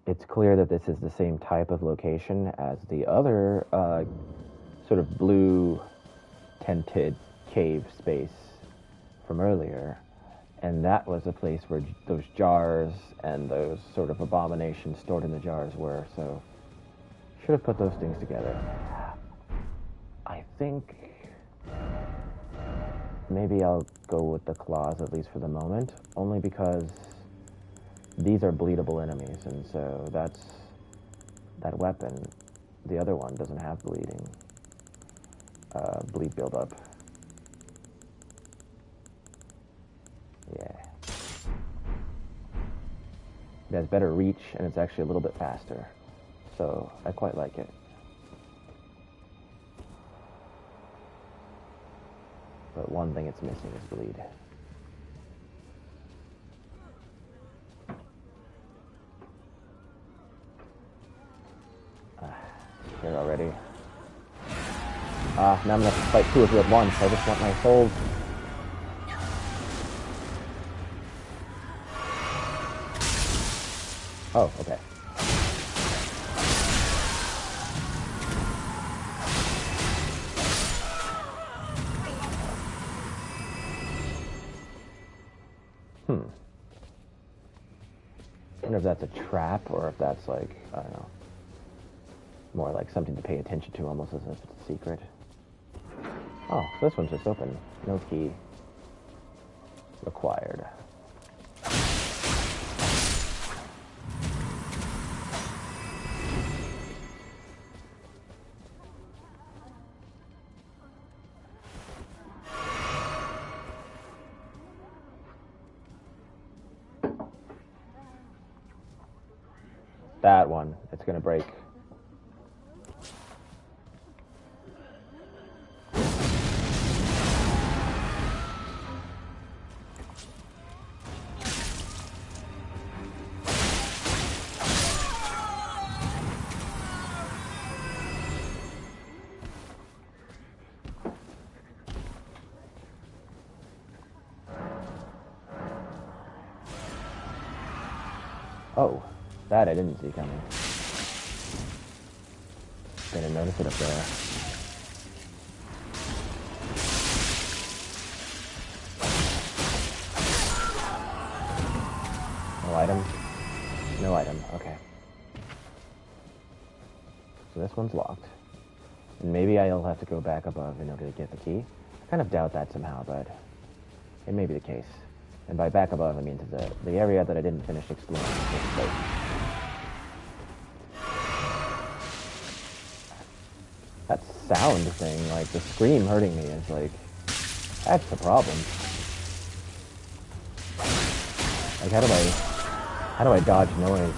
it's clear that this is the same type of location as the other sort of blue tented cave space from earlier. And that was a place where those jars and those sort of abominations stored in the jars were, so should have put those things together. think maybe I'll go with the claws, at least for the moment, only because these are bleedable enemies, and so that's that weapon. The other one doesn't have bleed buildup. Yeah. It has better reach, and it's actually a little bit faster. So I quite like it. But one thing it's missing is bleed. Here already. Now I'm gonna have to fight two of you at once. I just want my souls. Oh, okay. I wonder if that's a trap or if that's like, I don't know, more like something to pay attention to, almost as if it's a secret. Oh, so this one's just open. No key required. That one, it's gonna break. Oh, that I didn't see coming. Didn't notice it up there. No item? No item, okay. So this one's locked. And maybe I'll have to go back above in order to get the key. I kind of doubt that somehow, but it may be the case. And by back above, I mean to the area that I didn't finish exploring. That sound thing, like the scream hurting me is like, that's the problem. Like how do I dodge noise?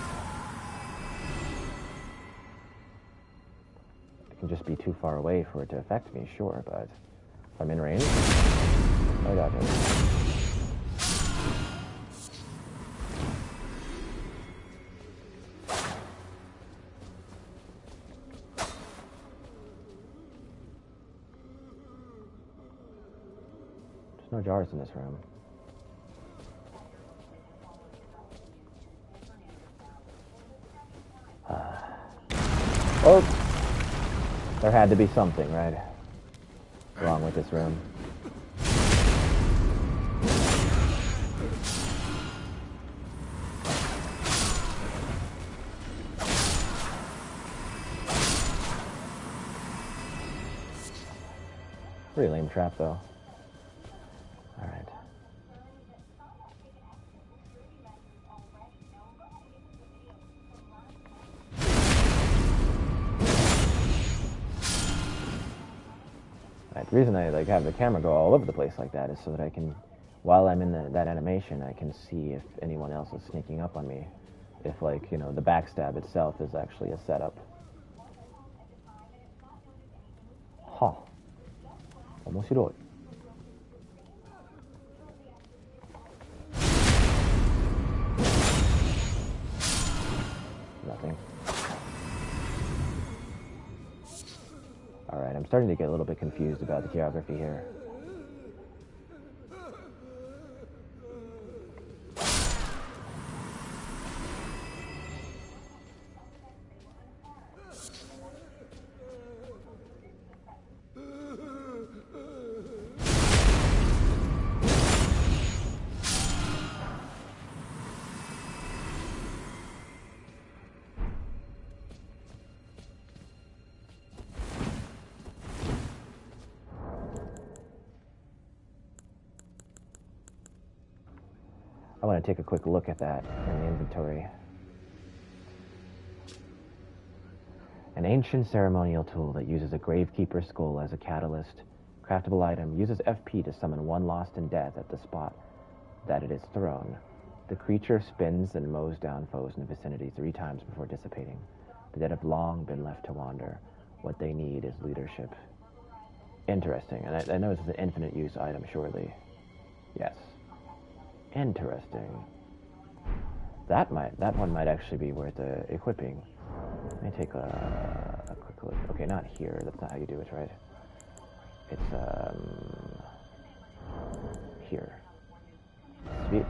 I can just be too far away for it to affect me, sure, but if I'm in range, I dodge it. There's no jars in this room. Oh! There had to be something, right? Wrong with this room. Pretty lame trap, though. Alright. The reason I have the camera go all over the place like that is so that I can, while I'm in that animation, I can see if anyone else is sneaking up on me. If, like, you know, the backstab itself is actually a setup. Huh. 面白い. Nothing. Alright, I'm starting to get a little bit confused about the geography here. I want to take a quick look at that in the inventory. An ancient ceremonial tool that uses a gravekeeper's skull as a catalyst. Craftable item uses FP to summon one lost in death at the spot that it is thrown. The creature spins and mows down foes in the vicinity 3 times before dissipating. The dead have long been left to wander. What they need is leadership. Interesting. And I know this is an infinite use item, surely. Yes. Interesting. That one might actually be worth equipping. Let me take a quick look. Okay, not here. That's not how you do it, right? It's here. Switch.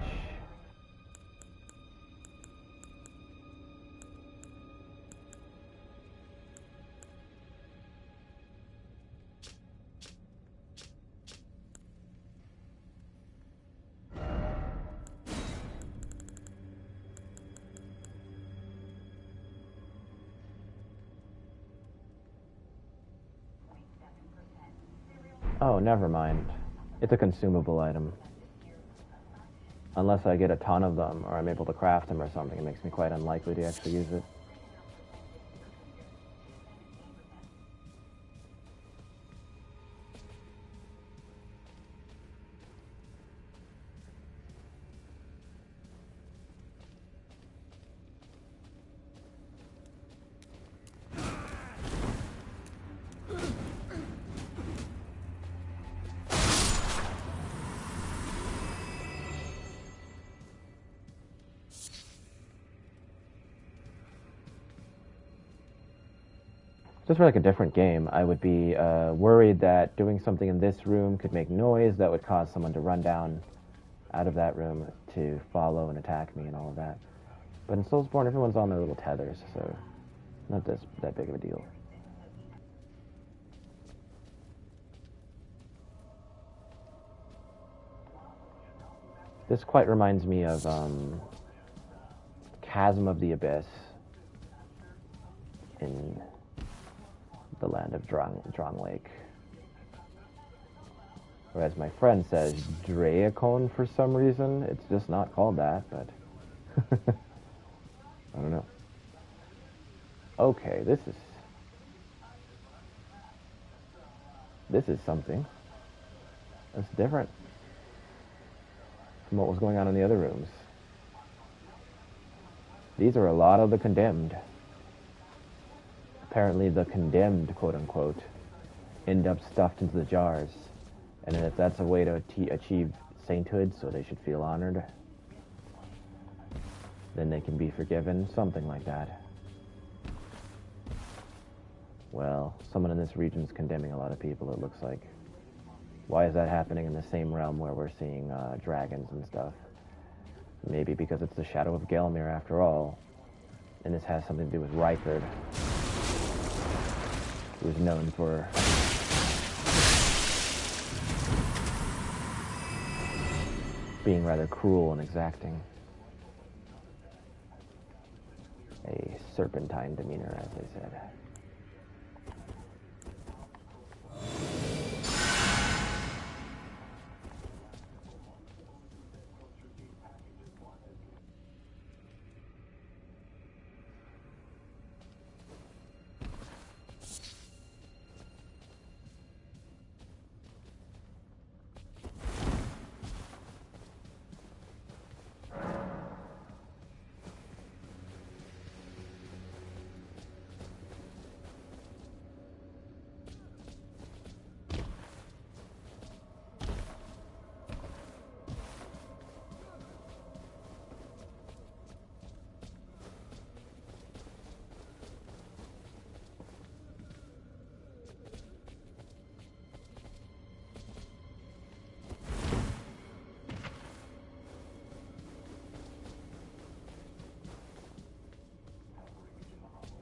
Oh, never mind. It's a consumable item. Unless I get a ton of them, or I'm able to craft them or something, it makes me quite unlikely to actually use it. Just for like a different game, I would be worried that doing something in this room could make noise that would cause someone to run down out of that room to follow and attack me and all of that. But in Soulsborne, everyone's on their little tethers, so not that big of a deal. This quite reminds me of Chasm of the Abyss in the land of Drong Lake. Or as my friend says, Draecon for some reason. It's just not called that, but I don't know. Okay, this is something. That's different from what was going on in the other rooms. These are a lot of the condemned. Apparently the condemned, quote-unquote, end up stuffed into the jars. And if that's a way to achieve sainthood, so they should feel honored, then they can be forgiven, something like that. Well, someone in this region is condemning a lot of people, it looks like. Why is that happening in the same realm where we're seeing dragons and stuff? Maybe because it's the Shadow of Gelmir after all. And this has something to do with Rykard, who's known for being rather cruel and exacting. A serpentine demeanor, as they said.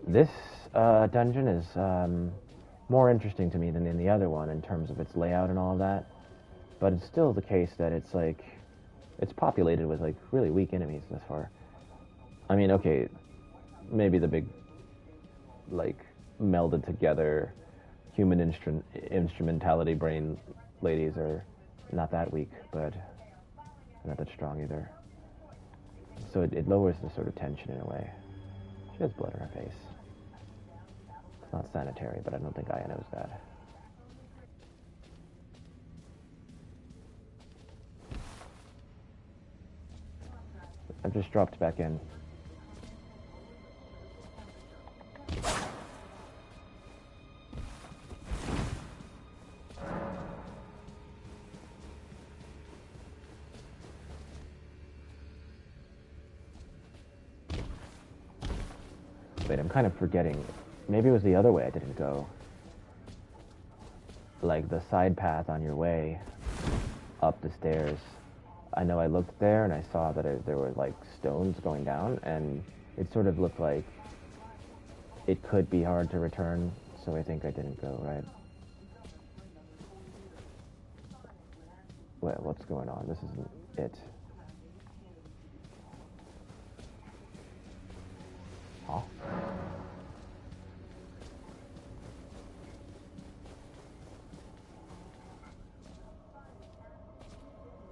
This dungeon is more interesting to me than in the other one in terms of its layout and all of that. But it's still the case that it's like, it's populated with like really weak enemies thus far. I mean, okay, maybe the big, like, melded together human instrumentality brain ladies are not that weak, but not that strong either. so it lowers the sort of tension in a way. She has blood on her face. It's not sanitary, but I don't think Aya knows that. I've just dropped back in. Wait, I'm kind of forgetting. Maybe it was the other way I didn't go. Like the side path on your way up the stairs. I know I looked there and I saw that there were like stones going down, and it sort of looked like it could be hard to return, so I think I didn't go, right? Wait, what's going on? This isn't it. Huh?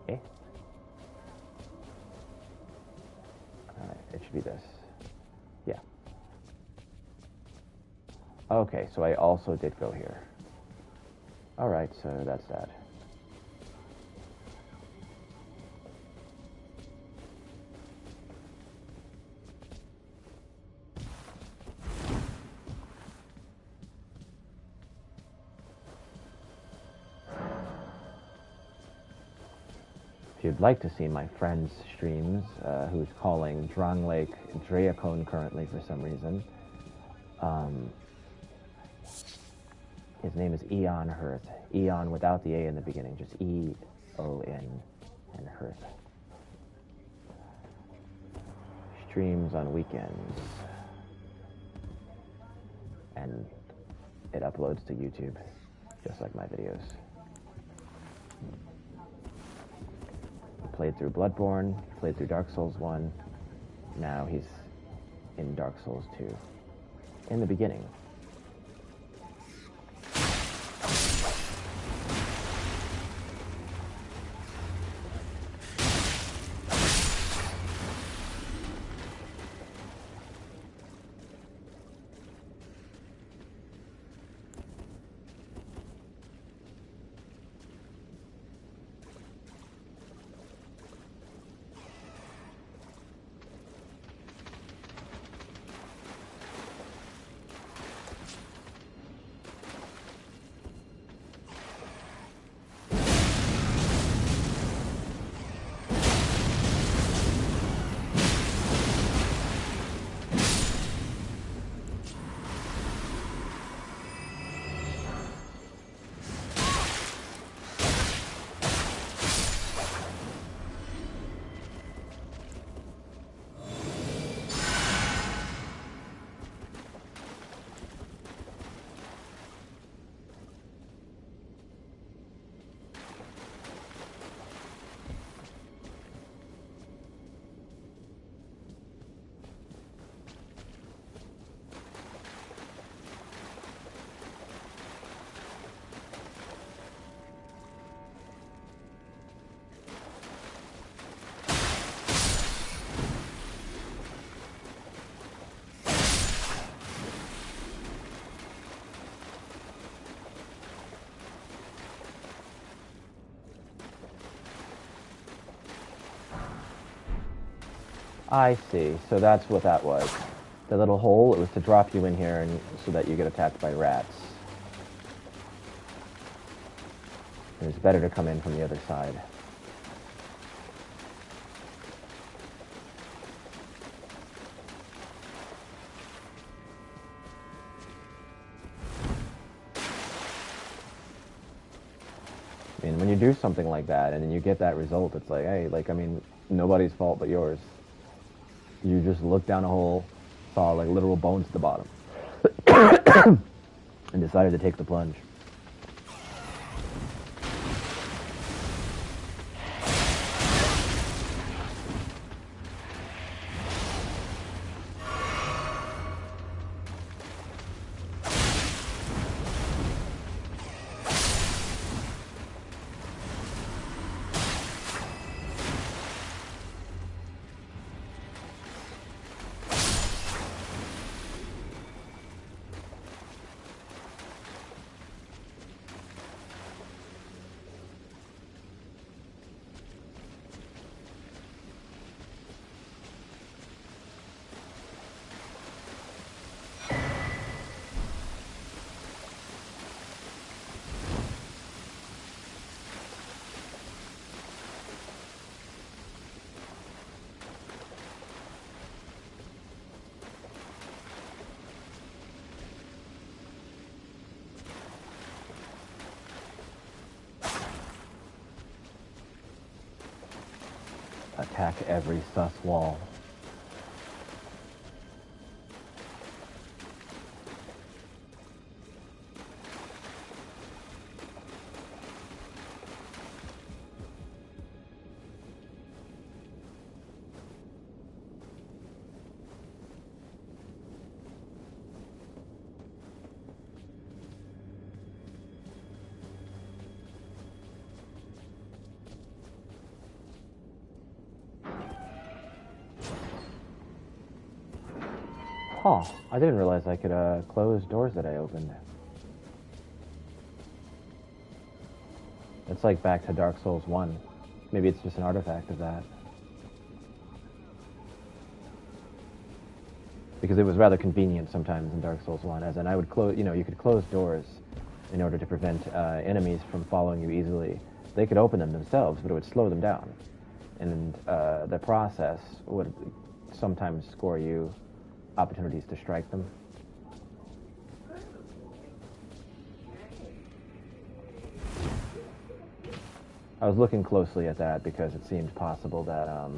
Eh? It should be this. Yeah. Okay, so I also did go here. Alright, so that's that. If you'd like to see my friend's streams, who's calling Dranglake Draacon currently for some reason, his name is Eon Hearth. Eon without the A in the beginning, just E-O-N and Hearth. Streams on weekends. And it uploads to YouTube, just like my videos. Played through Bloodborne, played through Dark Souls 1, now he's in Dark Souls 2. In the beginning. I see. So that's what that was. The little hole, it was to drop you in here and so that you get attacked by rats. And it's better to come in from the other side. I mean, when you do something like that and then you get that result, it's like, hey, like, I mean, nobody's fault but yours. You just looked down a hole, saw like literal bones at the bottom, and decided to take the plunge. Attack every sus wall. Huh, I didn't realize I could close doors that I opened. It's like back to Dark Souls 1. Maybe it's just an artifact of that. Because it was rather convenient sometimes in Dark Souls 1, as in I would close, you could close doors in order to prevent enemies from following you easily. They could open them themselves, but it would slow them down. And the process would sometimes score you opportunities to strike them. I was looking closely at that because it seemed possible that, I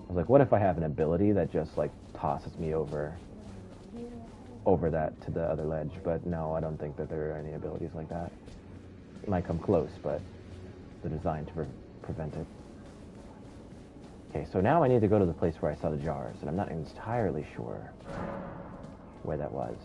was like, what if I have an ability that just, like, tosses me over that to the other ledge? But no, I don't think that there are any abilities like that. It might come close, but they're designed to prevent it. Okay, so now I need to go to the place where I saw the jars, and I'm not entirely sure where that was.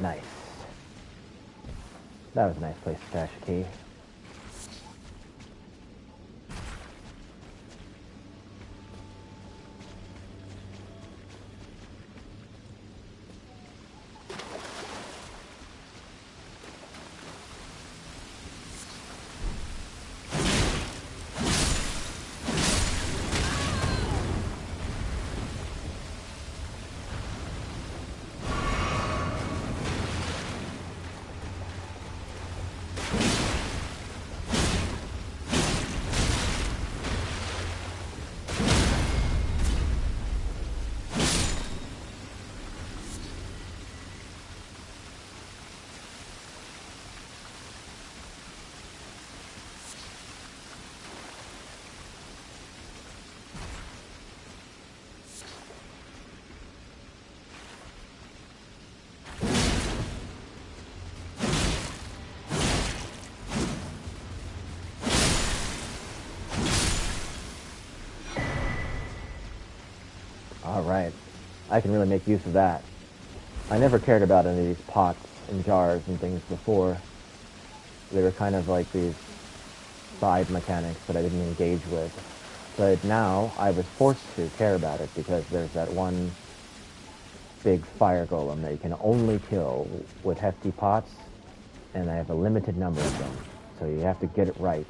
Nice. That was a nice place to stash a key. Alright. I can really make use of that. I never cared about any of these pots and jars and things before. They were kind of like these side mechanics that I didn't engage with. But now I was forced to care about it because there's that one big fire golem that you can only kill with hefty pots, and I have a limited number of them. So you have to get it right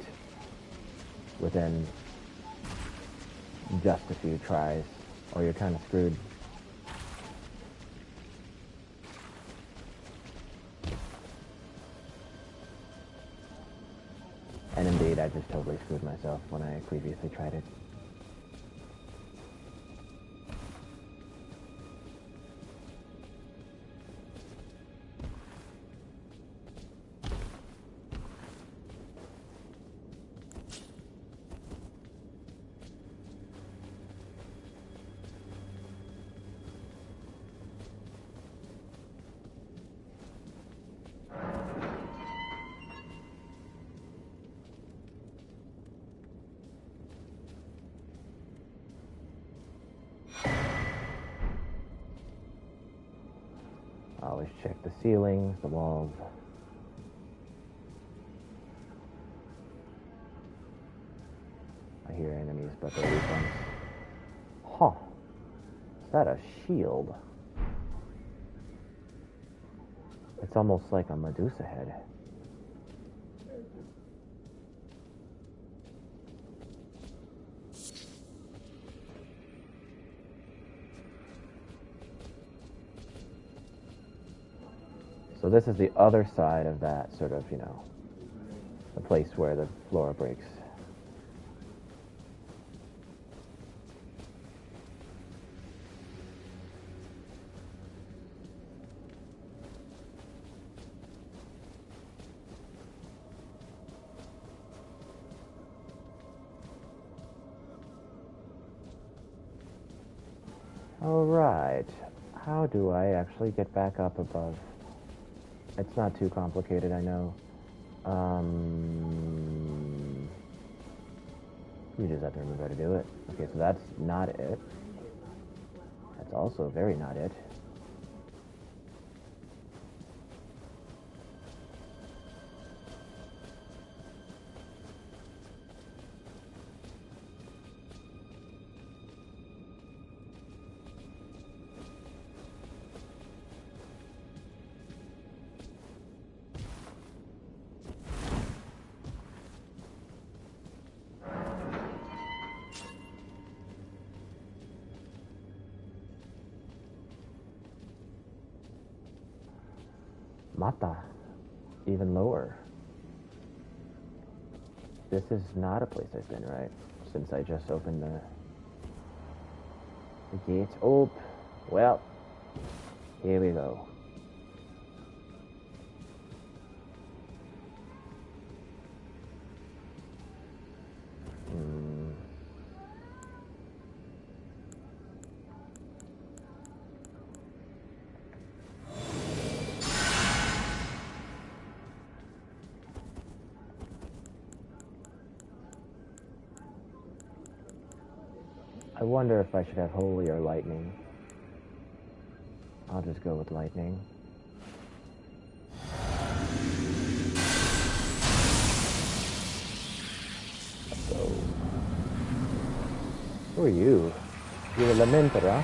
within just a few tries, or you're kind of screwed. And indeed, I just totally screwed myself when I previously tried it. Always check the ceilings, the walls. I hear enemies, but they're weak ones. Huh. Is that a shield? It's almost like a Medusa head. So this is the other side of that sort of, you know, the place where the floor breaks. Alright, how do I actually get back up above? It's not too complicated, I know. You just have to remember how to do it. Okay, so that's not it. That's also very not it. Mata. Even lower. This is not a place I've been, right? Since I just opened the gate. Oh, well, here we go. I wonder if I should have holy or lightning. I'll just go with lightning. Let's go. Who are you? You're a Lamenter, huh?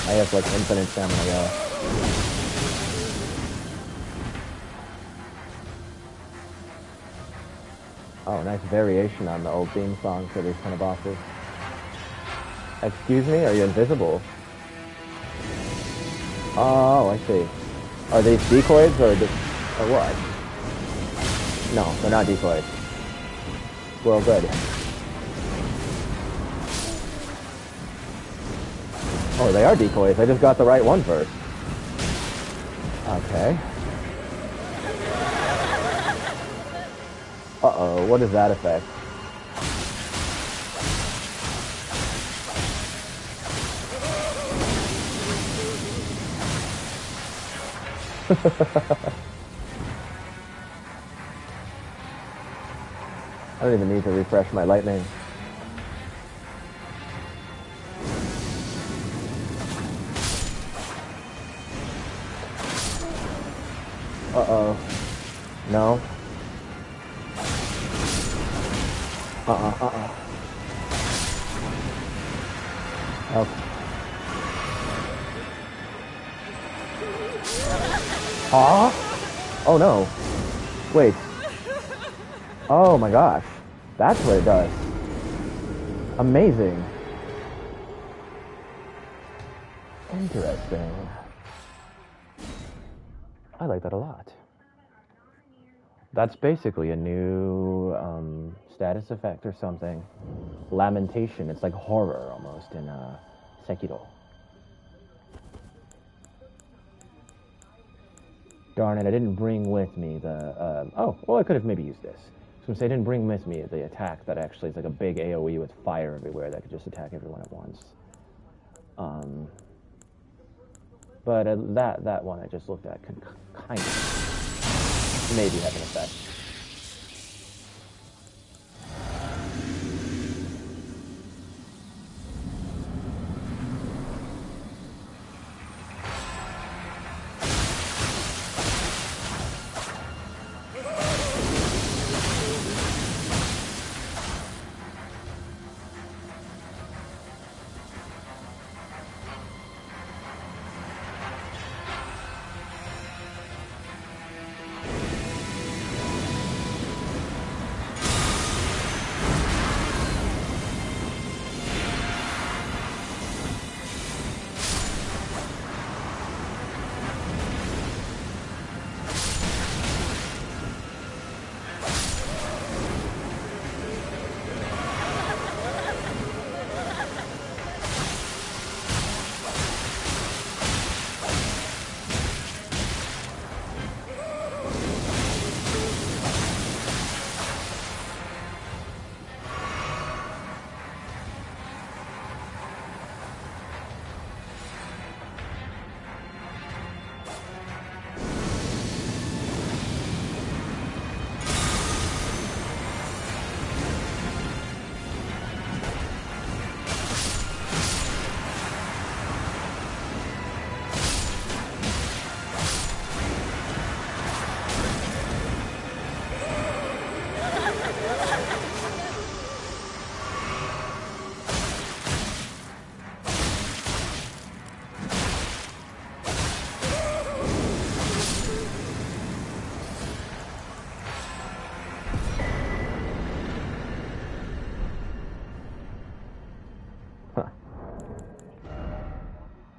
I have like infinite stamina. Oh, nice variation on the old theme song for these kind of bosses. Excuse me, are you invisible? Oh, I see. Are these decoys or what? No, they're not decoys. Well, good. Oh, they are decoys. I just got the right one first. Okay. Uh-oh, what is that effect? I don't even need to refresh my lightning. Uh-oh. No. Okay. Huh? Oh no. Wait. Oh my gosh. That's what it does. Amazing. Interesting. I like that a lot. That's basically a new status effect or something. Lamentation. It's like horror almost in Sekiro. Darn it, I didn't bring with me the... oh, well, I could have maybe used this. So I didn't bring with me the attack that actually is like a big AoE with fire everywhere that could just attack everyone at once. But that one I just looked at could kind of maybe have an effect.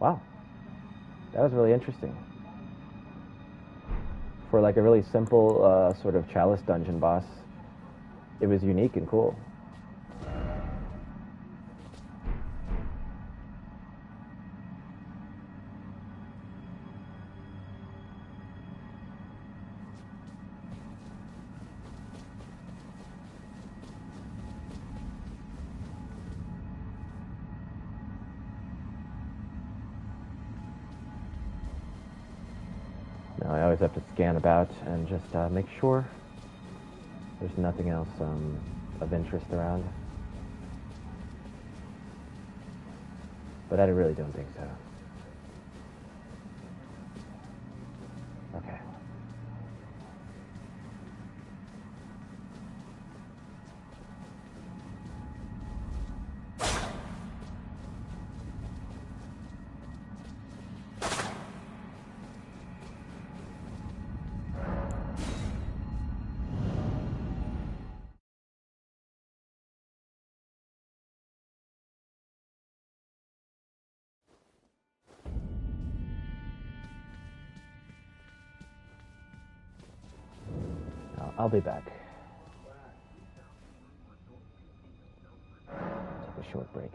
Wow. That was really interesting. For like a really simple sort of chalice dungeon boss, it was unique and cool. Now I always have to scan about and just make sure there's nothing else of interest around. But I really don't think so. Okay. I'll be back. Take a short break.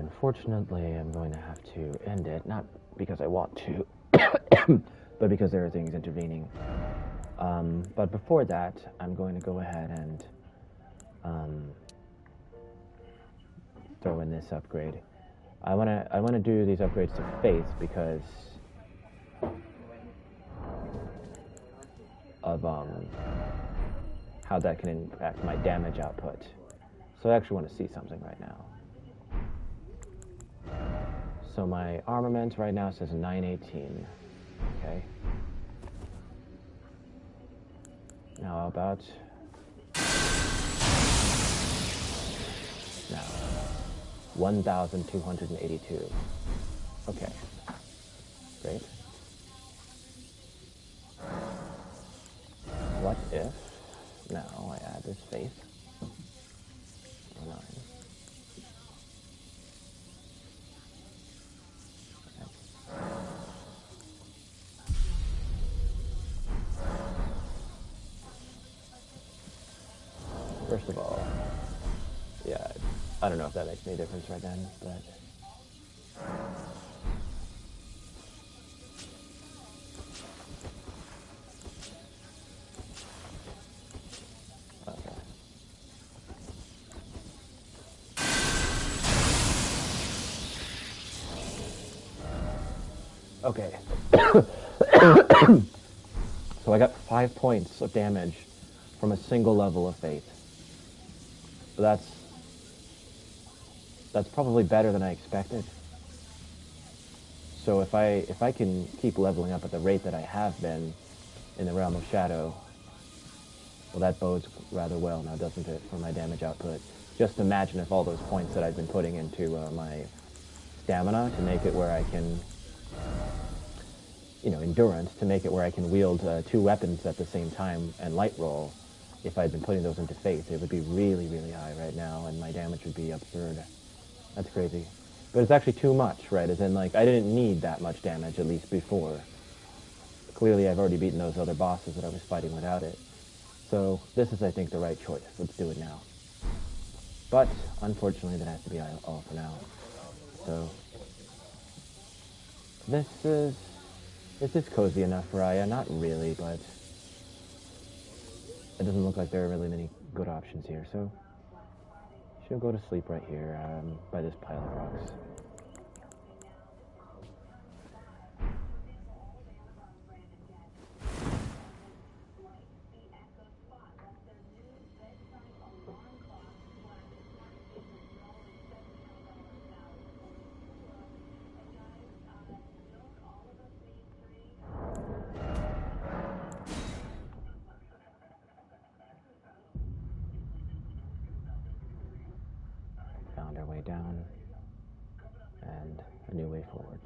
unfortunately, I'm going to have to end it, not because I want to, but because there are things intervening. But before that, I'm going to go ahead and throw in this upgrade. I wanna do these upgrades to Faith because of how that can impact my damage output. So I actually want to see something right now. So my armament right now says 918. Okay. Now about now 1,282. Okay. Great. What if now I add this Faith? 9. First of all, yeah, I don't know if that makes any difference right then, but okay. So I got 5 points of damage from a single level of Faith. That's probably better than I expected. So if I can keep leveling up at the rate that I have been in the Realm of Shadow, well, that bodes rather well now, doesn't it, for my damage output? Just imagine if all those points that I've been putting into my stamina to make it where I can, endurance, to make it where I can wield 2 weapons at the same time and light roll, if I'd been putting those into Faith, it would be really, really high right now, and my damage would be absurd. That's crazy. But it's actually too much, right? As in, like, I didn't need that much damage, at least before. Clearly, I've already beaten those other bosses that I was fighting without it. So, this is, I think, the right choice. Let's do it now. But, unfortunately, that has to be all for now. So, this is cozy enough for Aya. Not really, but it doesn't look like there are really many good options here. So, she'll go to sleep right here, by this pile of rocks. Found our way down, and a new way forward.